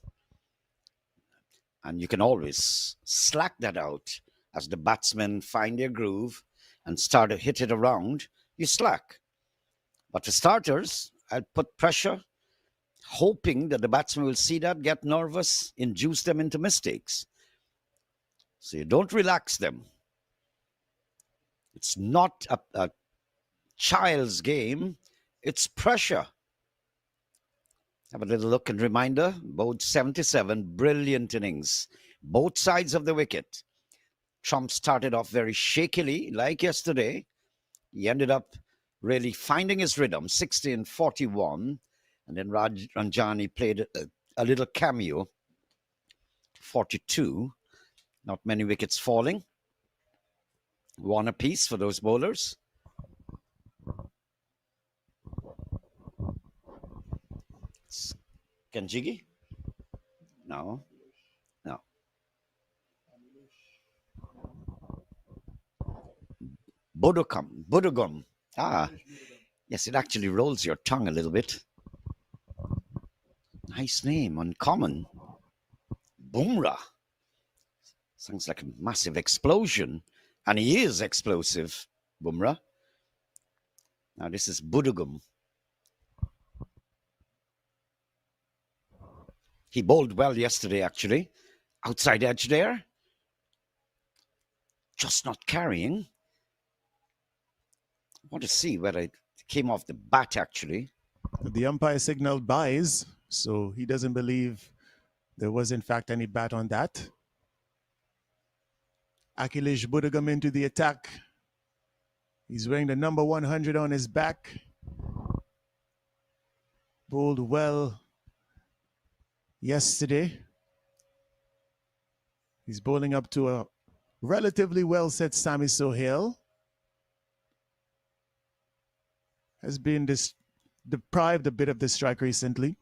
And you can always slack that out as the batsmen find their groove and start to hit it around. You slack. But for starters, I'll put pressure, hoping that the batsman will see that, get nervous, induce them into mistakes. So you don't relax them. It's not a child's game. It's pressure. Have a little look and reminder. Both 77, brilliant innings. Both sides of the wicket. Trump started off very shakily, like yesterday. He ended up really finding his rhythm, 60 and 41. And then Ranjani played a little cameo, 42. Not many wickets falling. One apiece for those bowlers. Kanjigi? No. No. Budugum. Ah, yes, it actually rolls your tongue a little bit. Nice name, uncommon. Bumrah. Sounds like a massive explosion. And he is explosive, Bumrah. Now this is Budugum. He bowled well yesterday, actually. Outside edge there. Just not carrying. I want to see whether it came off the bat, actually. The umpire signaled buys, so he doesn't believe there was, in fact, any bat on that. Akhilesh Budugam into the attack. He's wearing the number 100 on his back. Bowled well yesterday. He's bowling up to a relatively well set Sami Sohail. Has been deprived a bit of the strike recently.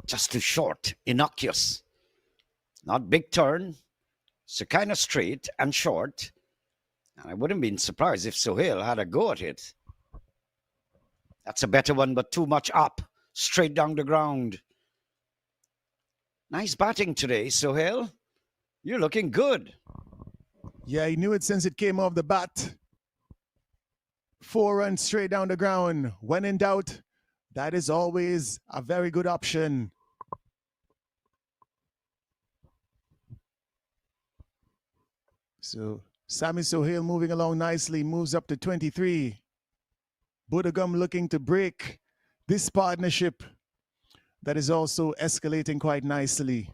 Just too short, innocuous. Not big turn, so kind of straight and short. And I wouldn't be surprised if Sohail had a go at it. That's a better one, but too much up, straight down the ground. Nice batting today, Sohail. You're looking good. Yeah, he knew it since it came off the bat. 4 runs straight down the ground. When in doubt, that is always a very good option. So Sami Sohail moving along nicely, moves up to 23. Budugam looking to break this partnership that is also escalating quite nicely.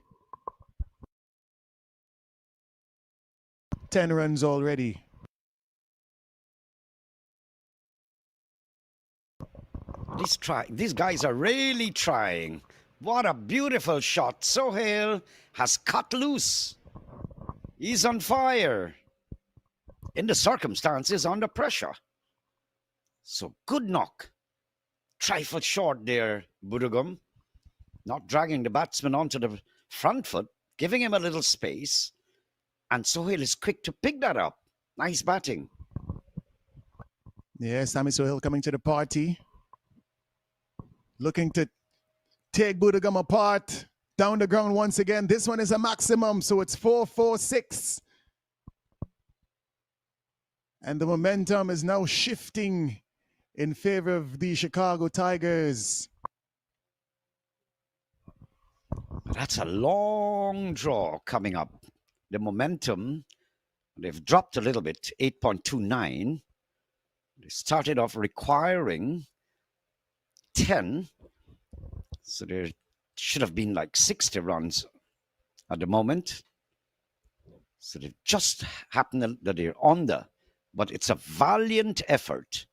10 runs already. These guys are really trying. What a beautiful shot. Sohail has cut loose. He's on fire. In the circumstances, under pressure. So good knock. Trifle short there, Budugam. Not dragging the batsman onto the front foot, giving him a little space. And Sohail is quick to pick that up. Nice batting. Yeah, Sami Sohail coming to the party. Looking to take Budugam apart. Down the ground once again. This one is a maximum, so it's 4-4-6. And the momentum is now shifting in favor of the Chicago Tigers. That's a long draw coming up. The momentum, they've dropped a little bit, 8.29. They started off requiring 10. So there should have been like 60 runs at the moment. So it just happened that they're under. But it's a valiant effort.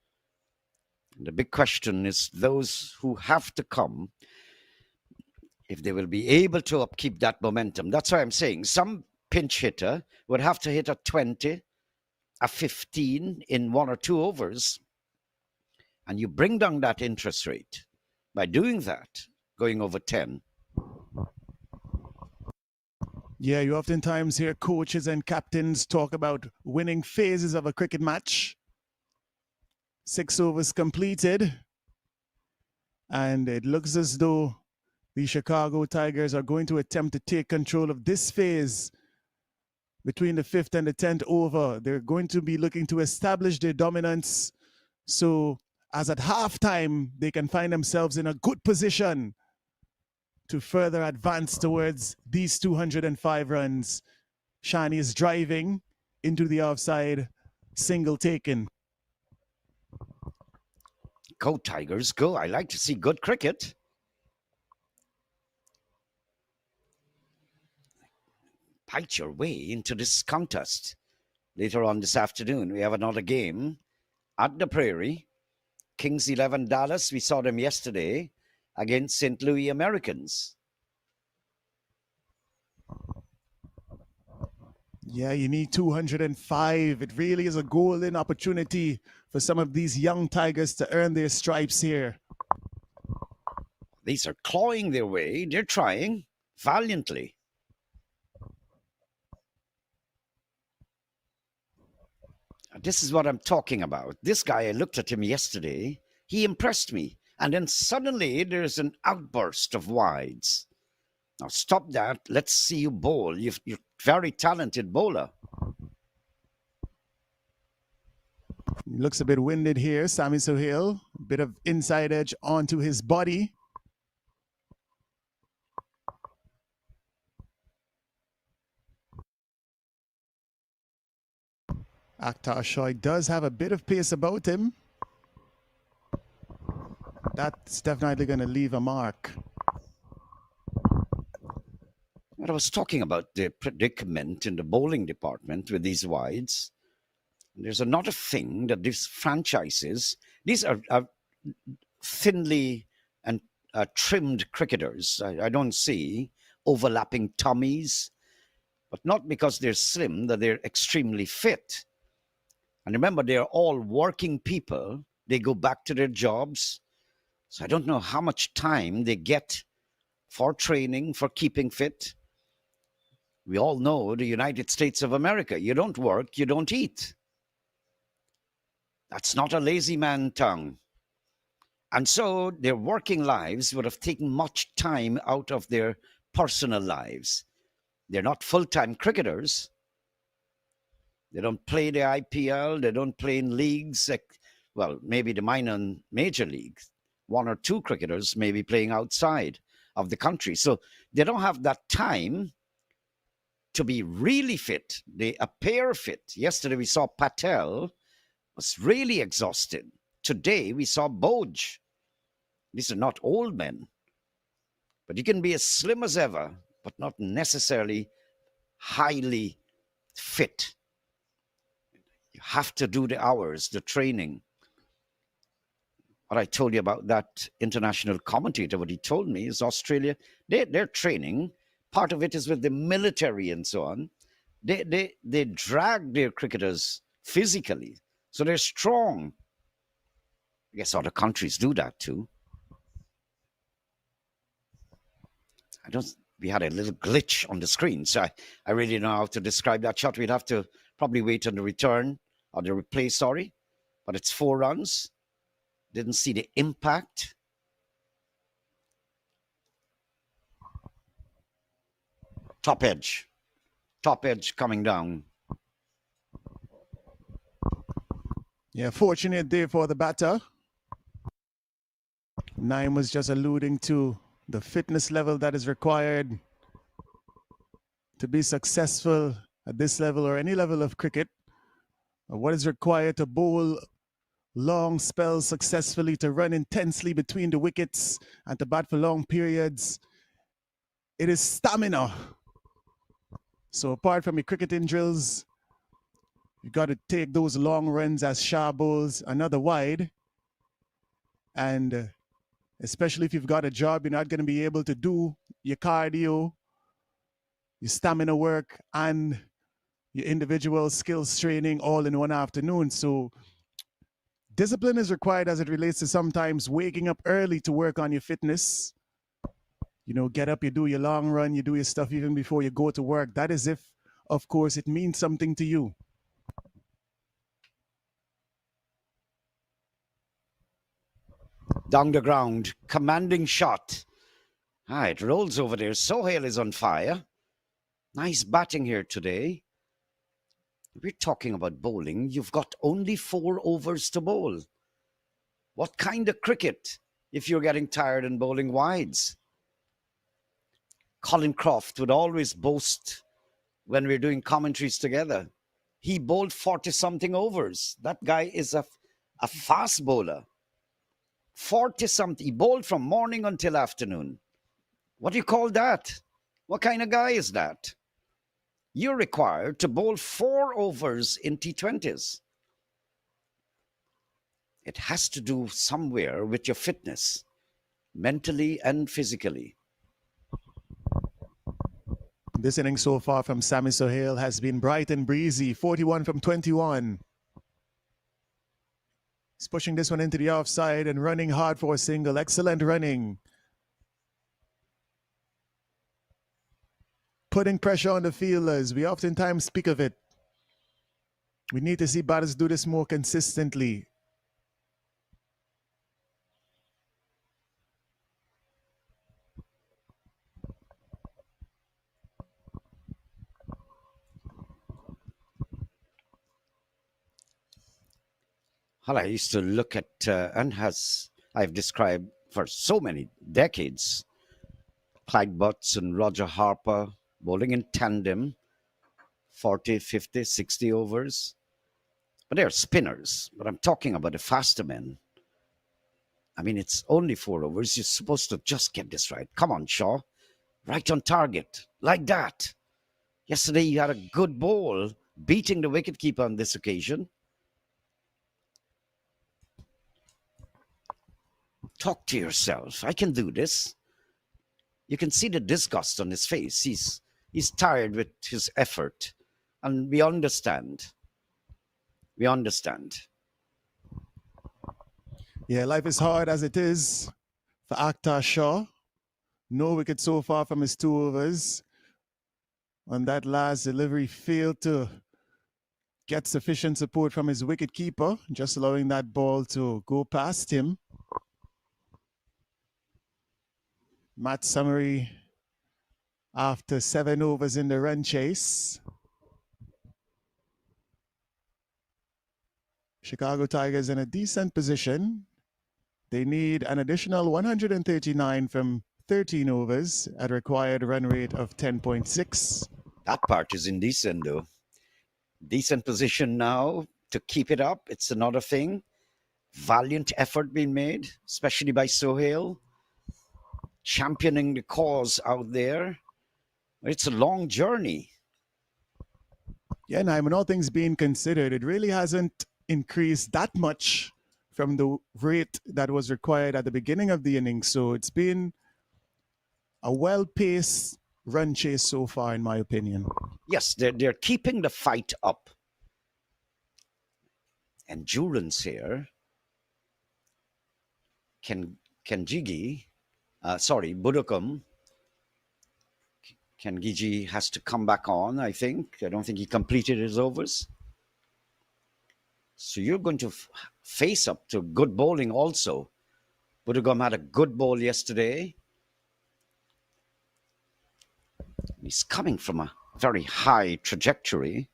The big question is those who have to come, if they will be able to upkeep that momentum. That's why I'm saying some pinch hitter would have to hit a 20, a 15 in 1 or 2 overs. And you bring down that interest rate by doing that, going over 10. Yeah, you oftentimes hear coaches and captains talk about winning phases of a cricket match. 6 overs completed. And it looks as though the Chicago Tigers are going to attempt to take control of this phase between the 5th and the 10th over. They're going to be looking to establish their dominance. So as at halftime, they can find themselves in a good position to further advance towards these 205 runs. Shani is driving into the offside, single taken. Go Tigers, go. I like to see good cricket. Fight your way into this contest. Later on this afternoon, we have another game at the Prairie. Kings 11 Dallas, we saw them yesterday against St. Louis Americans. Yeah, you need 205. It really is a golden opportunity for some of these young Tigers to earn their stripes here. These are clawing their way. They're trying valiantly. This is what I'm talking about. This guy, I looked at him yesterday. He impressed me. And then suddenly there's an outburst of wides. Now stop that. Let's see you bowl. You're a very talented bowler. He looks a bit winded here, Sammy Sohail. A bit of inside edge onto his body. Akhtar Shoaib does have a bit of pace about him. That's definitely going to leave a mark. What I was talking about the predicament in the bowling department with these wides. There's another thing that these franchises, these are thinly and trimmed cricketers. I don't see overlapping tummies, but not because they're slim, that they're extremely fit. And remember, they're all working people. They go back to their jobs. So I don't know how much time they get for training, for keeping fit. We all know the United States of America. You don't work, you don't eat. That's not a lazy man tongue. And so their working lives would have taken much time out of their personal lives. They're not full-time cricketers. They don't play the IPL. They don't play in leagues. Well, maybe the minor and major leagues. 1 or 2 cricketers may be playing outside of the country. So they don't have that time to be really fit. They appear fit. Yesterday we saw Patel was really exhausted. Today we saw Boj. These are not old men. But you can be as slim as ever, but not necessarily highly fit. You have to do the hours, the training. What I told you about that international commentator, what he told me is Australia, they're training. Part of it is with the military and so on. They drag their cricketers physically. So they're strong. I guess other countries do that too. We had a little glitch on the screen. So I really don't know how to describe that shot. We'd have to probably wait on the return or the replay, sorry. But it's 4 runs. Didn't see the impact. Top edge. Top edge coming down. Yeah, fortunate day for the batter. Naim was just alluding to the fitness level that is required to be successful at this level or any level of cricket. What is required to bowl long spells successfully, to run intensely between the wickets, and to bat for long periods. It is stamina. So apart from your cricketing drills, you got to take those long runs as sharp bowls, another wide. And especially if you've got a job, you're not going to be able to do your cardio, your stamina work, and your individual skills training all in one afternoon. So discipline is required as it relates to sometimes waking up early to work on your fitness. You know, get up, you do your long run, you do your stuff even before you go to work. That is if, of course, it means something to you. Down the ground. Commanding shot. It rolls over there. Sohail is on fire. Nice batting here today. We're talking about bowling. You've got only 4 overs to bowl. What kind of cricket if you're getting tired and bowling wides? Colin Croft would always boast when we're doing commentaries together. He bowled 40 something overs. That guy is a fast bowler. 40 something. He bowled from morning until afternoon. What do you call that? What kind of guy is that? You're required to bowl 4 overs in T20s. It has to do somewhere with your fitness, mentally and physically. This inning so far from Sammy Sohail has been bright and breezy, 41 from 21. He's pushing this one into the offside and running hard for a single. Excellent running. Putting pressure on the fielders. We oftentimes speak of it. We need to see batters do this more consistently. Well, I used to look at, I've described for so many decades, Clyde Butts and Roger Harper bowling in tandem, 40, 50, 60 overs. But they're spinners. But I'm talking about the faster men. I mean, it's only 4 overs. You're supposed to just get this right. Come on, Shaw. Right on target. Like that. Yesterday, you had a good ball, beating the wicketkeeper on this occasion. Talk to yourself. I can do this. You can see the disgust on his face. He's tired with his effort. And we understand. We understand. Yeah, life is hard as it is for Akhtar Shaw. No wicket so far from his 2 overs. On that last delivery, failed to get sufficient support from his wicketkeeper, just allowing that ball to go past him. Matt Summary after 7 overs in the run chase. Chicago Tigers in a decent position. They need an additional 139 from 13 overs at a required run rate of 10.6. That part is indecent, though. Decent position now to keep it up. It's another thing. Valiant effort being made, especially by Sohail, championing the cause out there. It's a long journey. Yeah, and I mean, all things being considered, it really hasn't increased that much from the rate that was required at the beginning of the inning. So it's been a well-paced run chase so far, in my opinion. Yes, they're keeping the fight up. Endurance here. Kenjigi, Budokum. Kengiji has to come back on, I think. I don't think he completed his overs. So you're going to face up to good bowling also. Budugam had a good bowl yesterday. He's coming from a very high trajectory.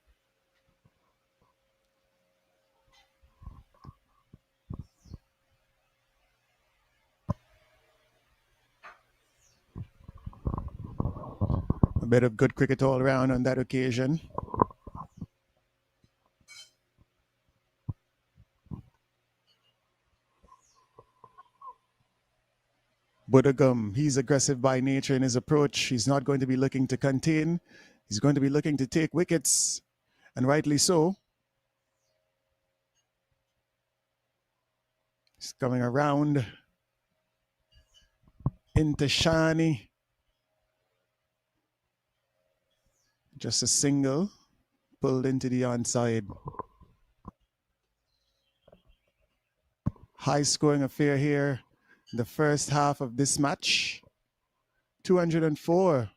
A bit of good cricket all around on that occasion. Budagum, he's aggressive by nature in his approach. He's not going to be looking to contain. He's going to be looking to take wickets, and rightly so. He's coming around into Shani. Just a single pulled into the onside. High scoring affair here in the first half of this match. 204.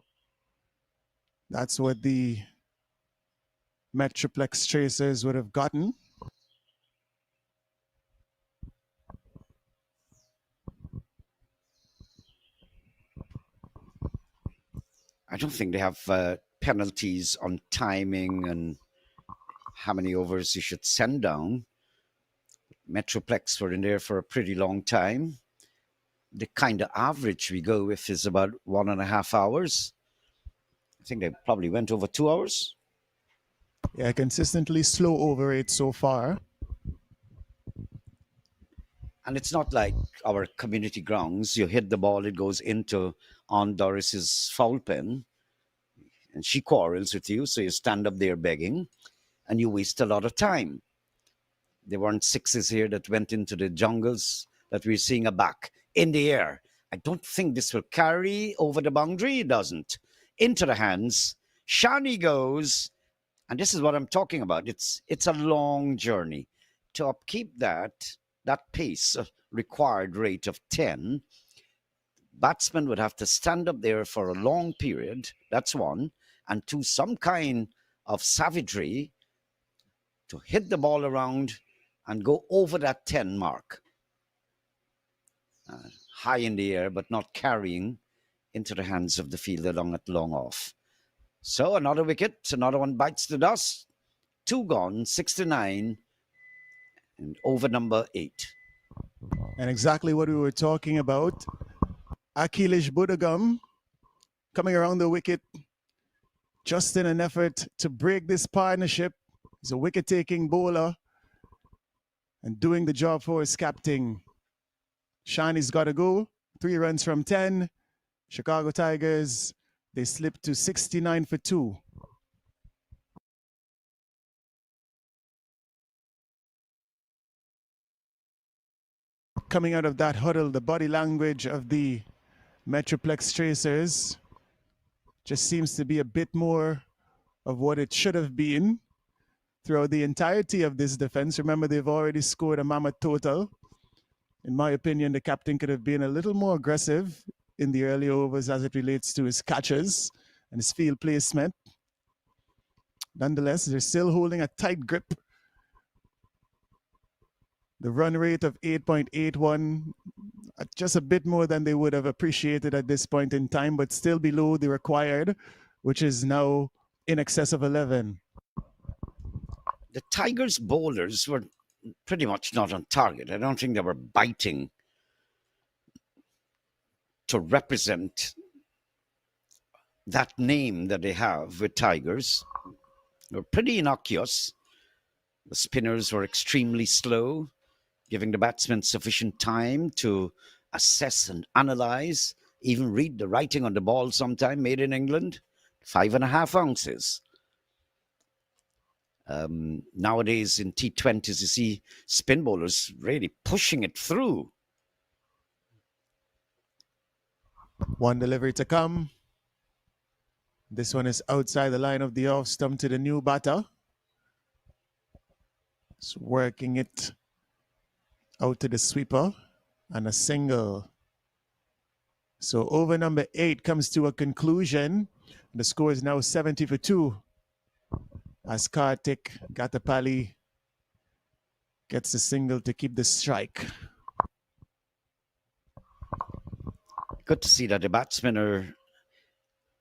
That's what the MetroPlex chasers would have gotten. I don't think they have penalties on timing and how many overs you should send down. Metroplex were in there for a pretty long time. The kind of average we go with is about 1.5 hours. I think they probably went over 2 hours. Yeah, consistently slow over it so far. And it's not like our community grounds. You hit the ball, it goes into Aunt Doris's foul pen, and she quarrels with you. So you stand up there begging, and you waste a lot of time. There weren't sixes here that went into the jungles that we're seeing a back in the air. I don't think this will carry over the boundary. It doesn't. Into the hands. Shani goes, and this is what I'm talking about. It's a long journey to upkeep that pace of required rate of 10. Batsmen would have to stand up there for a long period. That's one, and to some kind of savagery to hit the ball around and go over that 10 mark. High in the air, but not carrying into the hands of the fielder long at long off. So another wicket, another one bites the dust. 2 gone, 69, and over number 8. And exactly what we were talking about. Akhilesh Budagam coming around the wicket just in an effort to break this partnership. He's a wicket-taking bowler and doing the job for his captain. Shani's got to go. 3 runs from 10. Chicago Tigers, they slipped to 69 for 2. Coming out of that huddle, the body language of the MetroPlex chasers just seems to be a bit more of what it should have been throughout the entirety of this defense. Remember, they've already scored a mammoth total. In my opinion, the captain could have been a little more aggressive in the early overs as it relates to his catches and his field placement. Nonetheless, they're still holding a tight grip. The run rate of 8.81, just a bit more than they would have appreciated at this point in time, but still below the required, which is now in excess of 11. The Tigers' bowlers were pretty much not on target. I don't think they were biting to represent that name that they have with Tigers. They were pretty innocuous. The spinners were extremely slow, giving the batsmen sufficient time to assess and analyze, even read the writing on the ball sometime, made in England. 5.5 ounces. Nowadays in T20s, you see spin bowlers really pushing it through. One delivery to come. This one is outside the line of the off stump to the new batter. It's working it out to the sweeper and a single. So over number 8 comes to a conclusion. The score is now 70 for 2. As Kartik Gatapali gets the single to keep the strike. Good to see that the batsmen are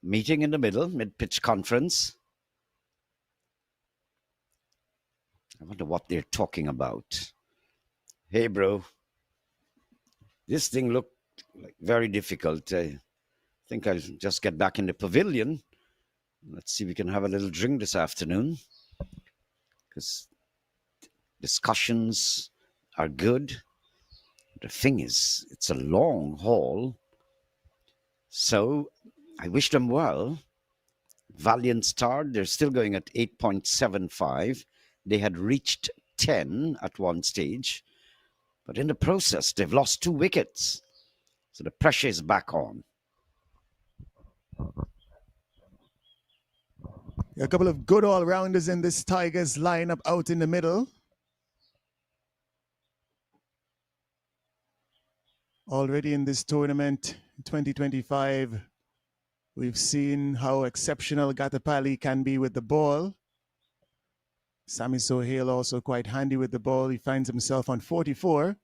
meeting in the middle, mid-pitch conference. I wonder what they're talking about. Hey, bro, this thing looked like very difficult. I think I'll just get back in the pavilion. Let's see if we can have a little drink this afternoon, because discussions are good. The thing is, it's a long haul. So I wish them well. Valiant start. They're still going at 8.75. They had reached 10 at one stage, but in the process, they've lost 2 wickets. So the pressure is back on. A couple of good all-rounders in this Tigers lineup out in the middle. Already in this tournament, 2025, we've seen how exceptional Gatapali can be with the ball. Sammy Sohail also quite handy with the ball. He finds himself on 44.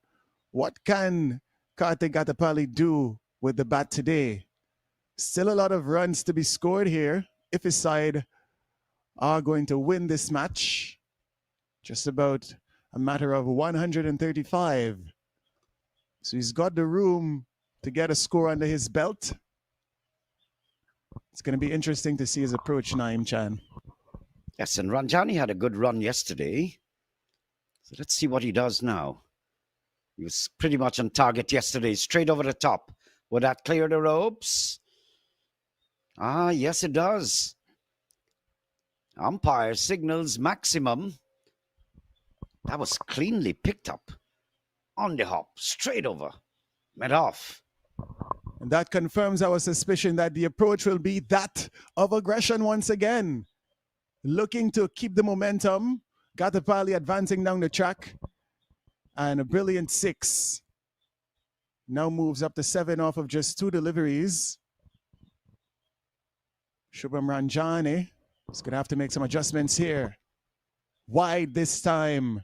What can Karthik Gatapali do with the bat today? Still a lot of runs to be scored here if his side are going to win this match. Just about a matter of 135. So he's got the room to get a score under his belt. It's going to be interesting to see his approach, Naeem Chan. Yes, and Ranjani had a good run yesterday. So let's see what he does now. He was pretty much on target yesterday, straight over the top. Would that clear the ropes? Ah, yes, it does. Umpire signals maximum. That was cleanly picked up. On the hop, straight over. Went off. And that confirms our suspicion that the approach will be that of aggression once again. Looking to keep the momentum. Gatapali advancing down the track. And a brilliant 6. Now moves up to 7 off of just 2 deliveries. Shubham Ranjani is going to have to make some adjustments here. Wide this time.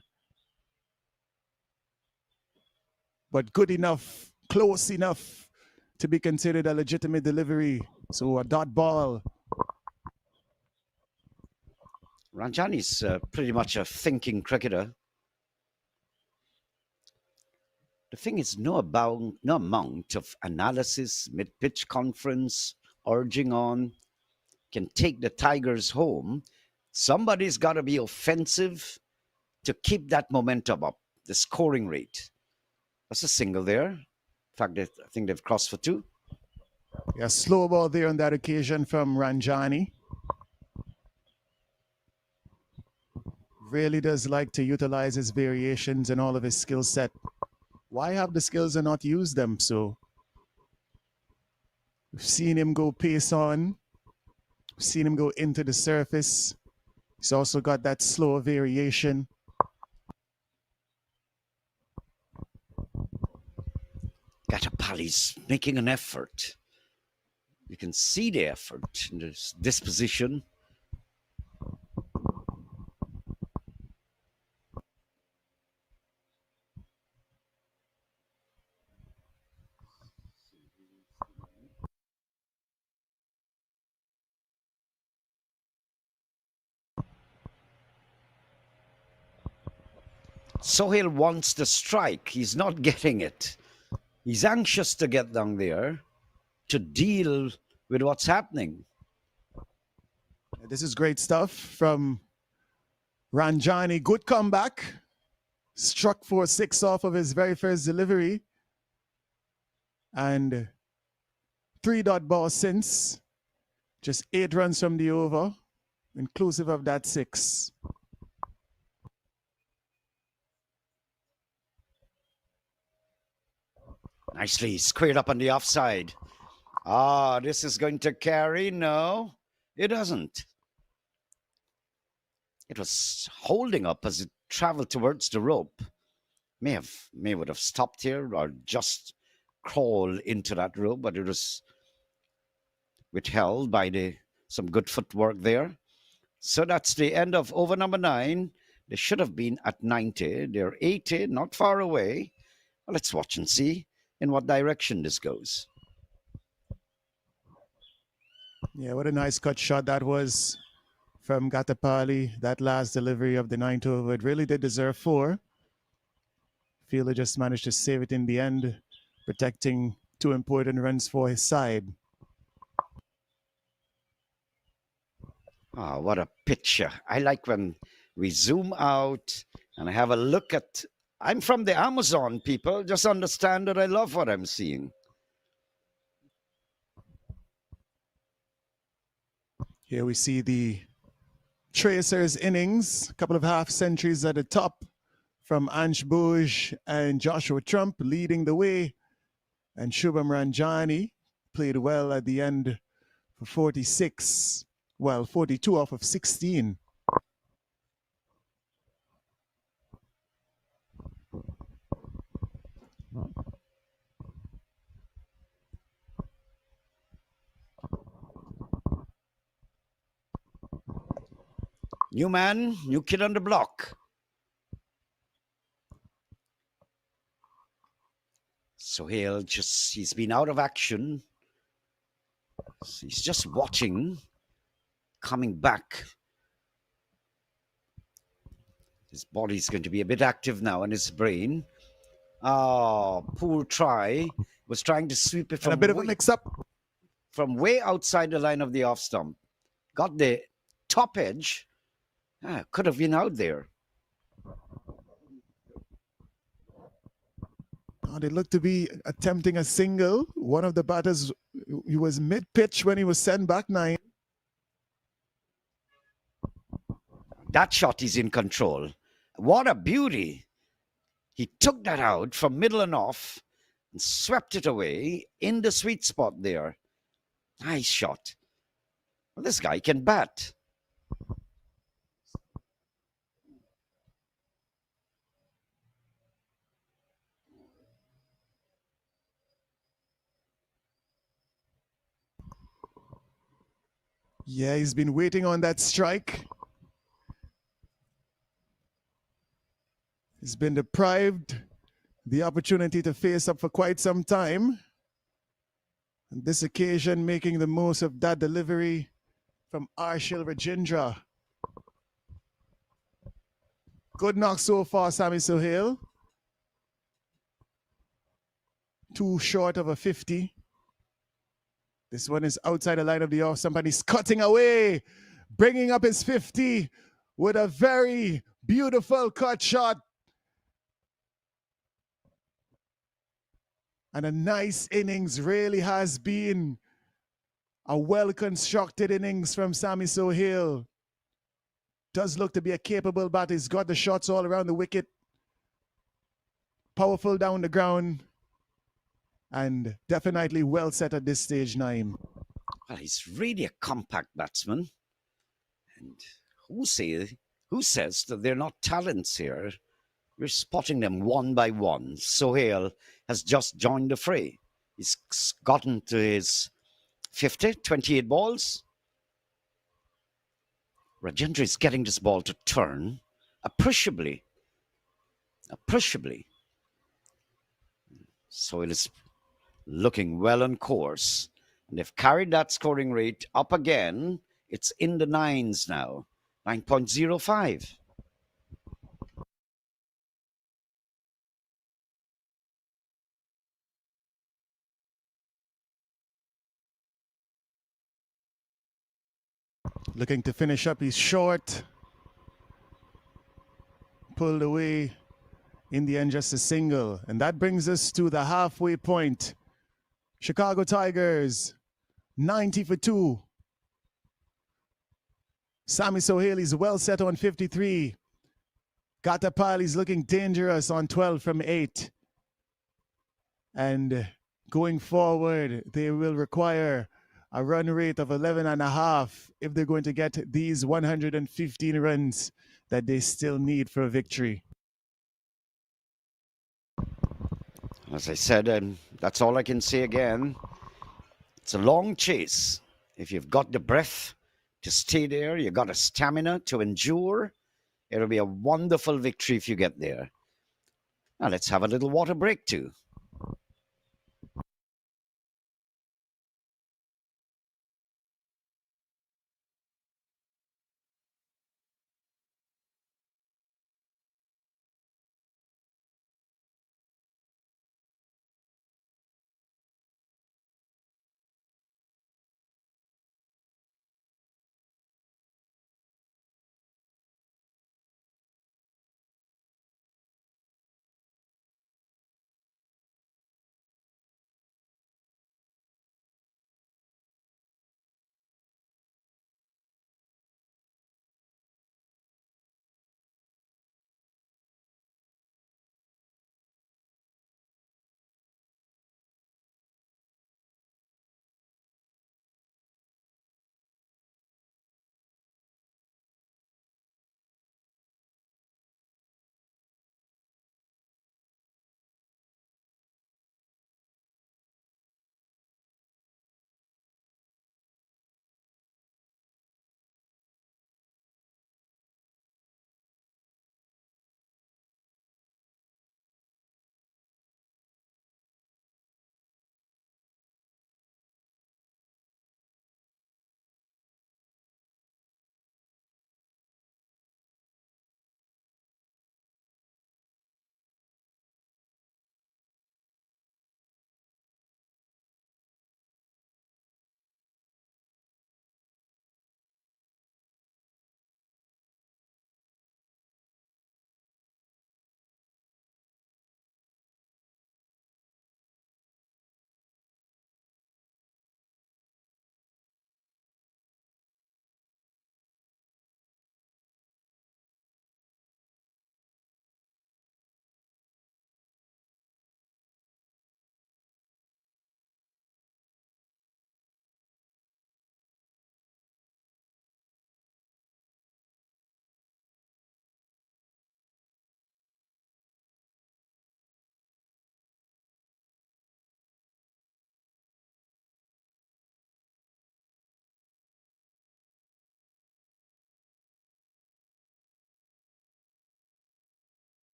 But good enough, close enough to be considered a legitimate delivery. So a dot ball. Ranjani's pretty much a thinking cricketer. The thing is, no amount of analysis, mid-pitch conference, urging on can take the Tigers home. Somebody's got to be offensive to keep that momentum up, the scoring rate. That's a single there. In fact, I think they've crossed for 2. Yeah, slow ball there on that occasion from Ranjani. Really does like to utilize his variations and all of his skill set. Why have the skills and not use them? So we've seen him go pace on. We've seen him go into the surface. He's also got that slow variation. Gatapali's making an effort. You can see the effort in this disposition. Sohail wants the strike. He's not getting it. He's anxious to get down there to deal with what's happening. This is great stuff from Ranjani. Good comeback. Struck for 6 off of his very first delivery. And 3 dot ball since. Just 8 runs from the over, inclusive of that 6. Nicely squared up on the offside. Ah, this is going to carry. No, it doesn't. It was holding up as it traveled towards the rope. May would have stopped here or just crawled into that rope, but it was withheld by some good footwork there. So that's the end of over number 9. They should have been at 90. They're 80, not far away. Well, let's watch and see in what direction this goes. Yeah, what a nice cut shot that was from Gatapali. That last delivery of the ninth over, it really did deserve four. Fielder just managed to save it in the end, protecting two important runs for his side. Ah, what a picture. I like when we zoom out and I have a look at. I'm from the Amazon, people. Just understand that I love what I'm seeing. Here we see the Tracers innings, a couple of half centuries at the top from Ansh Bouge and Joshua Trump leading the way. And Shubham Ranjani played well at the end for 46, well, 42 off of 16. New man, new kid on the block. So he's been out of action. He's just watching, coming back. His body's going to be a bit active now, and his brain. Oh, poor try. Was trying to sweep it And a bit of a mix up. from way outside the line of the off stump. Got the top edge. Could have been out there. Oh, they looked to be attempting a single. One of the batters, he was mid pitch when he was sent back nine. That shot is in control. What a beauty. He took that out from middle and off and swept it away in the sweet spot there. Nice shot. Well, this guy can bat. Yeah, he's been waiting on that strike. He's been deprived the opportunity to face up for quite some time. And this occasion, making the most of that delivery from Arshil Rajendra. Good knock so far, Sammy Sohail. Too short of a 50. This one is outside the line of the off. Somebody's cutting away, bringing up his 50 with a very beautiful cut shot. And a nice innings, really has been a well-constructed innings from Sammy Sohail. Does look to be a capable batter. He's got the shots all around the wicket. Powerful down the ground. And definitely well set at this stage, Naeem. Well, he's really a compact batsman. And who says that they're not talents here? We're spotting them one by one. Sohail has just joined the fray. He's gotten to his 50, 28 balls. Rajendra is getting this ball to turn appreciably. Appreciably. Sohail is looking well on course. And they've carried that scoring rate up again. It's in the nines now, 9.05. Looking to finish up, he's short. Pulled away. In the end, just a single. And that brings us to the halfway point. Chicago Tigers, 90 for 2. Sammy Sohail is well set on 53. Gatapal is looking dangerous on 12 from 8. And going forward, they will require a run rate of 11.5 if they're going to get these 115 runs that they still need for a victory. As I said, and that's all I can say again. It's a long chase. If you've got the breath to stay there, you've got a stamina to endure, it'll be a wonderful victory if you get there. Now let's have a little water break too.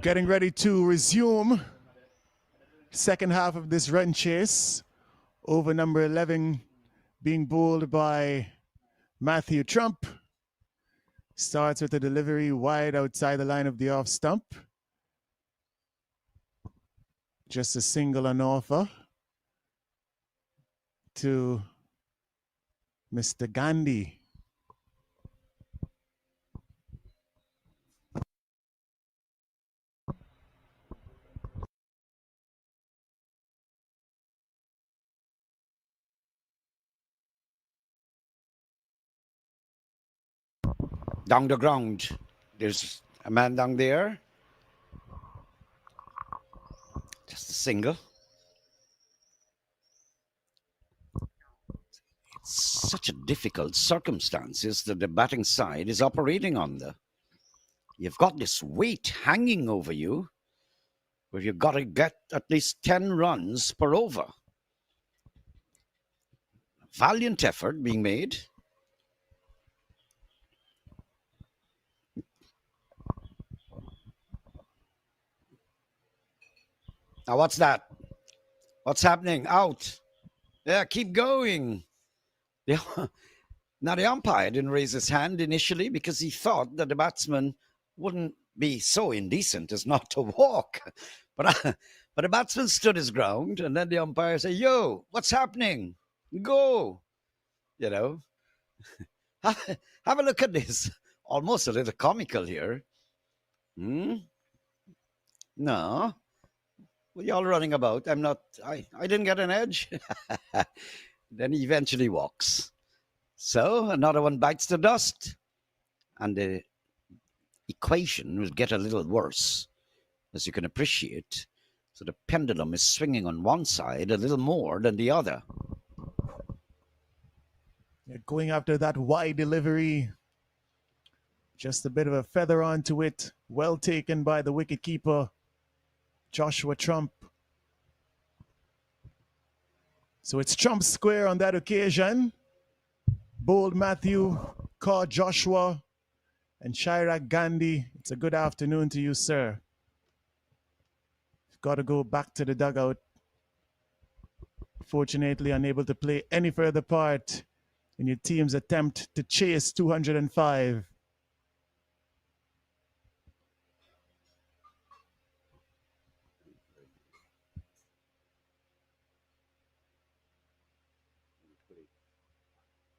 Getting ready to resume second half of this run chase. Over number 11 being bowled by Matthew Trump. Starts with a delivery wide outside the line of the off stump. Just a single on offer to Mr. Gandhi. Down the ground. There's a man down there. Just a single. It's such a difficult circumstances that the batting side is operating under. You've got this weight hanging over you where you've got to get at least 10 runs per over. Valiant effort being made. Now, what's that? What's happening? Out. Yeah, keep going. Yeah. Now, the umpire didn't raise his hand initially because he thought that the batsman wouldn't be so indecent as not to walk. But the batsman stood his ground, and then the umpire said, "Yo, what's happening? Go." You know, have a look at this. Almost a little comical here. Hmm? No. What y'all running about? I'm not, I didn't get an edge. Then he eventually walks. So another one bites the dust. And the equation will get a little worse, as you can appreciate. So the pendulum is swinging on one side a little more than the other. Going after that wide delivery. Just a bit of a feather onto it. Well taken by the wicketkeeper, Joshua Trump. So it's Trump square on that occasion. Bold Matthew, caught Joshua, and Chirag Gandhi. It's a good afternoon to you, sir. Got to go back to the dugout. Fortunately, unable to play any further part in your team's attempt to chase 205.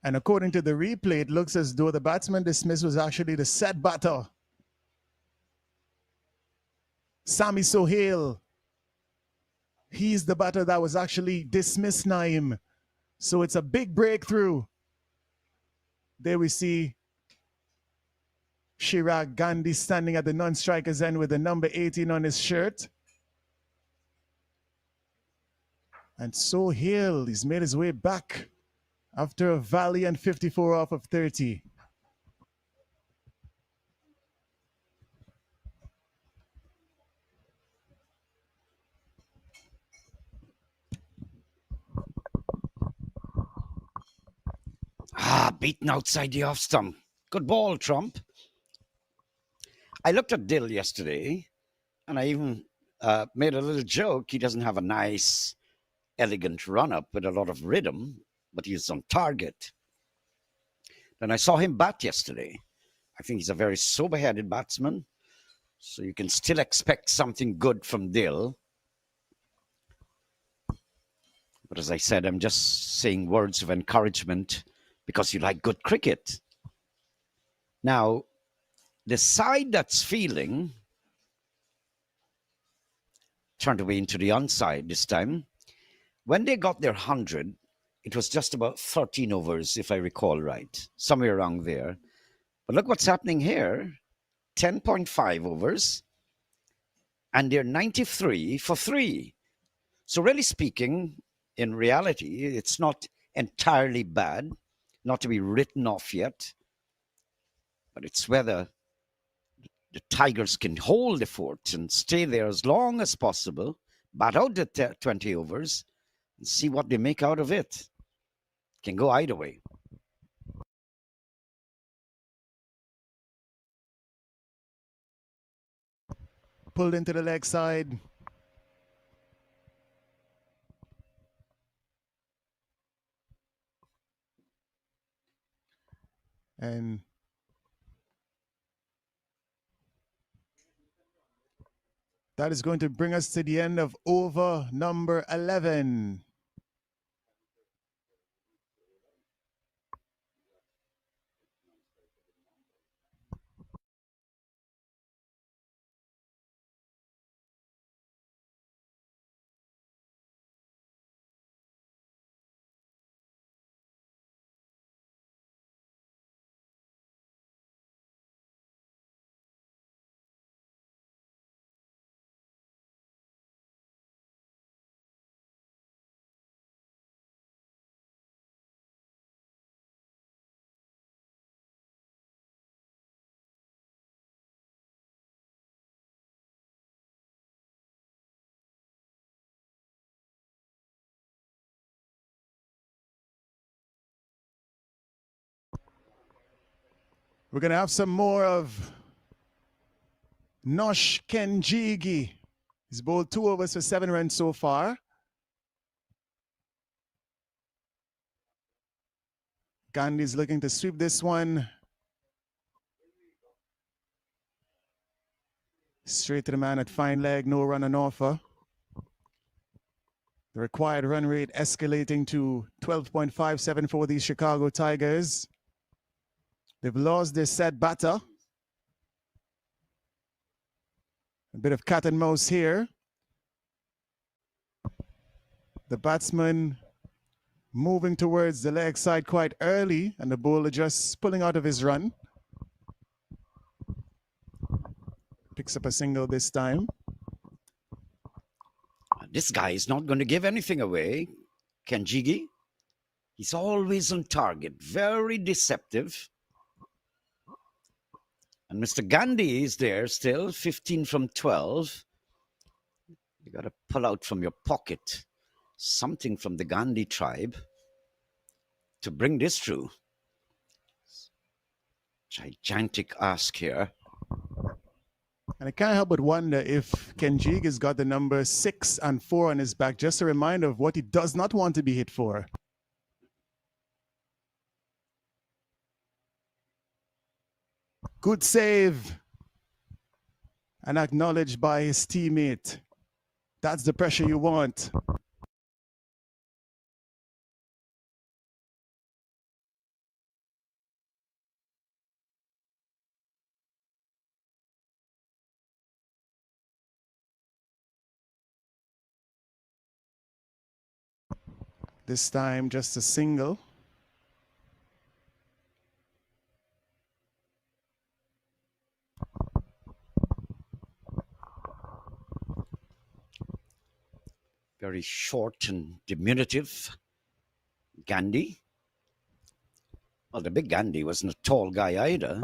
And according to the replay, it looks as though the batsman dismissed was actually the set batter, Sami Sohail. He's the batter that was actually dismissed, Naim. So it's a big breakthrough. There we see Chirag Gandhi standing at the non-striker's end with the number 18 on his shirt. And Sohail, he's made his way back after a valiant 54 off of 30. Beaten outside the off stump. Good ball, Trump. I looked at Dill yesterday, and I even made a little joke. He doesn't have a nice, elegant run up with a lot of rhythm, but he's on target. Then I saw him bat yesterday. I think he's a very sober headed batsman, so you can still expect something good from Dill. But as I said, I'm just saying words of encouragement because you like good cricket. Now, the side that's feeling turned away into the onside this time. When they got their 100, it was just about 13 overs, if I recall right, somewhere around there. But look what's happening here, 10.5 overs, and they're 93 for 3. So really speaking, in reality, it's not entirely bad, not to be written off yet, but it's whether the Tigers can hold the fort and stay there as long as possible, bat out the 20 overs, and see what they make out of it. Can go either way. pulled into the leg side. And that is going to bring us to the end of over number 11. We're going to have some more of Nosh Kenjigi. He's bowled 2 overs for 7 runs so far. Gandhi's looking to sweep this one straight to the man at fine leg, no run on offer. The required run rate escalating to 12.57 for the Chicago Tigers. They've lost their set batter. A bit of cat and mouse here. The batsman moving towards the leg side quite early, and the bowler just pulling out of his run. Picks up a single this time. This guy is not going to give anything away, Kenjigi. He's always on target, very deceptive. And Mr. Gandhi is there still, 15 from 12. You got to pull out from your pocket something from the Gandhi tribe to bring this through. Gigantic ask here. And I can't help but wonder if Kenjig has got the number 6 and 4 on his back. Just a reminder of what he does not want to be hit for. Good save. And acknowledged by his teammate. That's the pressure you want. This time just a single. Very short and diminutive Gandhi. Well, the big Gandhi wasn't a tall guy either.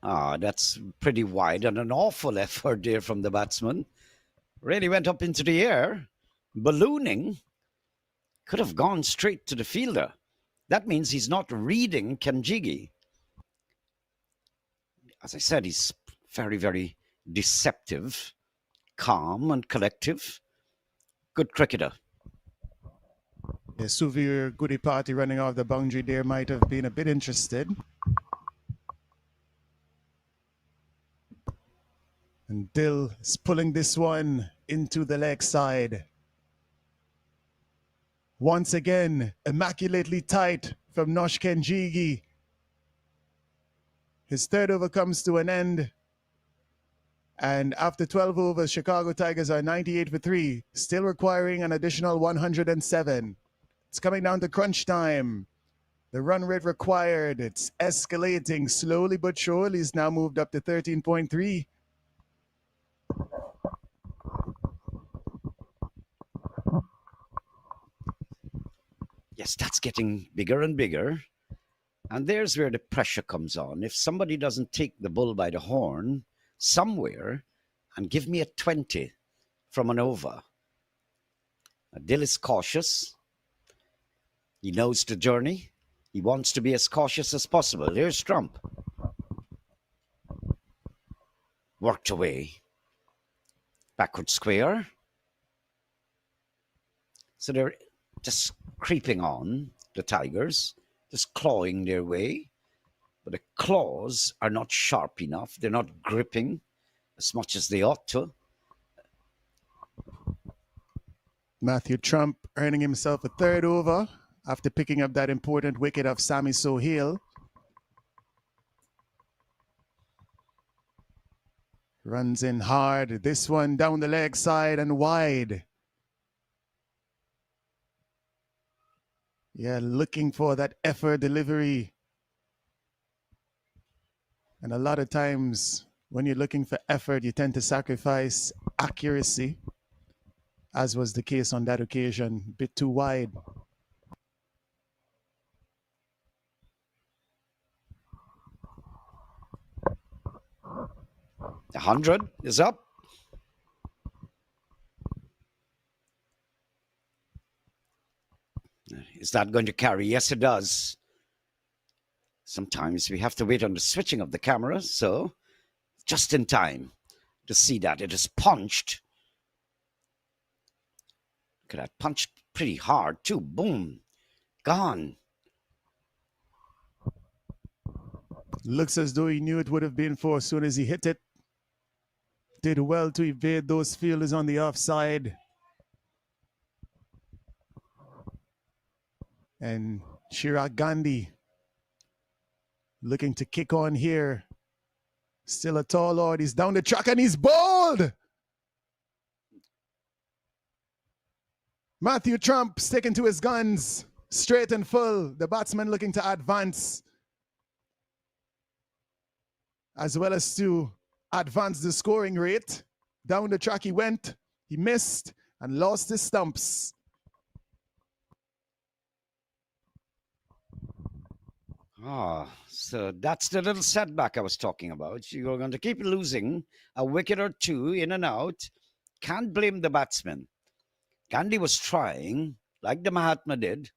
That's pretty wide and an awful effort there from the batsman. Really went up into the air, ballooning. Could have gone straight to the fielder. That means he's not reading Kenjigi. As I said, he's very, very deceptive, calm and collective. Good cricketer. The Suvir Goody Party running off the boundary there might have been a bit interested. And Dill is pulling this one into the leg side. Once again, immaculately tight from Nosh Kenjigi. His third over comes to an end. And after 12 overs, Chicago Tigers are 98 for 3, still requiring an additional 107. It's coming down to crunch time. The run rate required, it's escalating slowly but surely. It's now moved up to 13.3. Yes, that's getting bigger and bigger. And there's where the pressure comes on. If somebody doesn't take the bull by the horn somewhere and give me a 20 from an over. Dill is cautious. He knows the journey. He wants to be as cautious as possible. Here's Trump. worked away. Backward square. So they're just creeping on, the Tigers, just clawing their way. But the claws are not sharp enough. They're not gripping as much as they ought to. Matthew Trump earning himself a third over after picking up that important wicket of Sammy Sohail. Runs in hard. This one down the leg side and wide. Yeah, looking for that effort delivery. And a lot of times when you're looking for effort, you tend to sacrifice accuracy, as was the case on that occasion. A bit too wide. The 100 is up. Is that going to carry? Yes, it does. Sometimes we have to wait on the switching of the camera, so just in time to see that it is punched. Look at that, punched pretty hard too. Boom, gone. Looks as though he knew it would have been four as soon as he hit it. Did well to evade those fielders on the offside. And Chirag Gandhi looking to kick on here. Still a tall lord. He's down the track and he's bowled. Matthew Trump sticking to his guns. Straight and full. The batsman looking to advance, as well as to advance the scoring rate. Down the track he went. He missed and lost his stumps. So that's the little setback I was talking about. You're going to keep losing a wicket or two in and out. Can't blame the batsman. Gandhi was trying, like the Mahatma did,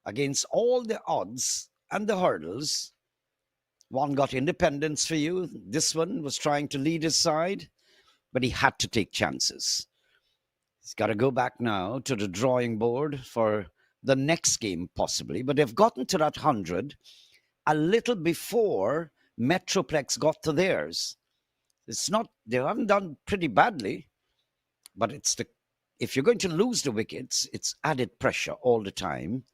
against all the odds and the hurdles. One got independence for you. This one was trying to lead his side, but he had to take chances. He's got to go back now to the drawing board for the next game, possibly. But they've gotten to that 100 a little before MetroPlex got to theirs. It's not, they haven't done pretty badly, but it's the, if you're going to lose the wickets, it's added pressure all the time.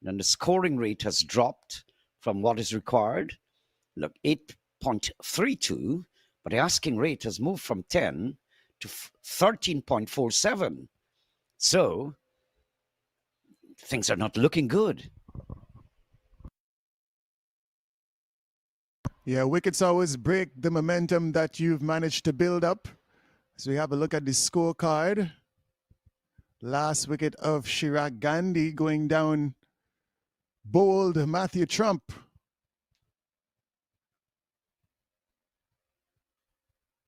And the scoring rate has dropped from what is required. Look, 8.32, but the asking rate has moved from 10 to 13.47. So things are not looking good. Yeah, wickets always break the momentum that you've managed to build up. So we have a look at the scorecard. Last wicket of Chirag Gandhi going down. Bowled Matthew Trump.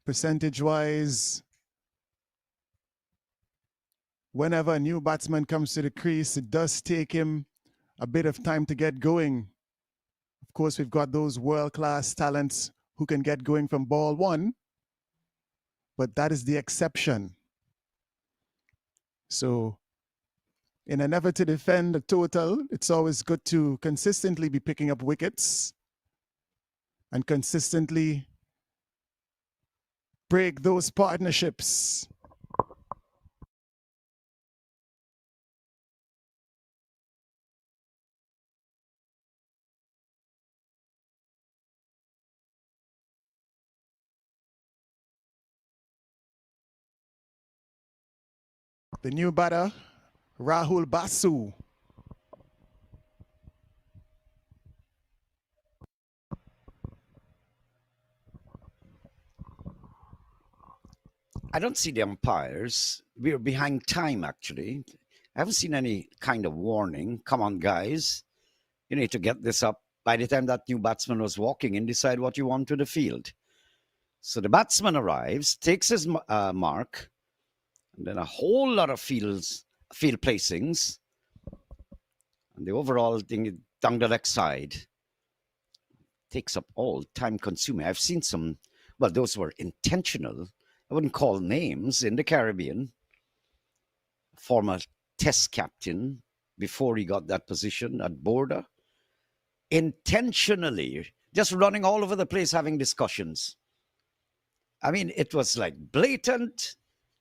Percentage-wise, whenever a new batsman comes to the crease, it does take him a bit of time to get going. Of course, we've got those world-class talents who can get going from ball one, but that is the exception. So in an effort to defend the total, it's always good to consistently be picking up wickets and consistently break those partnerships. The new batter, Rahul Basu. I don't see the umpires. We're behind time, actually. I haven't seen any kind of warning. Come on, guys. You need to get this up. By the time that new batsman was walking in, decide what you want to the field. So the batsman arrives, takes his mark, and then a whole lot of field placings. And the overall thing down the leg side takes up all time consuming. I've seen some Well, those were intentional. I wouldn't call names in the Caribbean. Former test captain before he got that position at Border, intentionally just running all over the place having discussions. I mean, it was like blatant.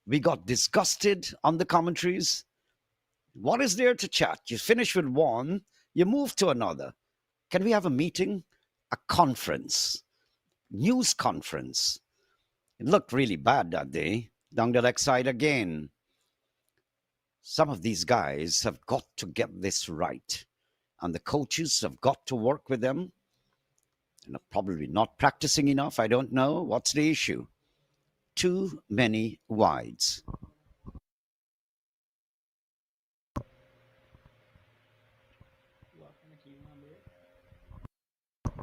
We got disgusted on the commentaries. What is there to chat? You finish with one, you move to another. Can we have a meeting? A conference, news conference. It looked really bad that day. Down the leg side again. Some of these guys have got to get this right. And the coaches have got to work with them. And are probably not practicing enough. I don't know. What's the issue? Too many wides.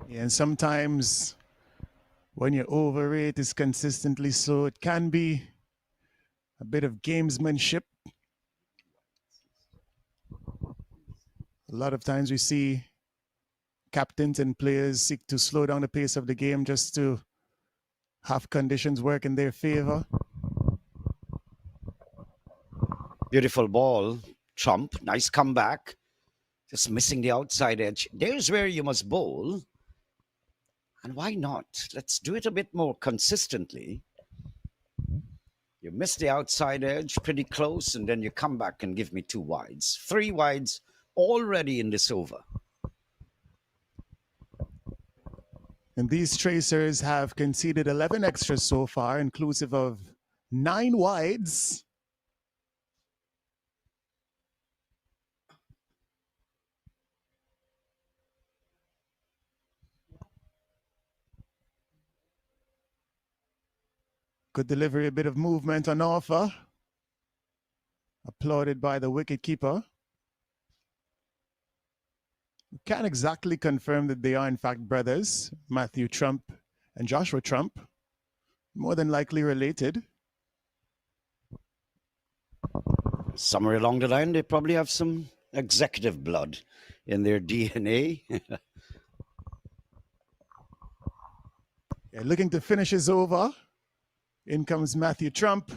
Yeah, and sometimes when your over rate is consistently slow, it can be a bit of gamesmanship. A lot of times we see captains and players seek to slow down the pace of the game just to have conditions work in their favor. Beautiful ball. Trump. Nice comeback. Just missing the outside edge. There's where you must bowl. And why not? Let's do it a bit more consistently. You miss the outside edge pretty close, and then you come back and give me two wides. Three wides already in this over. And these tracers have conceded 11 extras so far, inclusive of 9 wides. Good delivery, a bit of movement on offer. Applauded by the wicketkeeper. We can't exactly confirm that they are in fact brothers, Matthew Trump and Joshua Trump. More than likely related. Somewhere along the line, they probably have some executive blood in their DNA. Yeah, looking to finish his over. In comes Matthew Trump.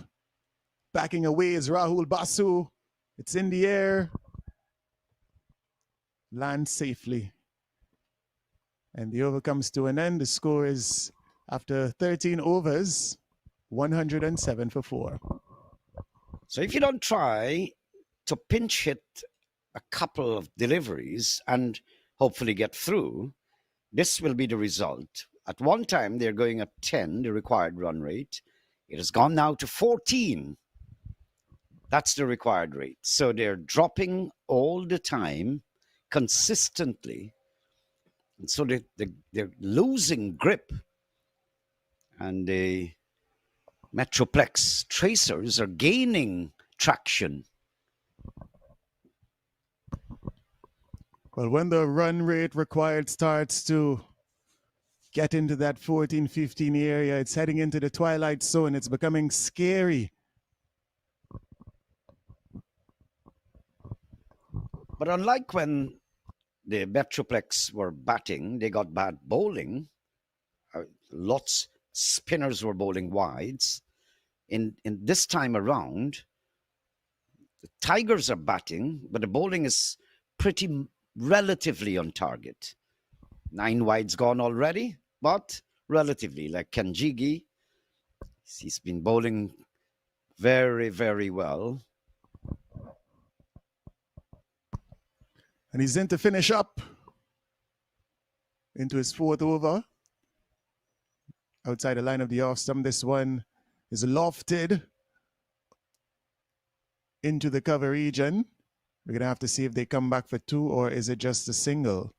Backing away is Rahul Basu. It's in the air. Lands safely. And the over comes to an end. The score is, after 13 overs, 107 for 4. So if you don't try to pinch hit a couple of deliveries and hopefully get through, this will be the result. At one time, they're going at 10, the required run rate. It has gone now to 14. That's the required rate. So they're dropping all the time, consistently. And so they're losing grip. And the MetroPlex tracers are gaining traction. Well, when the run rate required starts to get into that 14, 15 area, it's heading into the twilight zone. It's becoming scary. But unlike when the Metroplex were batting, they got bad bowling. Lots spinners were bowling wides. In this time around, the Tigers are batting, but the bowling is pretty relatively on target. 9 wides gone already, but relatively, like Kanjigi, he's been bowling very, very well. And he's in to finish up into his 4th over. Outside the line of the off stump, this one is lofted into the cover region. We're going to have to see if they come back for 2 or is it just a single.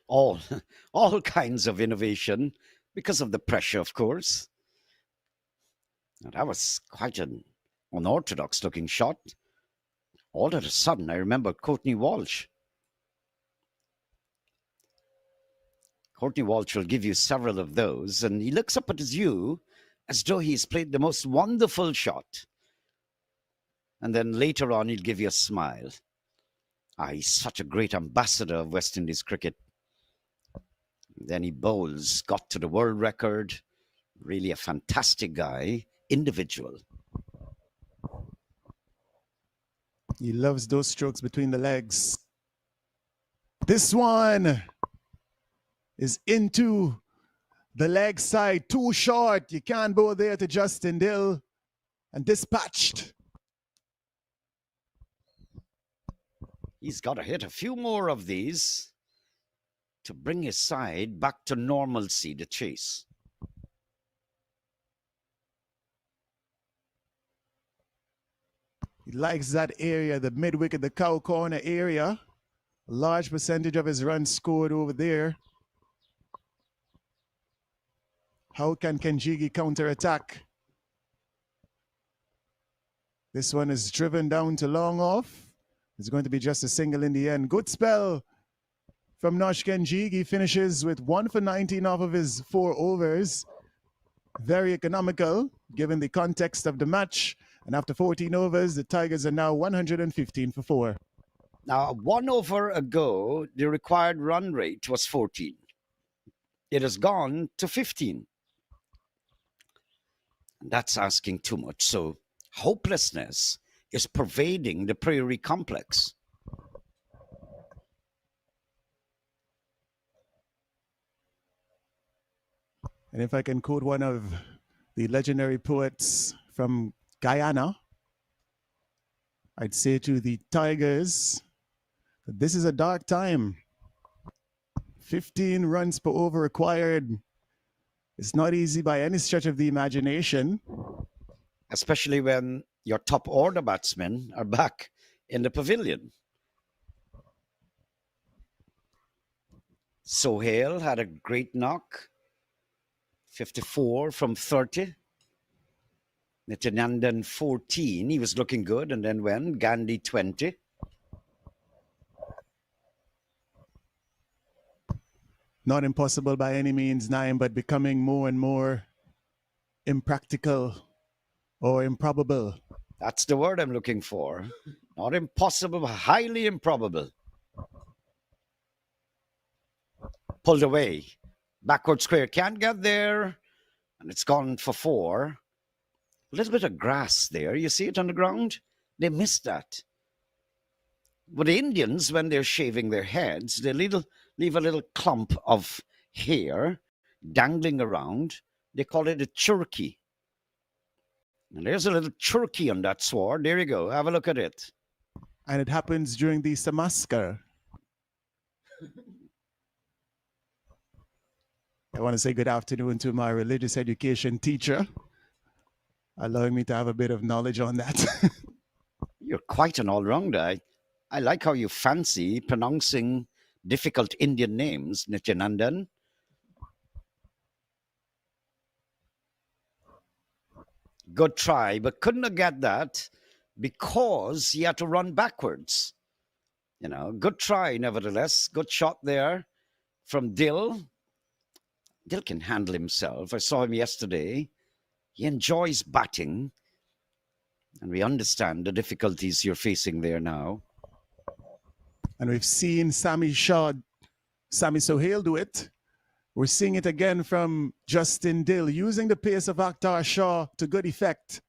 all all kinds of innovation because of the pressure, of course. Now, that was quite an unorthodox looking shot. All of a sudden, I remember Courtney Walsh. Courtney Walsh will give you several of those, and he looks up at you as though he's played the most wonderful shot. And then later on, he'll give you a smile. He's such a great ambassador of West Indies cricket. Then he bowls, got to the world record. Really a fantastic guy, individual. He loves those strokes between the legs. This one is into the leg side, too short. You can't bowl there to Justin Dill, and dispatched. He's got to hit a few more of these to bring his side back to normalcy, the chase. He likes that area, the mid-wicket, the cow corner area. A large percentage of his runs scored over there. How can Kenjigi counter-attack? This one is driven down to long off. It's going to be just a single in the end. Good spell from Nosh Kenjigi. Finishes with 1 for 19 off of his 4 overs. Very economical, given the context of the match. And after 14 overs, the Tigers are now 115 for 4. Now, 1 over ago, the required run rate was 14. It has gone to 15. That's asking too much. So hopelessness is pervading the Prairie complex. And if I can quote one of the legendary poets from Guyana, I'd say to the Tigers that this is a dark time. 15 runs per over required. It's not easy by any stretch of the imagination. Especially when your top order batsmen are back in the pavilion. Sohail had a great knock. 54 from 30. Nityanandan 14. He was looking good. And then when? Gandhi 20. Not impossible by any means, Naim, but becoming more and more impractical or improbable. That's the word I'm looking for. Not impossible, but highly improbable. Pulled away. Backward square. Can't get there. And it's gone for 4. A little bit of grass there. You see it on the ground? They missed that. But the Indians, when they're shaving their heads, they leave a little clump of hair dangling around. They call it a churkey. And there's a little churkey on that sword. There you go. Have a look at it. And it happens during the Samaskar. I want to say good afternoon to my religious education teacher, allowing me to have a bit of knowledge on that. You're quite an all-rounder. I like how you fancy pronouncing difficult Indian names, Nityanandan. Good try, but couldn't have got that because he had to run backwards. You know, good try, nevertheless. Good shot there from Dill. Dill can handle himself. I saw him yesterday. He enjoys batting. And we understand the difficulties you're facing there now. And we've seen Sami Sohail do it. We're seeing it again from Justin Dill, using the pace of Akhtar Shah to good effect.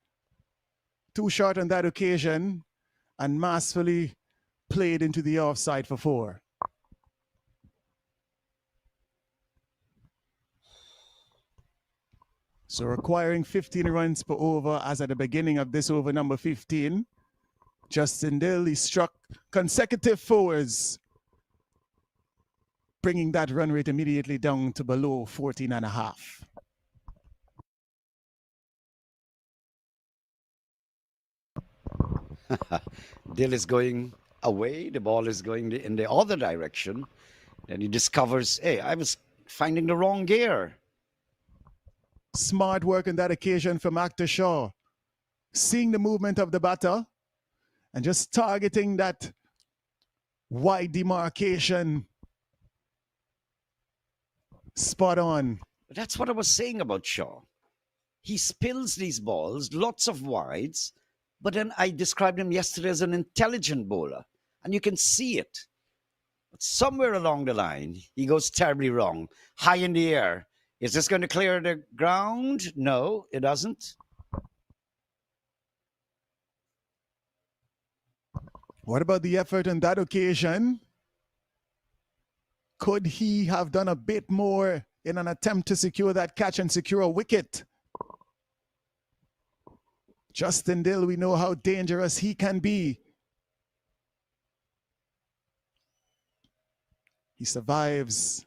Too short on that occasion, and masterfully played into the offside for 4. So requiring 15 runs per over as at the beginning of this over number 15. Justin Dill, he struck consecutive 4s, bringing that run rate immediately down to below 14.5. Dill is going away. The ball is going in the other direction. Then he discovers, hey, I was finding the wrong gear. Smart work on that occasion from Akhtar Shah. Seeing the movement of the batter and just targeting that wide demarcation. Spot on. That's what I was saying about Shaw. He spills these balls, lots of wides, but then I described him yesterday as an intelligent bowler, and you can see it. But somewhere along the line, he goes terribly wrong. High in the air. Is this going to clear the ground? No, it doesn't. What about the effort on that occasion? Could he have done a bit more in an attempt to secure that catch and secure a wicket? Justin Dill, we know how dangerous he can be. He survives.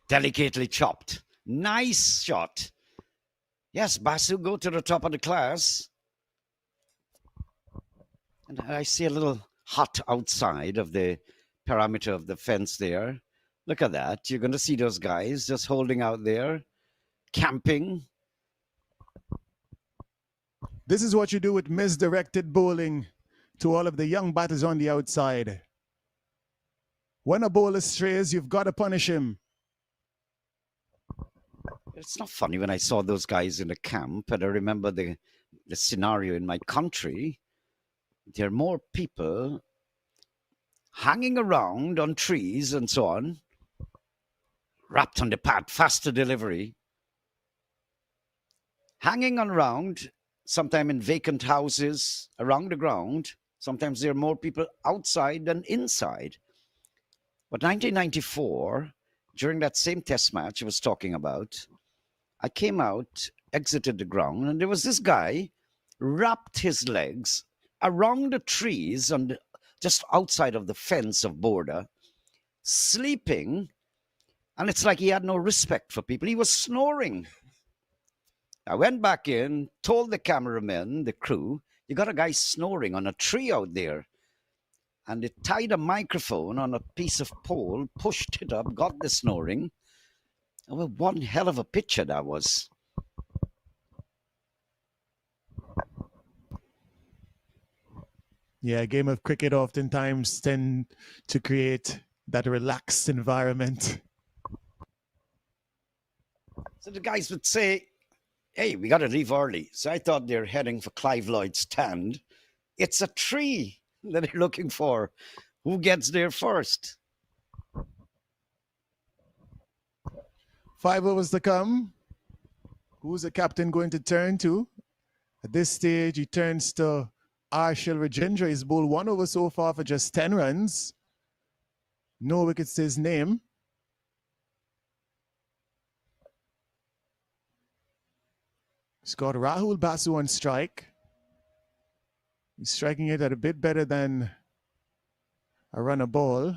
Delicately chopped. Nice shot. Yes, Basu, go to the top of the class. And I see a little hut outside of the perimeter of the fence there. Look at that. You're going to see those guys just holding out there, camping. This is what you do with misdirected bowling to all of the young batters on the outside. When a bowler strays, you've got to punish him. It's not funny when I saw those guys in the camp, and I remember the scenario in my country. There are more people hanging around on trees and so on, wrapped on the pad, faster delivery, hanging around, sometimes in vacant houses around the ground. Sometimes there are more people outside than inside. But 1994, during that same test match I was talking about, I came out, exited the ground, and there was this guy wrapped his legs around the trees on just outside of the fence of border, sleeping, and it's like he had no respect for people. He was snoring. I went back in, told the cameramen, the crew, you got a guy snoring on a tree out there. And they tied a microphone on a piece of pole, pushed it up, got the snoring. Well, one hell of a picture that was. Yeah, a game of cricket oftentimes tend to create that relaxed environment. So the guys would say, hey, we got to leave early. So I thought they're heading for Clive Lloyd's stand. It's a tree that they're looking for. Who gets there first? 5 overs to come. Who's the captain going to turn to? At this stage, he turns to Arshil Rajendra. He's bowled 1 over so far for just 10 runs. No wickets to his name. He's got Rahul Basu on strike. He's striking it at a bit better than a run a ball.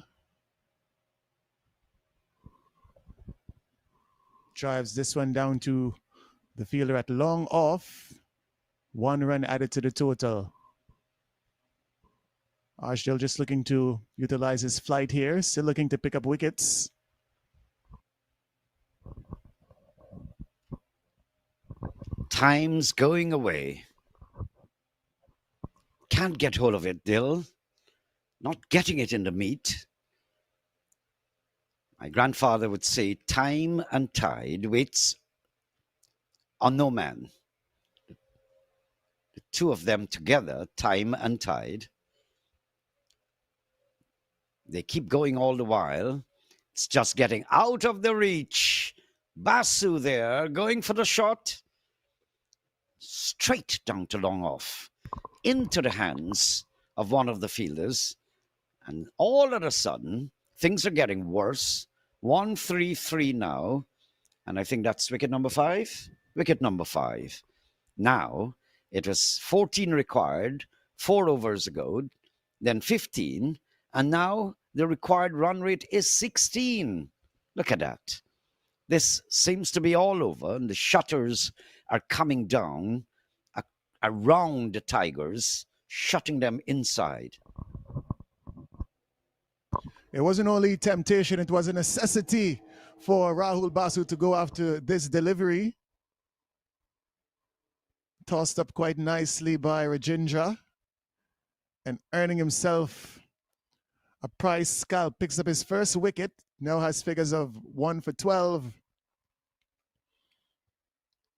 Drives this one down to the fielder at long off. 1 run added to the total. Arshil just looking to utilize his flight here. Still looking to pick up wickets. Time's going away. Can't get hold of it, Dill. Not getting it in the meat. My grandfather would say, time and tide waits on no man. The two of them together, time and tide. They keep going all the while. It's just getting out of the reach. Basu there, going for the shot. Straight down to long off. Into the hands of one of the fielders. And all of a sudden, things are getting worse. 1-3-3 now. And I think that's wicket number 5. Wicket number 5. Now, it was 14 required 4 overs ago, then 15, and now the required run rate is 16. Look at that. This seems to be all over, and the shutters are coming down around the Tigers, shutting them inside. It wasn't only temptation, it was a necessity for Rahul Basu to go after this delivery. Tossed up quite nicely by Rajendra and earning himself a prize scalp. Picks up his first wicket. Now has figures of 1 for 12.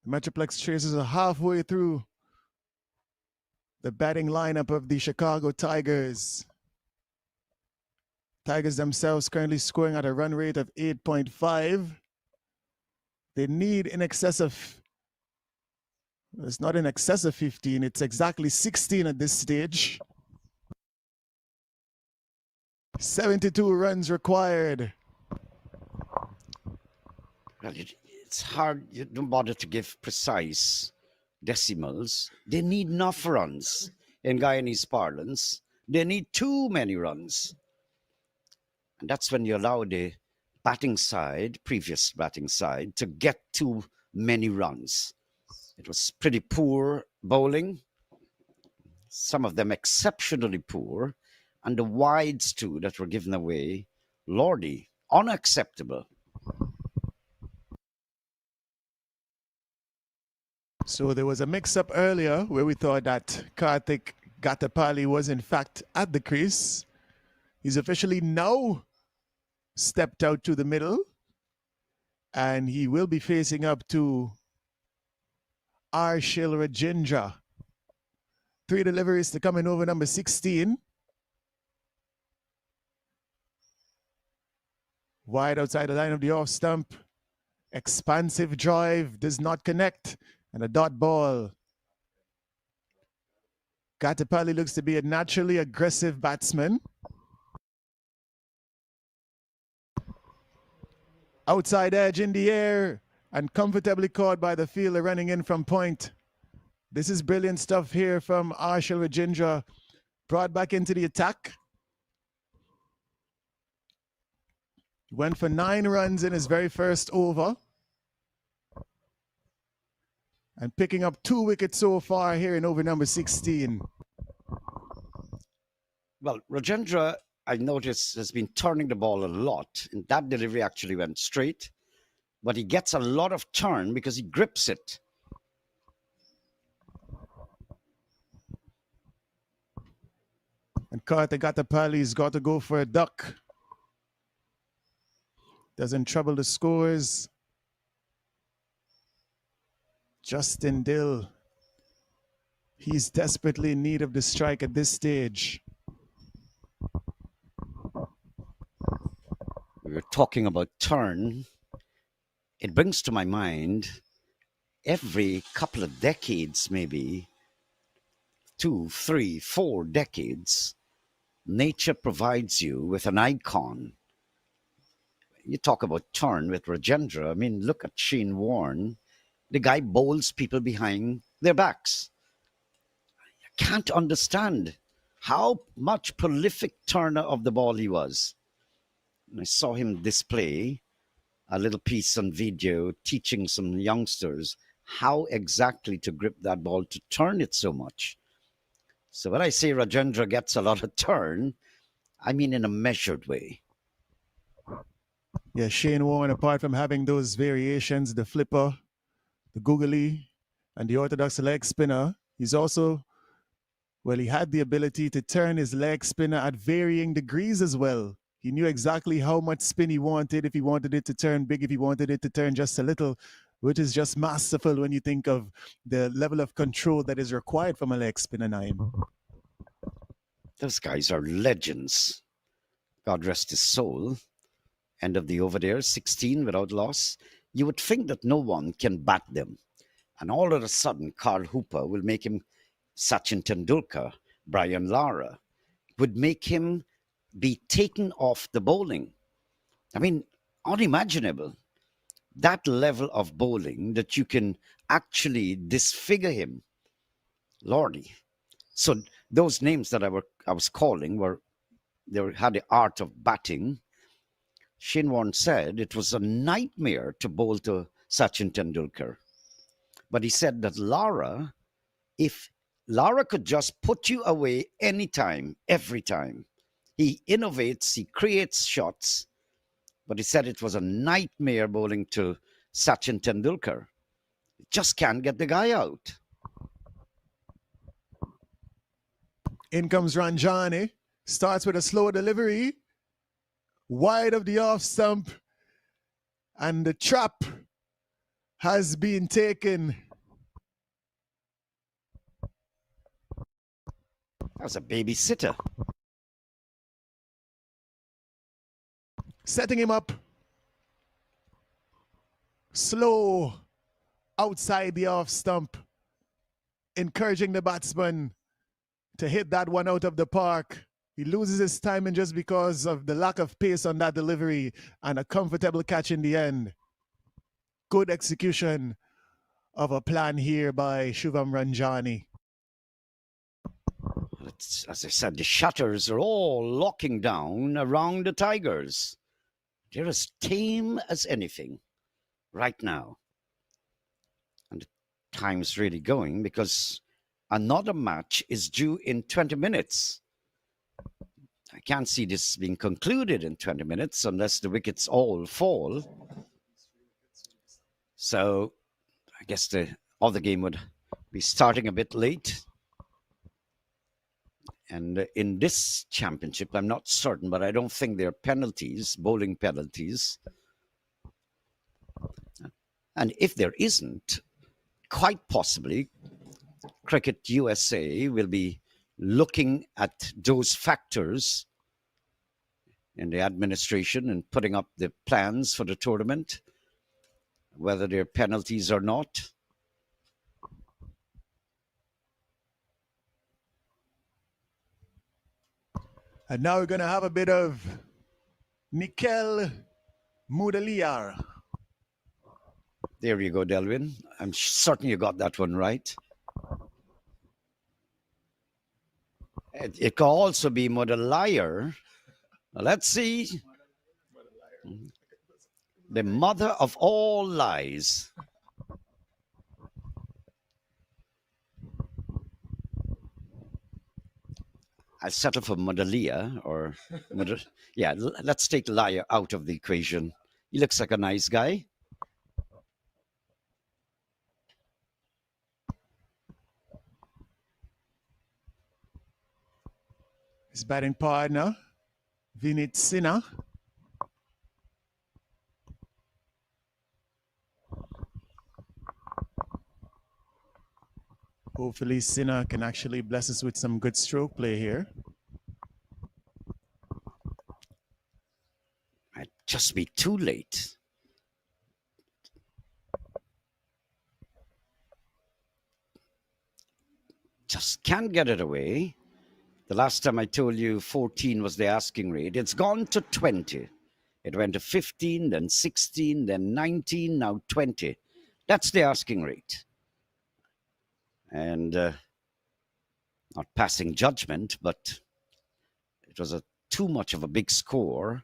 The MetroPlex chasers are halfway through the batting lineup of the Chicago Tigers. Tigers themselves currently scoring at a run rate of 8.5. They need in excess of, it's not in excess of 15, it's exactly 16 at this stage. 72 runs required. Well, it's hard. You don't bother to give precise decimals. They need enough runs. In Guyanese parlance, they need too many runs. And that's when you allow the batting side, previous batting side, to get too many runs. It was pretty poor bowling, some of them exceptionally poor, and the wides too that were given away, lordy, unacceptable. So there was a mix-up earlier where we thought that Karthik Gatapali was in fact at the crease. He's officially now stepped out to the middle, and he will be facing up to Arshil Rajendra. 3 deliveries to come in over number 16. Wide outside the line of the off stump. Expansive drive, does not connect, and a dot ball. Gatapali looks to be a naturally aggressive batsman. Outside edge in the air and comfortably caught by the fielder running in from point. This is brilliant stuff here from Arshil Rajendra. Brought back into the attack. Went for 9 runs in his very first over. And picking up 2 wickets so far here in over number 16. Well, Rajendra, I noticed, has been turning the ball a lot. And that delivery actually went straight. But he gets a lot of turn because he grips it. And Karthik Gatapali's got to go for a duck. Doesn't trouble the scores. Justin Dill. He's desperately in need of the strike at this stage. We were talking about turn. It brings to my mind every couple of decades, maybe 2, 3, 4 decades, nature provides you with an icon. You talk about turn with Rajendra. I mean, look at Shane Warne. The guy bowls people behind their backs. I can't understand how much prolific turner of the ball he was. And I saw him display a little piece on video teaching some youngsters how exactly to grip that ball to turn it so much. So when I say Rajendra gets a lot of turn, I mean in a measured way. Yeah, Shane Warne, apart from having those variations, the flipper, the googly, and the orthodox leg spinner, he's also, well, he had the ability to turn his leg spinner at varying degrees as well. He knew exactly how much spin he wanted, if he wanted it to turn big, if he wanted it to turn just a little, which is just masterful when you think of the level of control that is required from a leg spinner, Naim. Those guys are legends. God rest his soul. End of the over there, 16 without loss. You would think that no one can bat them. And all of a sudden, Carl Hooper will make him Sachin Tendulkar, Brian Lara, would make him be taken off the bowling. I mean, unimaginable. That level of bowling that you can actually disfigure him. Lordy. So those names that I was calling had the art of batting. Shane Warne said it was a nightmare to bowl to Sachin Tendulkar. But he said that if Lara could just put you away anytime, every time, he innovates, he creates shots. but he said it was a nightmare bowling to Sachin Tendulkar. Just can't get the guy out. In comes Ranjani. Starts with a slow delivery. Wide of the off stump. And the trap has been taken. That was a babysitter. Setting him up. Slow outside the off stump. Encouraging the batsman to hit that one out of the park. He loses his timing just because of the lack of pace on that delivery and a comfortable catch in the end. Good execution of a plan here by Shubham Ranjani. As I said, the shutters are all locking down around the Tigers. They're as tame as anything right now. And the time's really going because another match is due in 20 minutes. I can't see this being concluded in 20 minutes unless the wickets all fall. So I guess the other game would be starting a bit late. And in this championship, I'm not certain, but I don't think there are penalties, bowling penalties. And if there isn't, quite possibly, Cricket USA will be looking at those factors in the administration and putting up the plans for the tournament, whether there are penalties or not. And now we're going to have a bit of Nikel Mudaliar. There you go, Delvin. I'm certain you got that one right. It could also be Mudaliar. Let's see. The mother of all lies. I'll settle for Modalia or yeah, let's take Liar out of the equation. He looks like a nice guy. His batting partner, Vinit Sinha. Hopefully Sinha can actually bless us with some good stroke play here. Might just be too late. Just can't get it away. The last time I told you 14 was the asking rate. It's gone to 20. It went to 15, then 16, then 19, now 20. That's the asking rate. And not passing judgment, but it was too much of a big score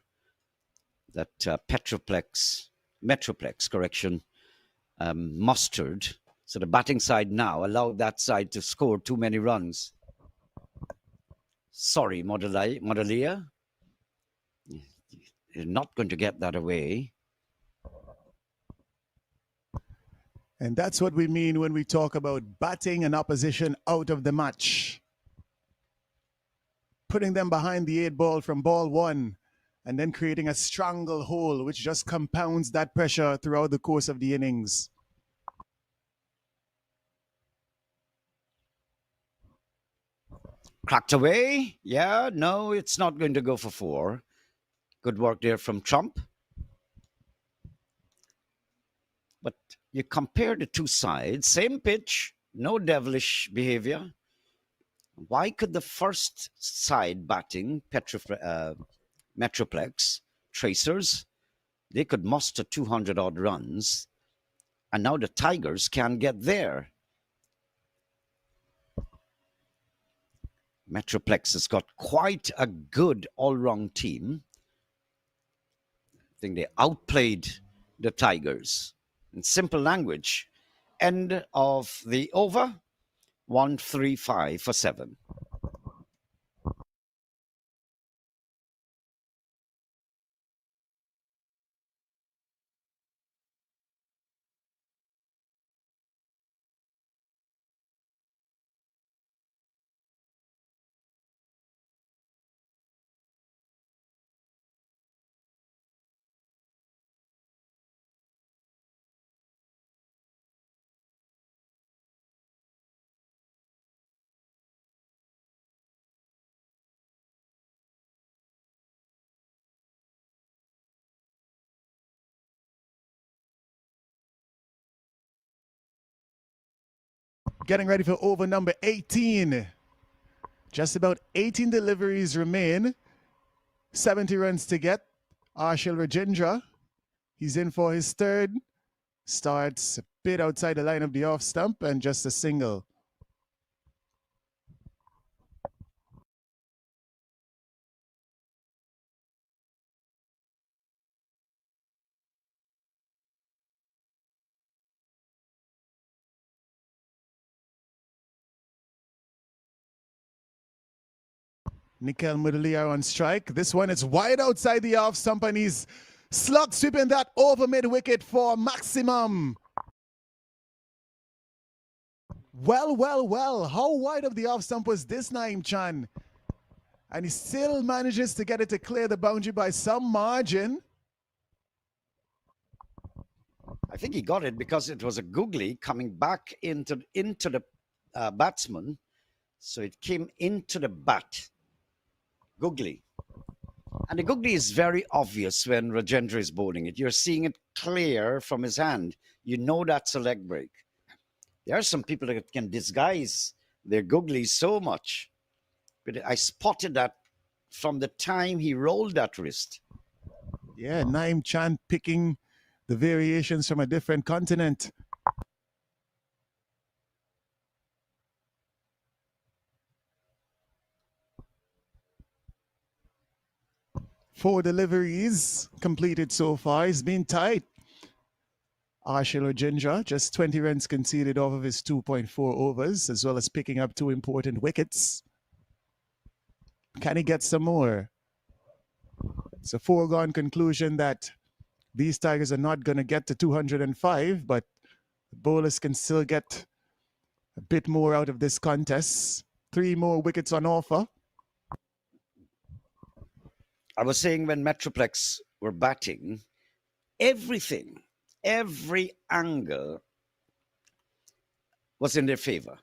that MetroPlex, correction, mustered. So the batting side now allowed that side to score too many runs. Sorry, Modalia. You're not going to get that away. And that's what we mean when we talk about batting an opposition out of the match. Putting them behind the 8 ball from ball 1 and then creating a stranglehold which just compounds that pressure throughout the course of the innings. Cracked away. Yeah, no, it's not going to go for 4. Good work there from Trump. But you compare the two sides, same pitch, no devilish behavior. Why could the first side batting, MetroPlex, Tracers, they could muster 200 odd runs, and now the Tigers can't get there? MetroPlex has got quite a good all-round team. I think they outplayed the Tigers. In simple language, end of the over, 135 for 7. getting ready for over number 18. Just about 18 deliveries remain. 70 runs to get. Arshil Rajendra, he's in for his third. Starts a bit outside the line of the off stump and just a single. Nikhil Mudaliar on strike. This one is wide outside the off stump and he's slug sweeping that over mid wicket for maximum. Well. How wide of the off stump was this, Naeem Chan? And he still manages to get it to clear the boundary by some margin. I think he got it because it was a googly coming back into the batsman. So it came into the bat. Googly. And the googly is very obvious when Rajendra is bowling it. You're seeing it clear from his hand. You know that's a leg break. There are some people that can disguise their googly so much. But I spotted that from the time he rolled that wrist. Yeah, Naeem Chan picking the variations from a different continent. Four deliveries completed so far. He's been tight. Arshil Rajendra, just 20 runs conceded off of his 2.4 overs, as well as picking up 2 important wickets. Can he get some more? It's a foregone conclusion that these Tigers are not going to get to 205, but the bowlers can still get a bit more out of this contest. 3 more wickets on offer. I was saying when MetroPlex were batting, everything, every angle was in their favor.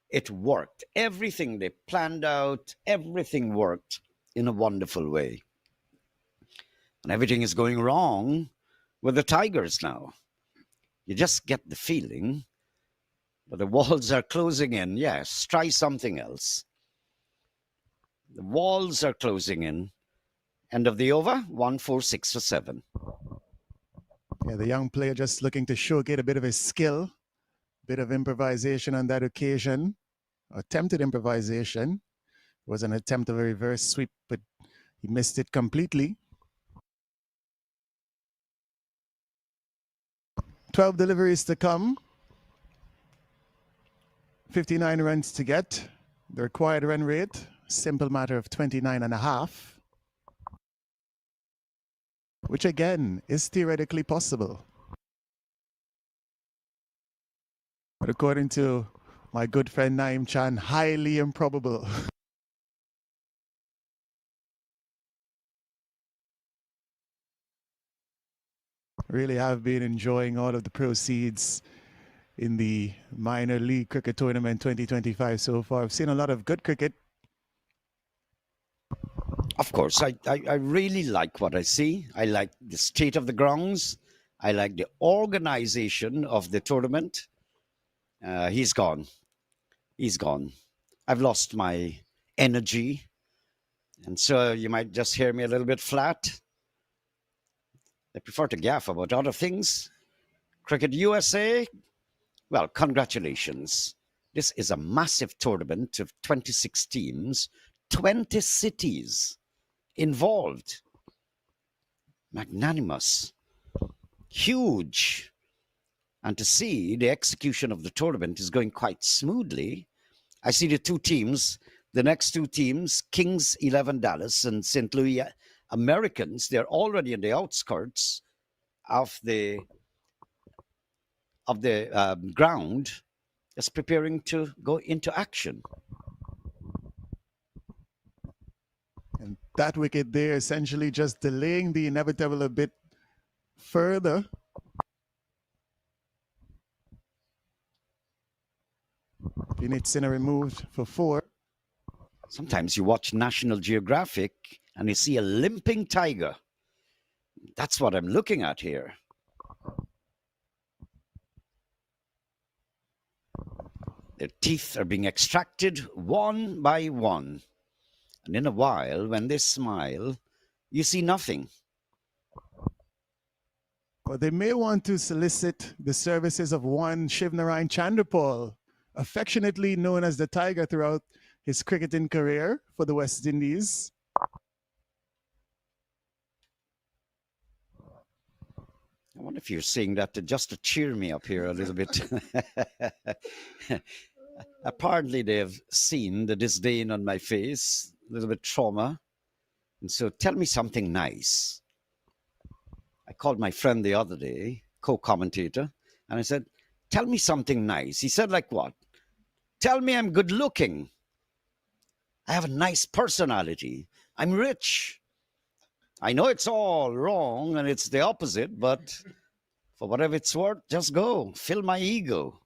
It worked. Everything they planned out, everything worked in a wonderful way. And everything is going wrong with the Tigers now. You just get the feeling that the walls are closing in. Yes, try something else. The walls are closing in. End of the over, 1, 4, 6 for 7. Yeah, the young player just looking to showcase a bit of his skill, bit of improvisation on that occasion. Attempted improvisation. It was an attempt of a reverse sweep, but he missed it completely. 12 deliveries to come. 59 runs to get. The required run rate, simple matter of 29.5. Which again is theoretically possible. But according to my good friend Naeem Chan, highly improbable. Really have been enjoying all of the proceeds in the minor league cricket tournament 2025 so far. I've seen a lot of good cricket. Of course, I really like what I see. I like the state of the grounds. I like the organization of the tournament. He's gone. He's gone. I've lost my energy. And so you might just hear me a little bit flat. I prefer to gaff about other things. Cricket USA, well, congratulations. This is a massive tournament of 26 teams, 20 cities involved. Magnanimous. Huge. And to see the execution of the tournament is going quite smoothly. I see the two teams, the next two teams, Kings 11 Dallas and St. Louis Americans, they're already in the outskirts of the ground, just preparing to go into action. And that wicket there essentially just delaying the inevitable a bit further. Unit Sinner removed for 4. Sometimes you watch National Geographic and you see a limping tiger. That's what I'm looking at here. Their teeth are being extracted one by one. And in a while, when they smile, you see nothing. Well, they may want to solicit the services of one Shivnarine Chandrapal, affectionately known as the Tiger throughout his cricketing career for the West Indies. I wonder if you're saying that just to cheer me up here a little bit. Apparently, they have seen the disdain on my face, a little bit trauma. And so tell me something nice. I called my friend the other day, co-commentator, and I said, tell me something nice. He said, like what? Tell me I'm good looking. I have a nice personality. I'm rich. I know it's all wrong and it's the opposite, but for whatever it's worth, just go. Fill my ego.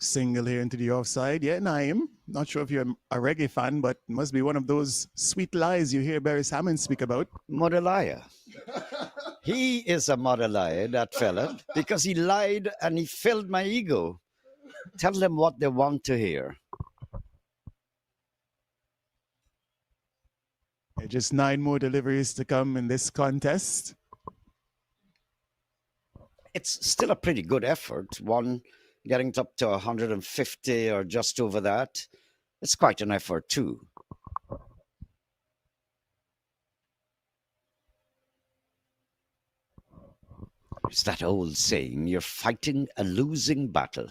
Single here into the offside. Yeah, Naim. Not sure if you're a reggae fan, but must be one of those sweet lies you hear Barry Hammond speak about. Mother liar. He is a mother liar, that fella, because he lied and he filled my ego. Tell them what they want to hear. Just 9 more deliveries to come in this contest. It's still a pretty good effort. One getting up to 150 or just over that. It's quite an effort too. It's that old saying, you're fighting a losing battle.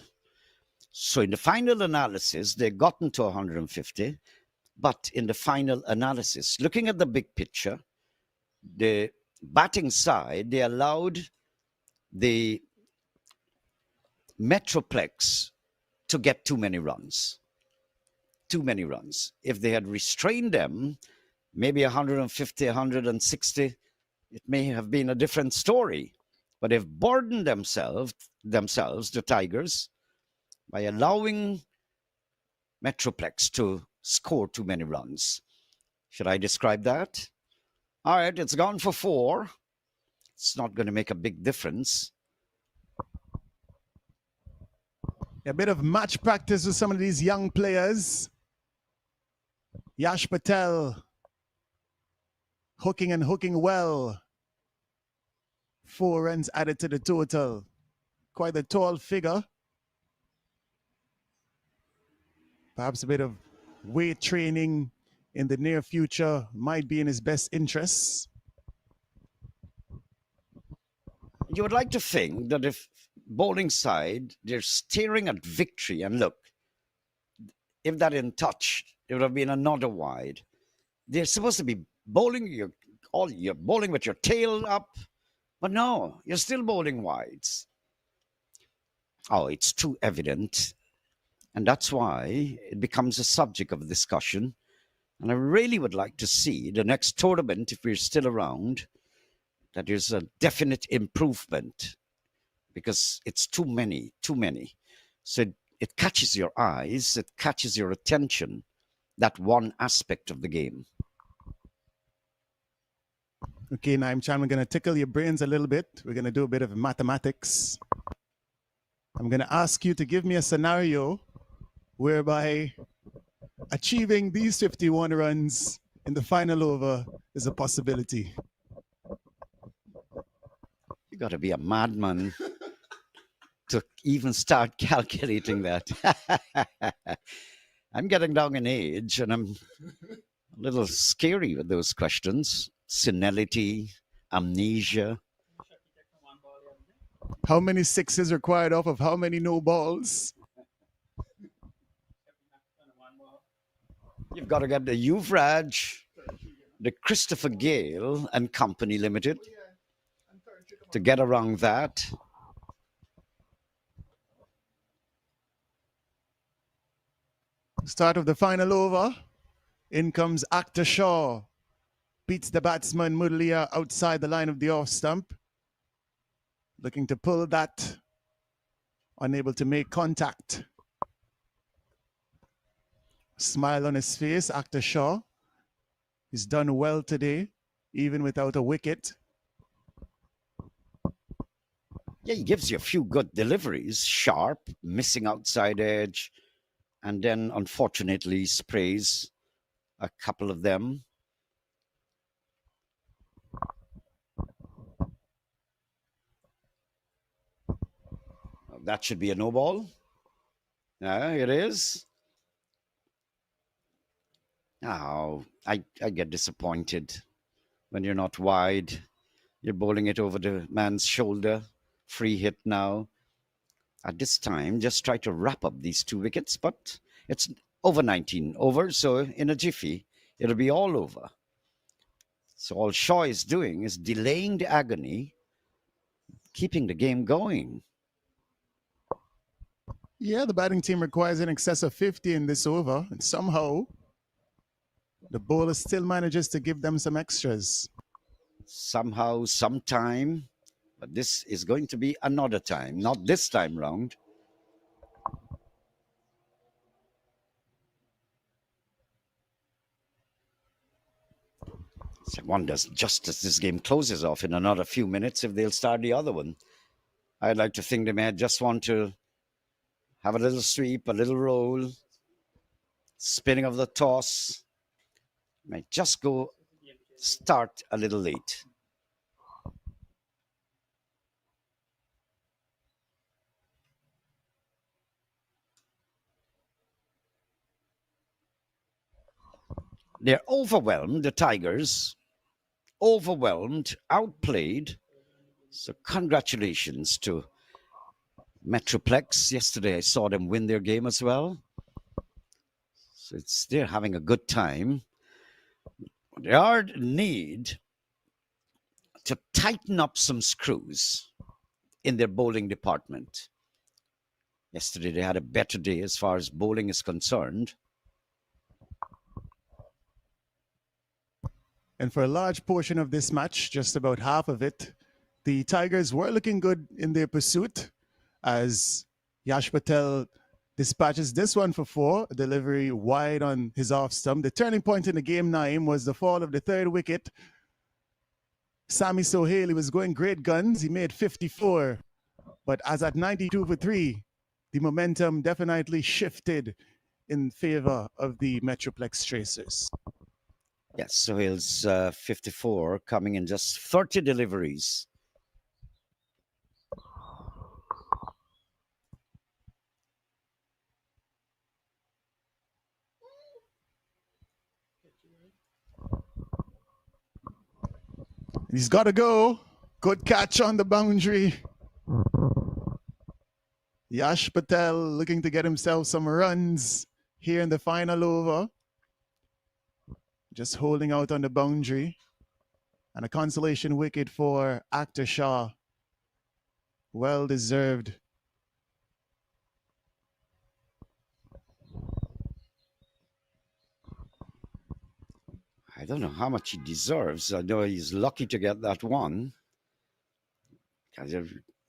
So in the final analysis, they've gotten to 150, but in the final analysis, looking at the big picture, the batting side, they allowed the MetroPlex to get too many runs. Too many runs. If they had restrained them, maybe 150, 160, it may have been a different story. But they've burdened themselves, the Tigers, by allowing MetroPlex to score too many runs. Should I describe that? All right, it's gone for 4. It's not going to make a big difference. A bit of match practice with some of these young players. Yash Patel hooking and hooking well. 4 runs added to the total. Quite a tall figure. Perhaps a bit of weight training in the near future might be in his best interests. You would like to think that if bowling side, they're staring at victory, and look, if that in touch, it would have been another wide. They're supposed to be bowling, you're bowling with your tail up, but no, you're still bowling wides. Oh, it's too evident. And that's why it becomes a subject of discussion. And I really would like to see the next tournament, if we're still around, that there's a definite improvement, because it's too many. So it catches your eyes, it catches your attention, that one aspect of the game. Okay, Naim Chan, we're going to tickle your brains a little bit. We're going to do a bit of mathematics. I'm going to ask you to give me a scenario whereby achieving these 51 runs in the final over is a possibility. You got to be a madman to even start calculating that. I'm getting down in age and I'm a little scary with those questions. Senility, amnesia. How many sixes required off of how many no balls? You've got to get the Yuvraj, the Christopher Gale and Company Limited to get around that. Start of the final over. In comes Akhtar Shaw. Beats the batsman Mudaliar outside the line of the off stump. Looking to pull that. Unable to make contact. Smile on his face, Akhtar Shaw. He's done well today, even without a wicket. Yeah, he gives you a few good deliveries, sharp, missing outside edge, and then unfortunately sprays a couple of them. That should be a no ball. Yeah, it is. Oh, I get disappointed when you're not wide. You're bowling it over the man's shoulder. Free hit now. At this time, just try to wrap up these 2 wickets, but it's over 19 overs, so in a jiffy, it'll be all over. So all Shaw is doing is delaying the agony, keeping the game going. Yeah, the batting team requires in excess of 50 in this over, and somehow the bowler still manages to give them some extras. Somehow, sometime, but this is going to be another time, not this time round. So one does just as this game closes off in another few minutes if they'll start the other one. I'd like to think they may just want to have a little sweep, a little roll, spinning of the toss. Might just go start a little late. They're overwhelmed, the Tigers, overwhelmed, outplayed. So congratulations to MetroPlex. Yesterday I saw them win their game as well. So they're having a good time. They are in need to tighten up some screws in their bowling department. Yesterday they had a better day as far as bowling is concerned. And for a large portion of this match, just about half of it, the Tigers were looking good in their pursuit as Yash Patel dispatches this one for 4, delivery wide on his off stump. The turning point in the game, Naeem, was the fall of the 3rd wicket. Sammy Sohail, he was going great guns. He made 54. But as at 92 for 3, the momentum definitely shifted in favor of the Metroplex Tracers. Yes, Sohail's 54, coming in just 30 deliveries. He's got to go. Good catch on the boundary. Yash Patel looking to get himself some runs here in the final over. Just holding out on the boundary. And a consolation wicket for Akhtar Shah. Well deserved. I don't know how much he deserves. I know he's lucky to get that one.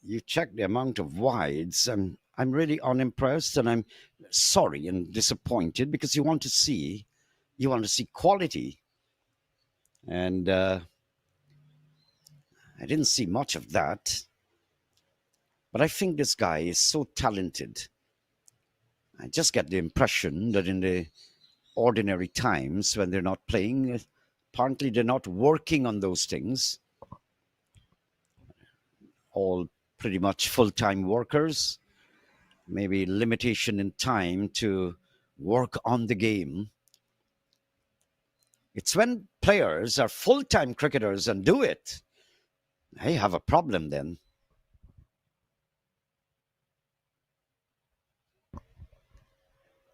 You check the amount of wides, I'm really unimpressed, and I'm sorry and disappointed because you want to see quality, and I didn't see much of that. But I think this guy is so talented. I just get the impression that in the ordinary times when they're not playing, apparently they're not working on those things. All pretty much full-time workers, maybe limitation in time to work on the game. It's when players are full-time cricketers and do it, they have a problem then.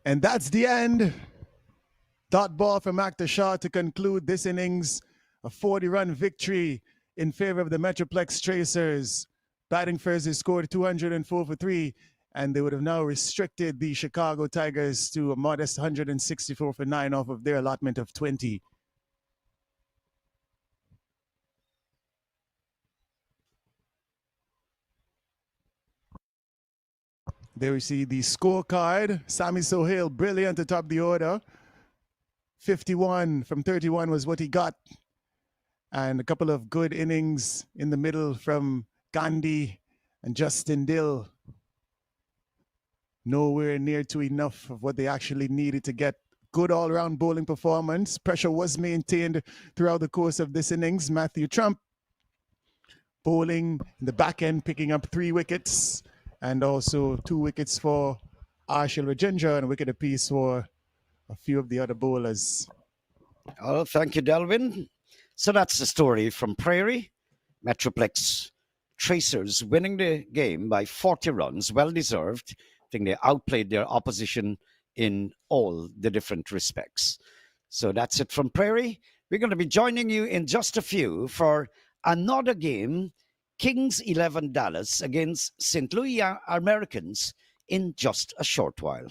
And that's the end. Dot ball from Akhtar Shah to conclude this innings. A 40-run victory in favor of the Metroplex Tracers. Batting first, they scored 204 for 3, and they would have now restricted the Chicago Tigers to a modest 164 for 9 off of their allotment of 20. There we see the scorecard. Sammy Sohail, brilliant atop the order. 51 from 31 was what he got. And a couple of good innings in the middle from Gandhi and Justin Dill nowhere near to enough of what they actually needed to get good all-round bowling performance. Pressure was maintained throughout the course of this innings. Matthew Trump bowling in the back end, picking up 3 wickets, and also 2 wickets for Arshil Rajendra and a wicket apiece for a few of the other bowlers. Oh, thank you, Delvin. So that's the story from Prairie. MetroPlex Tracers winning the game by 40 runs, well deserved. I think they outplayed their opposition in all the different respects. So that's it from Prairie. We're going to be joining you in just a few for another game, Kings 11 Dallas against St. Louis Americans, in just a short while.